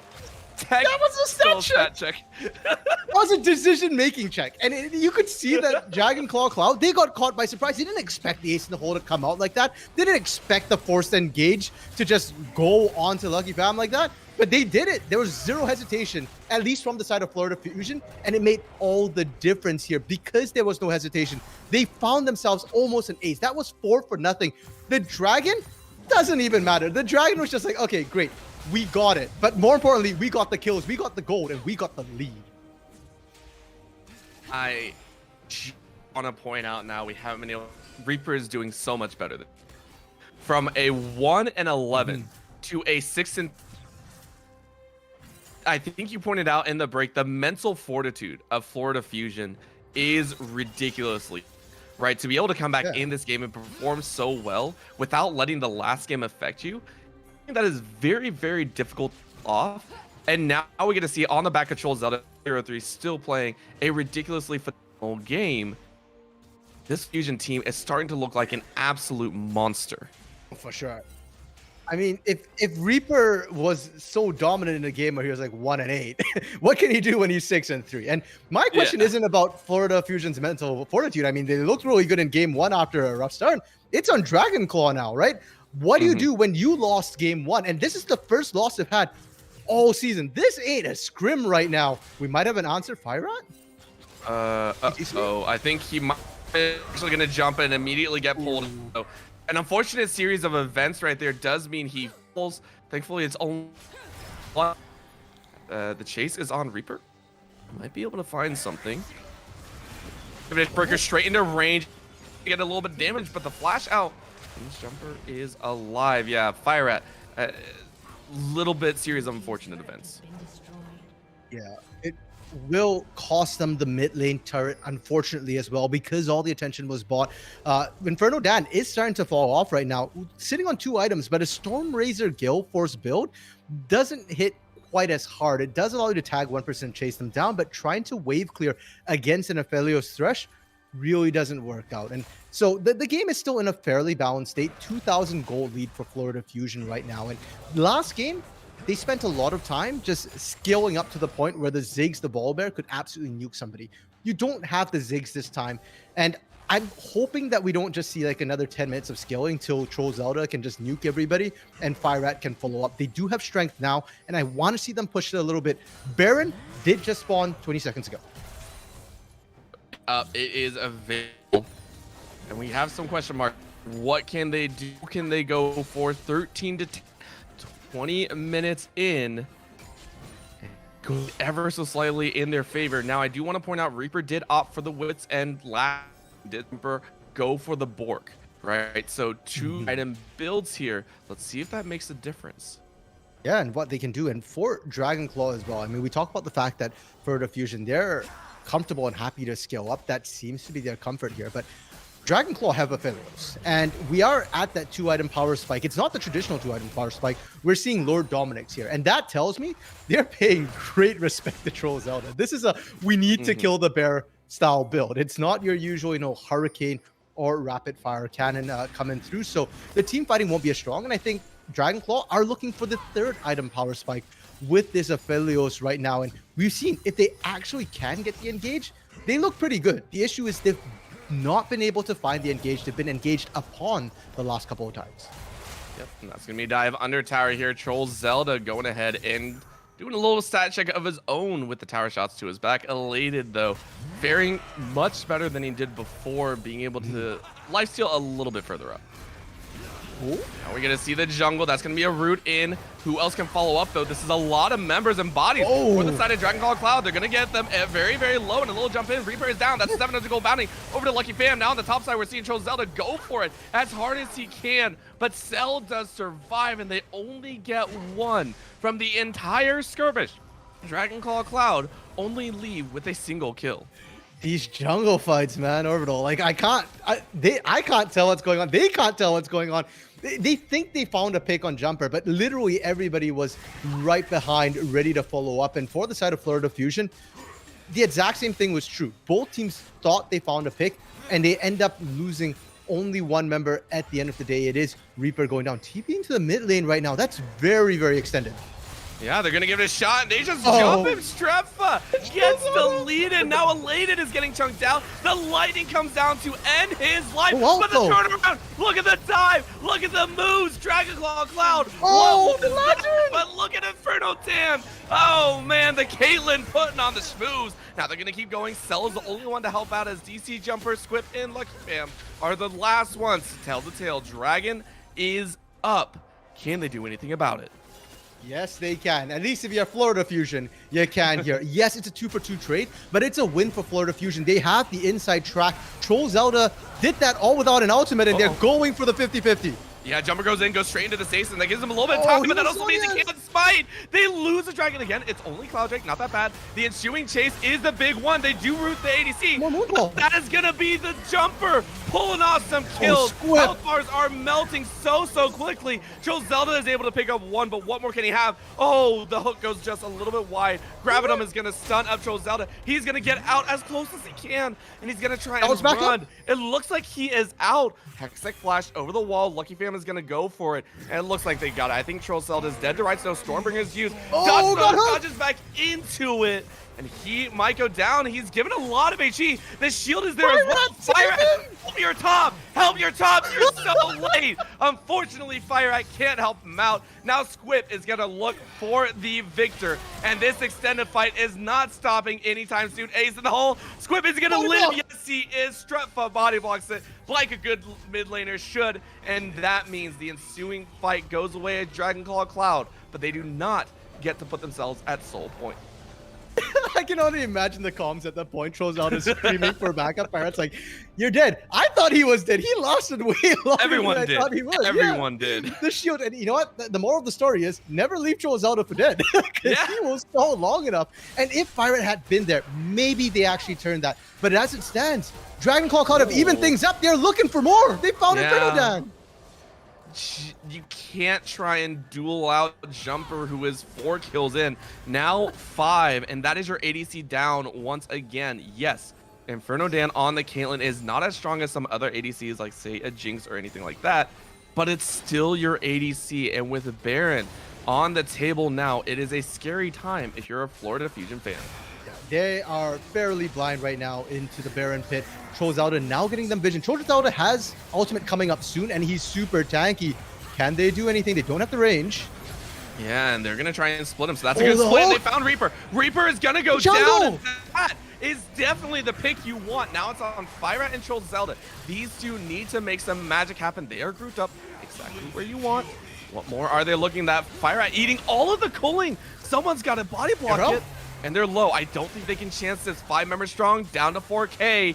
That was a stat check. That was a decision-making check. And you could see that Dragon Claw Cloud, they got caught by surprise. They didn't expect the ace in the hole to come out like that. They didn't expect the forced engage to just go onto Lucky Bam like that. But they did it. There was zero hesitation, at least from the side of Florida Fusion. And it made all the difference here because there was no hesitation. They found themselves almost an ace. That was 4-0. The Dragon doesn't even matter. The Dragon was just like, okay, great. We got it. But more importantly, we got the kills, we got the gold, and we got the lead. I want to point out now we haven't been able. Reaper is doing so much better than from a 1-11 to a 6. I think you pointed out in the break the mental fortitude of Florida Fusion is ridiculously right to be able to come back in this game and perform so well without letting the last game affect you. That is very difficult off, and now we get to see on the back control Zelda 03 still playing a ridiculously phenomenal game. This Fusion team is starting to look like an absolute monster. For sure. I mean, if Reaper was so dominant in a game where he was like 1-8, what can he do when he's 6-3? And my question isn't about Florida Fusion's mental fortitude. I mean, they looked really good in game 1 after a rough start. It's on Dragon Claw now, right? What do you do when you lost game 1? And this is the first loss they've had all season. This ain't a scrim right now. We might have an answer, Fire Rat? I think he might be actually going to jump and immediately get pulled. So, an unfortunate series of events right there does mean he falls. Thankfully, it's only one. The chase is on Reaper. Might be able to find something. Breaker straight into range. Get a little bit of damage, but the flash out. This jumper is alive. Yeah, Fire Rat. Little bit series of unfortunate events. Yeah, it will cost them the mid lane turret, unfortunately, as well, because all the attention was bought. Inferno Dan is starting to fall off right now, sitting on 2 items, but a Storm Razor Gale Force build doesn't hit quite as hard. It does allow you to tag 1%, chase them down, but trying to wave clear against an Aphelios Thresh really doesn't work out. And so the game is still in a fairly balanced state. 2,000 gold lead for Florida Fusion right now. And last game, they spent a lot of time just scaling up to the point where the Ziggs, the ball bear, could absolutely nuke somebody. You don't have the Ziggs this time. And I'm hoping that we don't just see like another 10 minutes of scaling till Troll Zelda can just nuke everybody and Fire Rat can follow up. They do have strength now, and I want to see them push it a little bit. Baron did just spawn 20 seconds ago. It is available, and we have some question mark. What can they do? Can they go for 13 to 10, 20 minutes in? Go ever so slightly in their favor. Now, I do want to point out Reaper did opt for the Wits and last did go for the Bork, right? So 2 item builds here. Let's see if that makes a difference. Yeah, and what they can do. And for Dragon Claw as well. I mean, we talk about the fact that for the Fusion, they're comfortable and happy to scale up. That seems to be their comfort here. But Dragon Claw have Aphelios, and we are at that 2-item power spike. It's not the traditional 2-item power spike. We're seeing Lord Dominic's here, and that tells me they're paying great respect to Troll Zelda. This is a we need to kill the bear style build. It's not your usual, Hurricane or rapid fire cannon coming through. So the team fighting won't be as strong, and I think Dragon Claw are looking for the 3rd-item power spike with this Aphelios right now. And we've seen if they actually can get the engage, they look pretty good. The issue is they've not been able to find the engage. They've been engaged upon the last couple of times. Yep, and that's going to be a dive under tower here. Troll Zelda going ahead and doing a little stat check of his own with the tower shots to his back. Elated, though, faring much better than he did before, being able to lifesteal a little bit further up. Ooh. Now we're going to see the jungle. That's going to be a root in. Who else can follow up, though? This is a lot of members and bodies for the side of Dragon Claw Cloud. They're going to get them at very, very low, and a little jump in. Reaper is down. That's 700 gold bounty over to Lucky Fam. Now on the top side, we're seeing Zelda go for it as hard as he can, but Cell does survive, and they only get one from the entire skirmish. Dragon Claw Cloud only leave with a single kill. These jungle fights, man, Orbital. Like I can't tell what's going on. They can't tell what's going on. They think they found a pick on Jumper, but literally everybody was right behind, ready to follow up. And for the side of Florida Fusion, the exact same thing was true. Both teams thought they found a pick, and they end up losing only one member at the end of the day. It is Reaper going down. TP into the mid lane right now. That's very, very extended. Yeah, they're going to give it a shot, and they just jump him. Strepfa gets the lead, and now Elated is getting chunked down. The lightning comes down to end his life, but the turnaround, look at the dive, look at the moves, Dragon Claw Cloud. Oh, the legend! But look at Inferno Tam. Oh, man, the Caitlyn putting on the schmooze. Now they're going to keep going. Cell is the only one to help out as DC Jumper, Squip, and Lucky Fam are the last ones to tell the tale. Dragon is up. Can they do anything about it? Yes, they can. At least if you're Florida Fusion, you can here. Yes, it's a 2-for-2 trade, but it's a win for Florida Fusion. They have the inside track. Troll Zelda did that all without an ultimate, and they're going for the 50-50. Yeah, Jumper goes in, goes straight into the Stace, and that gives him a little bit of time, but that also means he can't smite. They lose the Dragon again. It's only Cloud Drake, not that bad. The ensuing chase is the big one. They do root the ADC. But that is going to be the Jumper pulling off some kills. Health bars are melting so quickly. Zelda is able to pick up one, but what more can he have? Oh, the hook goes just a little bit wide. Gravitum is going to stun up Zelda. He's going to get out as close as he can, and he's going to try and run. It looks like he is out. Hextech flash over the wall. Lucky Fam is going to go for it, and it looks like they got it. I think Troll Zelda is dead to rights. No, Stormbringer is used. Dodges back into it, and he might go down. He's given a lot of HE. The shield is there as well. Fire, help your top! Help your top! You're so late. Unfortunately, Fire can't help him out. Now Squip is going to look for the victor, and this extended fight is not stopping anytime soon. Ace in the hole. Squip is going to live. Yes, he is. Strutfa body blocks it like a good mid laner should, and that means the ensuing fight goes away at Dragon Claw Cloud, but they do not get to put themselves at soul point. I can only imagine the comms at that point. Trolls out is screaming for backup. Pirate's like, "You're dead." I thought he was dead. He lost it way longer Everyone than did. I thought he was. Everyone did. The shield, and you know what? The moral of the story is never leave Trolls out for dead, because he was so long enough. And if Pirate had been there, maybe they actually turned that. But as it stands, Dragon Claw Cloud have evened things up. They're looking for more. They found Inferno Dan. You can't try and duel out Jumper, who is 4 kills in, now 5, and that is your ADC down once again. Yes, Inferno Dan on the Caitlyn is not as strong as some other ADCs, like say a Jinx or anything like that, but it's still your ADC, and with Baron on the table now, it is a scary time if you're a Florida Fusion fan. They are fairly blind right now into the Baron pit. Trollzalda now getting them vision. Trollzalda has ultimate coming up soon, and he's super tanky. Can they do anything? They don't have the range. Yeah, and they're going to try and split him, so that's a good split. They found Reaper. Reaper is going to go down, and that is definitely the pick you want. Now it's on Fire and Trollzalda. These two need to make some magic happen. They are grouped up exactly where you want. What more are they looking? That Fire eating all of the cooling. Someone's got to body block it. And they're low. I don't think they can chance this. 5 members strong, down to 4K.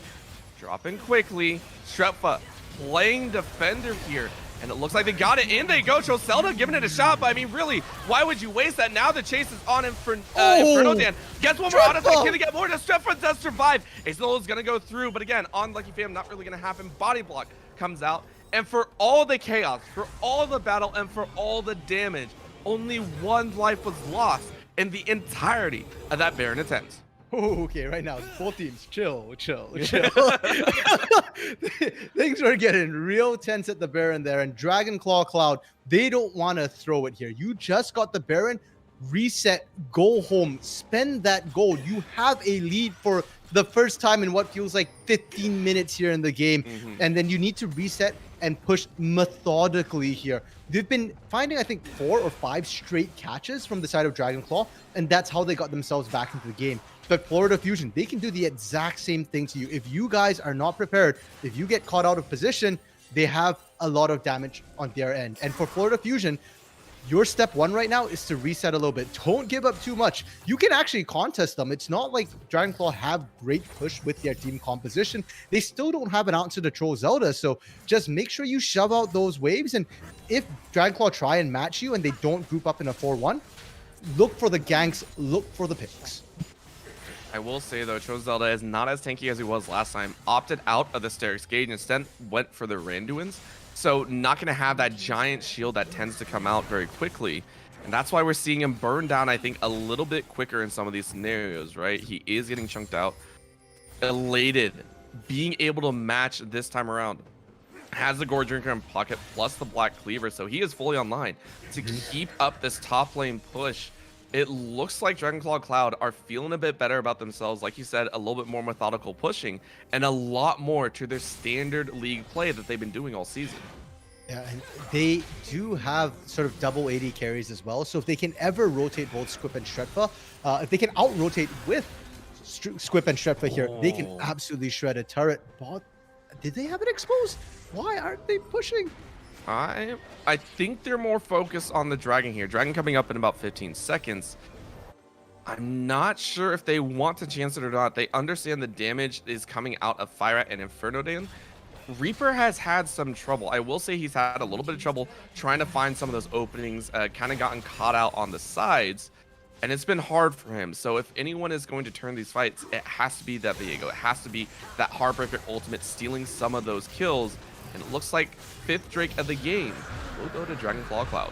Dropping quickly. Strepfa playing defender here. And it looks like they got it. In they go. Zelda giving it a shot. But I mean, really, why would you waste that? Now the chase is on Inferno Dan. Gets one more on us. Can they get more? Strepfa does survive. Ace is going to go through. But again, on Lucky Fam, not really going to happen. Body block comes out. And for all the chaos, for all the battle, and for all the damage, only 1 life was lost in the entirety of that Baron attempt. Oh, okay, right now, both teams, chill. Things are getting real tense at the Baron there, and Dragon Claw Cloud, they don't want to throw it here. You just got the Baron, reset, go home, spend that gold. You have a lead for the first time in what feels like 15 minutes here in the game, and then you need to reset, and push methodically here. They've been finding, I think, 4 or 5 straight catches from the side of Dragonclaw, and that's how they got themselves back into the game. But Florida Fusion, they can do the exact same thing to you. If you guys are not prepared, if you get caught out of position, they have a lot of damage on their end. And for Florida Fusion, your step 1 right now is to reset a little bit. Don't give up too much. You can actually contest them. It's not like Dragonclaw have great push with their team composition. They still don't have an answer to Troll Zelda. So just make sure you shove out those waves. And if Dragonclaw try and match you and they don't group up in a 4-1, look for the ganks, look for the picks. I will say though, Troll Zelda is not as tanky as he was last time. Opted out of the Sterix Gauge and instead went for the Randuins. So not going to have that giant shield that tends to come out very quickly. And that's why we're seeing him burn down, I think, a little bit quicker in some of these scenarios, right? He is getting chunked out. Elated. Being able to match this time around. Has the Gore Drinker in pocket plus the Black Cleaver. So he is fully online to keep up this top lane push. It looks like Dragonclaw Cloud are feeling a bit better about themselves. Like you said, a little bit more methodical pushing and a lot more to their standard league play that they've been doing all season. Yeah, and they do have sort of double AD carries as well. So if they can ever rotate both Squip and Stretfa, if they can out-rotate with Squip and Stretfa here, they can absolutely shred a turret. But did they have it exposed? Why aren't they pushing? I think they're more focused on the Dragon here. Dragon coming up in about 15 seconds. I'm not sure if they want to chance it or not. They understand the damage is coming out of Fire and Inferno Dan. Reaper has had some trouble. I will say he's had a little bit of trouble trying to find some of those openings, kind of gotten caught out on the sides, and it's been hard for him. So if anyone is going to turn these fights, it has to be that Viego. It has to be that Heartbreaker ultimate stealing some of those kills. And it looks like 5th Drake of the game will go to Dragonclaw Cloud.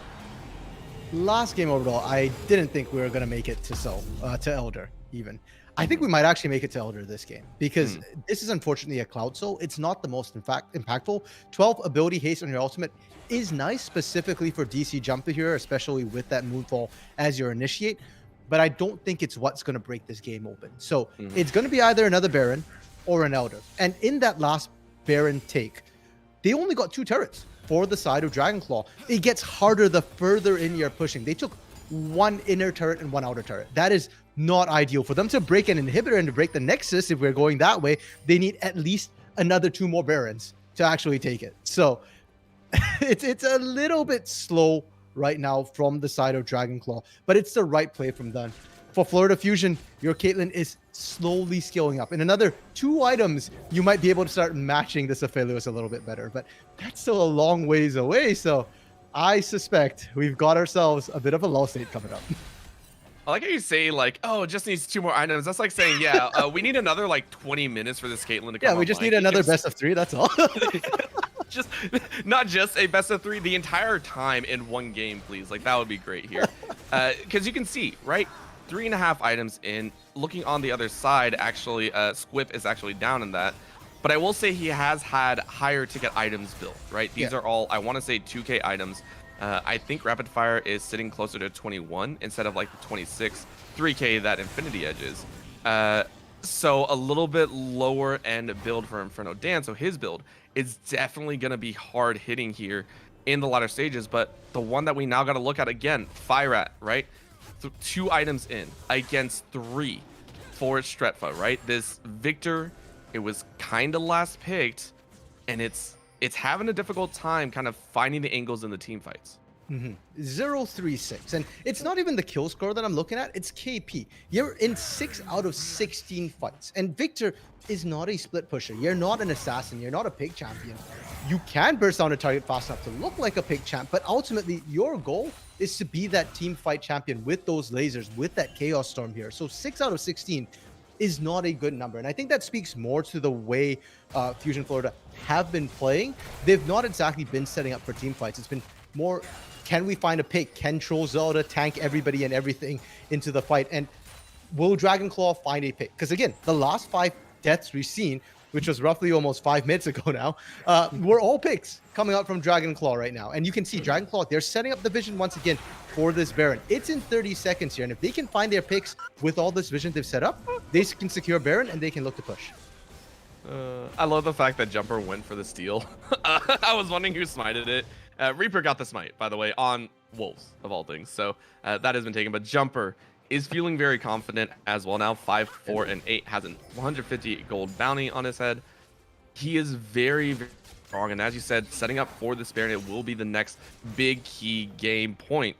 Last game overall, I didn't think we were going to make it to Elder even. I think we might actually make it to Elder this game because this is unfortunately a Cloud Soul. It's not the most impactful. 12 ability haste on your ultimate is nice specifically for DC Jumper here, especially with that Moonfall as your initiate. But I don't think it's what's going to break this game open. So it's going to be either another Baron or an Elder. And in that last Baron take, they only got 2 turrets for the side of Dragonclaw. It gets harder the further in you're pushing. They took 1 inner turret and 1 outer turret. That is not ideal. For them to break an inhibitor and to break the Nexus, if we're going that way, they need at least another 2 more Barons to actually take it. So it's a little bit slow right now from the side of Dragonclaw, but it's the right play from them. For Florida Fusion, your Caitlyn is slowly scaling up. In another 2 items, you might be able to start matching this Aphelios a little bit better, but that's still a long ways away. So I suspect we've got ourselves a bit of a lull state coming up. I like how you say, like, oh, it just needs 2 more items. That's like saying, yeah, we need another, like, 20 minutes for this Caitlyn to come. Yeah, we just need another best of 3, that's all. Just not just a best of 3 the entire time in 1 game, please. Like, that would be great here. Because you can see, right? 3.5 items in. Looking on the other side, actually, Squip is actually down in that. But I will say he has had higher ticket items built, right? These are all, I want to say, 2K items. I think Rapid Fire is sitting closer to 21 instead of like the 26, 3K that Infinity Edge is. So a little bit lower end build for Inferno Dan. So his build is definitely going to be hard hitting here in the latter stages. But the one that we now got to look at again, Firat, right? 2 items in against 3 for Stretfa, right? This Victor, it was kind of last picked, and it's having a difficult time kind of finding the angles in the team fights. 0-3-6, and it's not even the kill score that I'm looking at, it's KP. You're in 6 out of 16 fights, and Victor is not a split pusher. You're not an assassin, you're not a pig champion. You can burst down a target fast enough to look like a pig champ, but ultimately your goal is to be that team fight champion with those lasers, with that chaos storm here. So 6 out of 16 is not a good number, and I think that speaks more to the way Fusion Florida have been playing. They've not exactly been setting up for team fights. It's been more, can we find a pick? Can Troll Zelda tank everybody and everything into the fight? And will Dragonclaw find a pick? Because again, the last 5 deaths we've seen, which was roughly almost 5 minutes ago now, were all picks coming out from Dragonclaw right now. And you can see Dragonclaw, they're setting up the vision once again for this Baron. It's in 30 seconds here, and if they can find their picks with all this vision they've set up, they can secure Baron and they can look to push. I love the fact that Jumper went for the steal. I was wondering who smited it. Reaper got the smite, by the way, on Wolves, of all things. So that has been taken. But Jumper is feeling very confident as well now. 5, 4, and 8 has a 150 gold bounty on his head. He is very, very strong. And as you said, setting up for this Baron, it will be the next big key game point.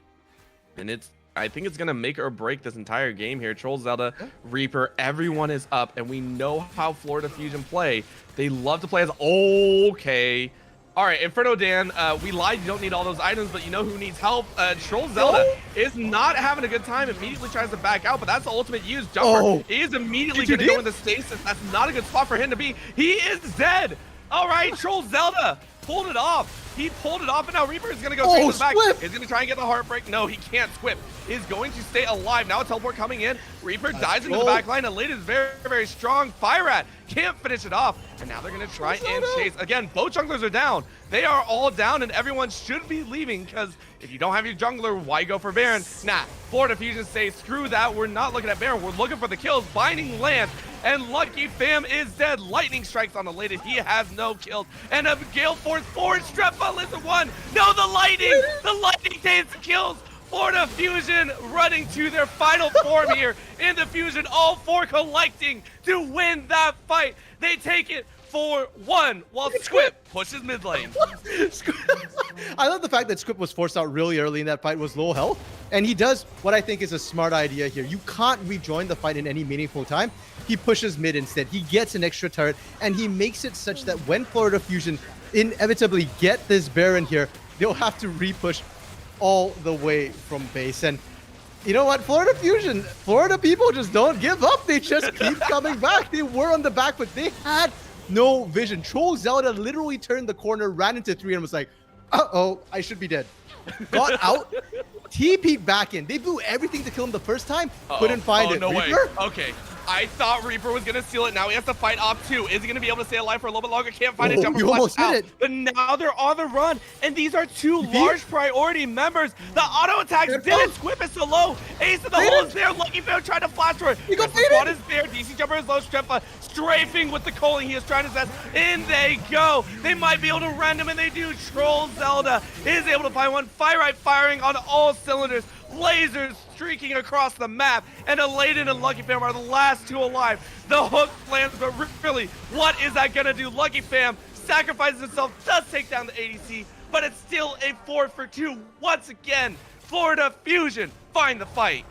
And I think it's going to make or break this entire game here. Troll, Zelda, Reaper, everyone is up. And we know how Florida Fusion play. They love to play as... Okay. All right, Inferno Dan, we lied. You don't need all those items, but you know who needs help? Troll Zelda is not having a good time. Immediately tries to back out, but that's the ultimate use. Jumper is immediately going to go into stasis. That's not a good spot for him to be. He is dead. All right, Troll Zelda pulled it off. He pulled it off, and now Reaper is going to go straight to the back. He's going to try and get the heartbreak. No, he can't. Squip is going to stay alive. Now a teleport coming in. Reaper dives into the back line. Elite is very, very strong. Fire Rat can't finish it off. And now they're going to try and chase. Again, both junglers are down. They are all down, and everyone should be leaving because if you don't have your jungler, why go for Baron? Nah, Florida Fusion say, screw that. We're not looking at Baron. We're looking for the kills. Binding lands, and Lucky Fam is dead. Lightning strikes on Elated. He has no kills. And a Gale Force forward. Strepa listen one. No, the Lightning. The Lightning takes the kills. Florida Fusion running to their final form here in the Fusion. All 4 collecting to win that fight. They take it 4-1 while Squip pushes mid lane. I love the fact that Squip was forced out really early in that fight, was low health, and he does what I think is a smart idea here. You can't rejoin the fight in any meaningful time. He pushes mid instead. He gets an extra turret, and he makes it such that when Florida Fusion inevitably get this Baron here, they'll have to re-push all the way from base. And you know what, Florida Fusion, Florida people just don't give up. They just keep coming back. They were on the back, but they had no vision. Troll Zelda literally turned the corner, ran into 3, and was like, uh-oh, I should be dead. Got out, TP'd back in. They blew everything to kill him the first time, couldn't find it. No Reaper? way. Okay. I thought Reaper was going to steal it. Now he has to fight off 2. Is he going to be able to stay alive for a little bit longer? Can't find a Jumper. You almost hit it. But now they're on the run. And these are 2 large priority members. The auto attacks didn't. Squip is so low. Ace of the hole is there. Lucky Fair tried to flash for it. You got spot is there. DC Jumper is low. Strepa strafing with the calling. He is trying to set. In they go. They might be able to random, and they do. Troll Zelda is able to find one. Fire Right firing on all cylinders. Lasers streaking across the map, and Elated and Lucky Fam are the last 2 alive. The hook lands, but really, what is that gonna do? Lucky Fam sacrifices himself, does take down the ADC, but it's still a 4 for 2. Once again, Florida Fusion find the fight.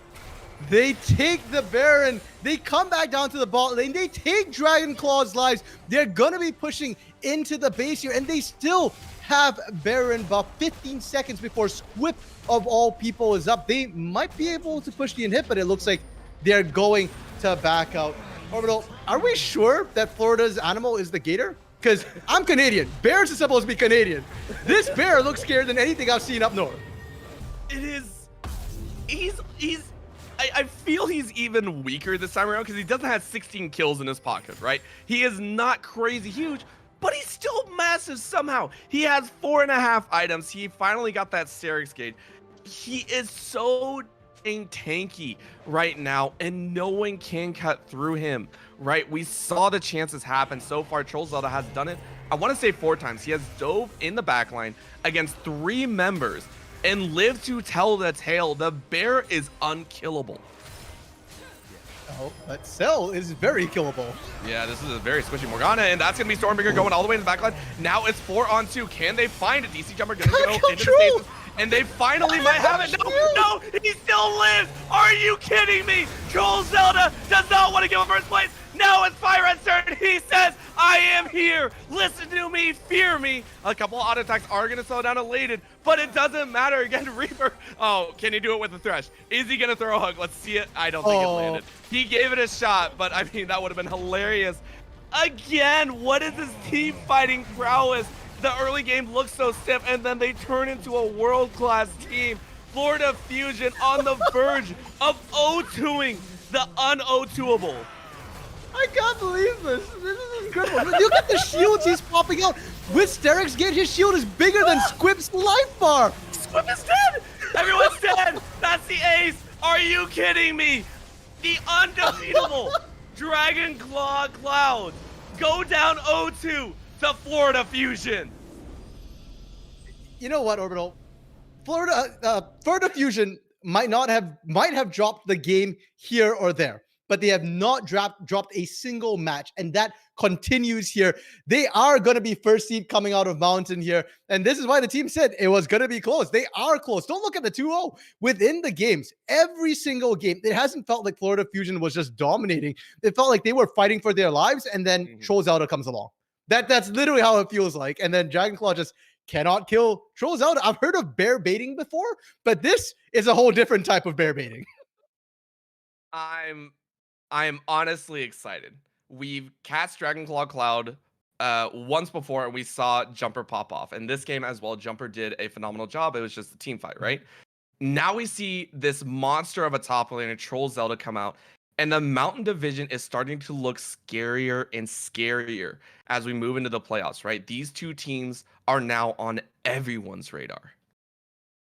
They take the Baron. They come back down to the bot lane. They take Dragon Claw's lives. They're gonna be pushing into the base here, and they still have Baron buff 15 seconds before Squip of all people is up. They might be able to push the inhib, but it looks like they're going to back out. Orbital, are we sure that Florida's animal is the gator? Because I'm Canadian. Bears are supposed to be Canadian. This bear looks scarier than anything I've seen up north. It is... I feel he's even weaker this time around because he doesn't have 16 kills in his pocket, right? He is not crazy huge, but he's still massive somehow. He has 4.5 items. He finally got that Serix gauge. He is so dang tanky right now, and no one can cut through him, right? We saw the chances happen so far. Troll Zelda has done it, I want to say 4 times. He has dove in the backline against 3 members and lived to tell the tale. The bear is unkillable. Oh, but Cell is very killable. Yeah, this is a very squishy Morgana, and that's going to be Stormbreaker going all the way to the backline. Now it's 4-on-2. Can they find it? DC Jumper going to go into the stasis, and they finally might have it. No, he still lives. Are you kidding me? Troll Zelda does not want to give him first place. Now it's Fire Red's turn. He says, I am here. Listen to me. Fear me. A couple of auto attacks are going to slow down Elated, but it doesn't matter. Again, Reaper. Oh, can he do it with the Thresh? Is he going to throw a hug? Let's see it. I don't think it landed. He gave it a shot, but I mean, that would have been hilarious. Again, what is this team fighting prowess? The early game looks so stiff, and then they turn into a world-class team. Florida Fusion on the verge of O2ing the un-O2able. I can't believe this. This is incredible. Look at the shields he's popping out. With Sterix Gate, his shield is bigger than Squip's life bar. Squip is dead. Everyone's dead. That's the ace. Are you kidding me? The undefeatable Dragon Claw Cloud go down 0-2 to Florida Fusion. You know what, Orbital? Florida Fusion might have dropped the game here or there, but they have not dropped a single match, and that continues here. They are going to be first seed coming out of Mountain here, and this is why the team said it was going to be close. They are close. Don't look at the 2-0 within the games. Every single game, it hasn't felt like Florida Fusion was just dominating. It felt like they were fighting for their lives, and then Trollzauda comes along. That's literally how it feels like, and then Dragonclaw just cannot kill Trollzauda. I've heard of bear baiting before, but this is a whole different type of bear baiting. I'm honestly excited. We've cast Dragonclaw Cloud once before, and we saw Jumper pop off. And this game as well, Jumper did a phenomenal job. It was just a team fight, right? Now we see this monster of a top laner, Trollzauda, come out. And the Mountain Division is starting to look scarier and scarier as we move into the playoffs, right? These two teams are now on everyone's radar.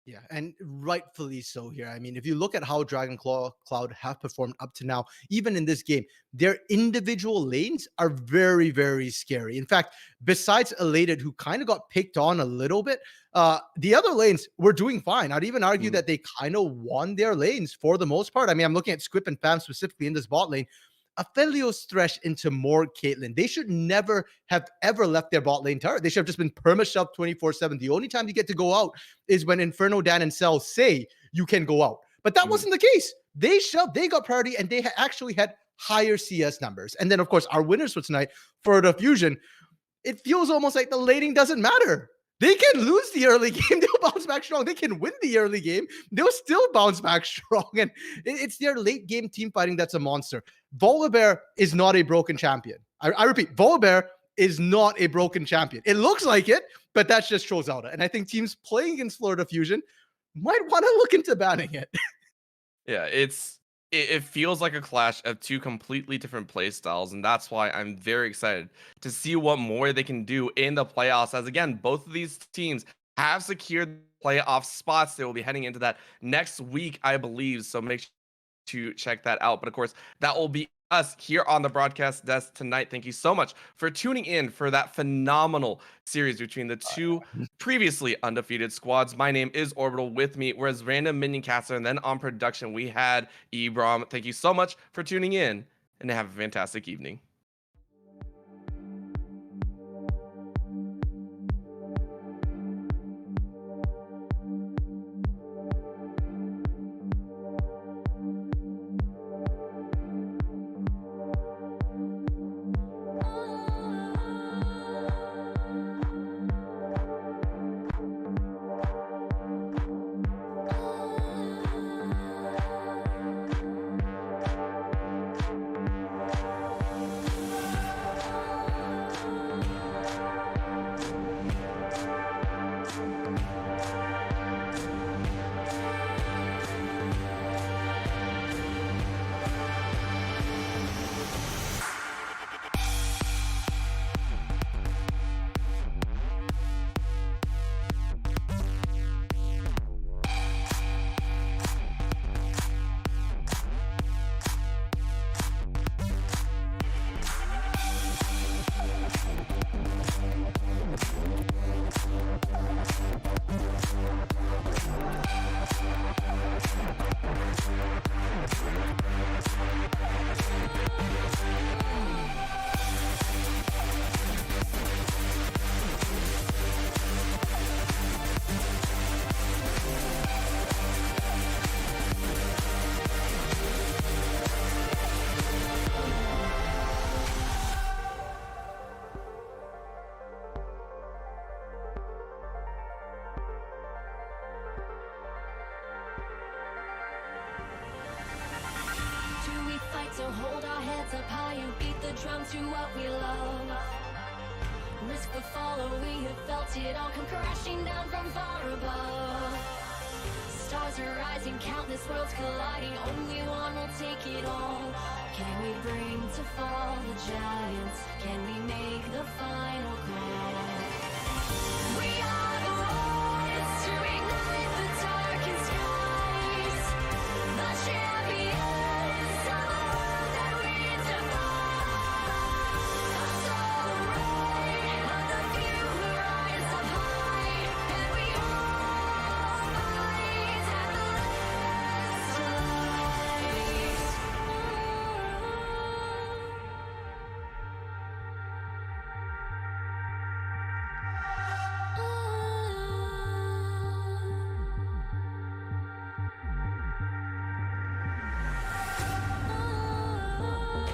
Yeah, and rightfully so here. I mean, if you look at how Dragonclaw Cloud have performed up to now, even in this game, their individual lanes are very, very scary. In fact, besides Elated, who kind of got picked on a little bit, the other lanes were doing fine. I'd even argue that they kind of won their lanes for the most part. I mean, I'm looking at Squip and Fam specifically in this bot lane. Aphelios Thresh into more Caitlyn. They should never have ever left their bot lane turret. They should have just been perma-shoved 24/7. The only time you get to go out is when Inferno Dan and Cell say you can go out. But that wasn't the case. They shoved, they got priority, and they actually had higher CS numbers. And then, of course, our winners for tonight, for the Fusion, it feels almost like the laning doesn't matter. They can lose the early game. They'll bounce back strong. They can win the early game. They'll still bounce back strong. And it's their late game team fighting that's a monster. Volibear is not a broken champion. I repeat, Volibear is not a broken champion. It looks like it, but that's just Trollzauda. And I think teams playing against Florida Fusion might want to look into banning it. Yeah, it feels like a clash of two completely different play styles, and that's why I'm very excited to see what more they can do in the playoffs. As again, both of these teams have secured playoff spots. They will be heading into that next week, I believe. So make sure to check that out. But of course, that will be us here on the broadcast desk tonight. Thank you so much for tuning in for that phenomenal series between the two previously undefeated squads. My name is Orbital. With me, whereas random minion caster, and then on production we had Ebrom. Thank you so much for tuning in, and have a fantastic evening. So hold our heads up high and beat the drum to what we love. Risk the follow, we have felt it all come crashing down from far above. Stars are rising, countless worlds colliding, only one will take it all. Can we bring to fall the giants? Can we make the final call?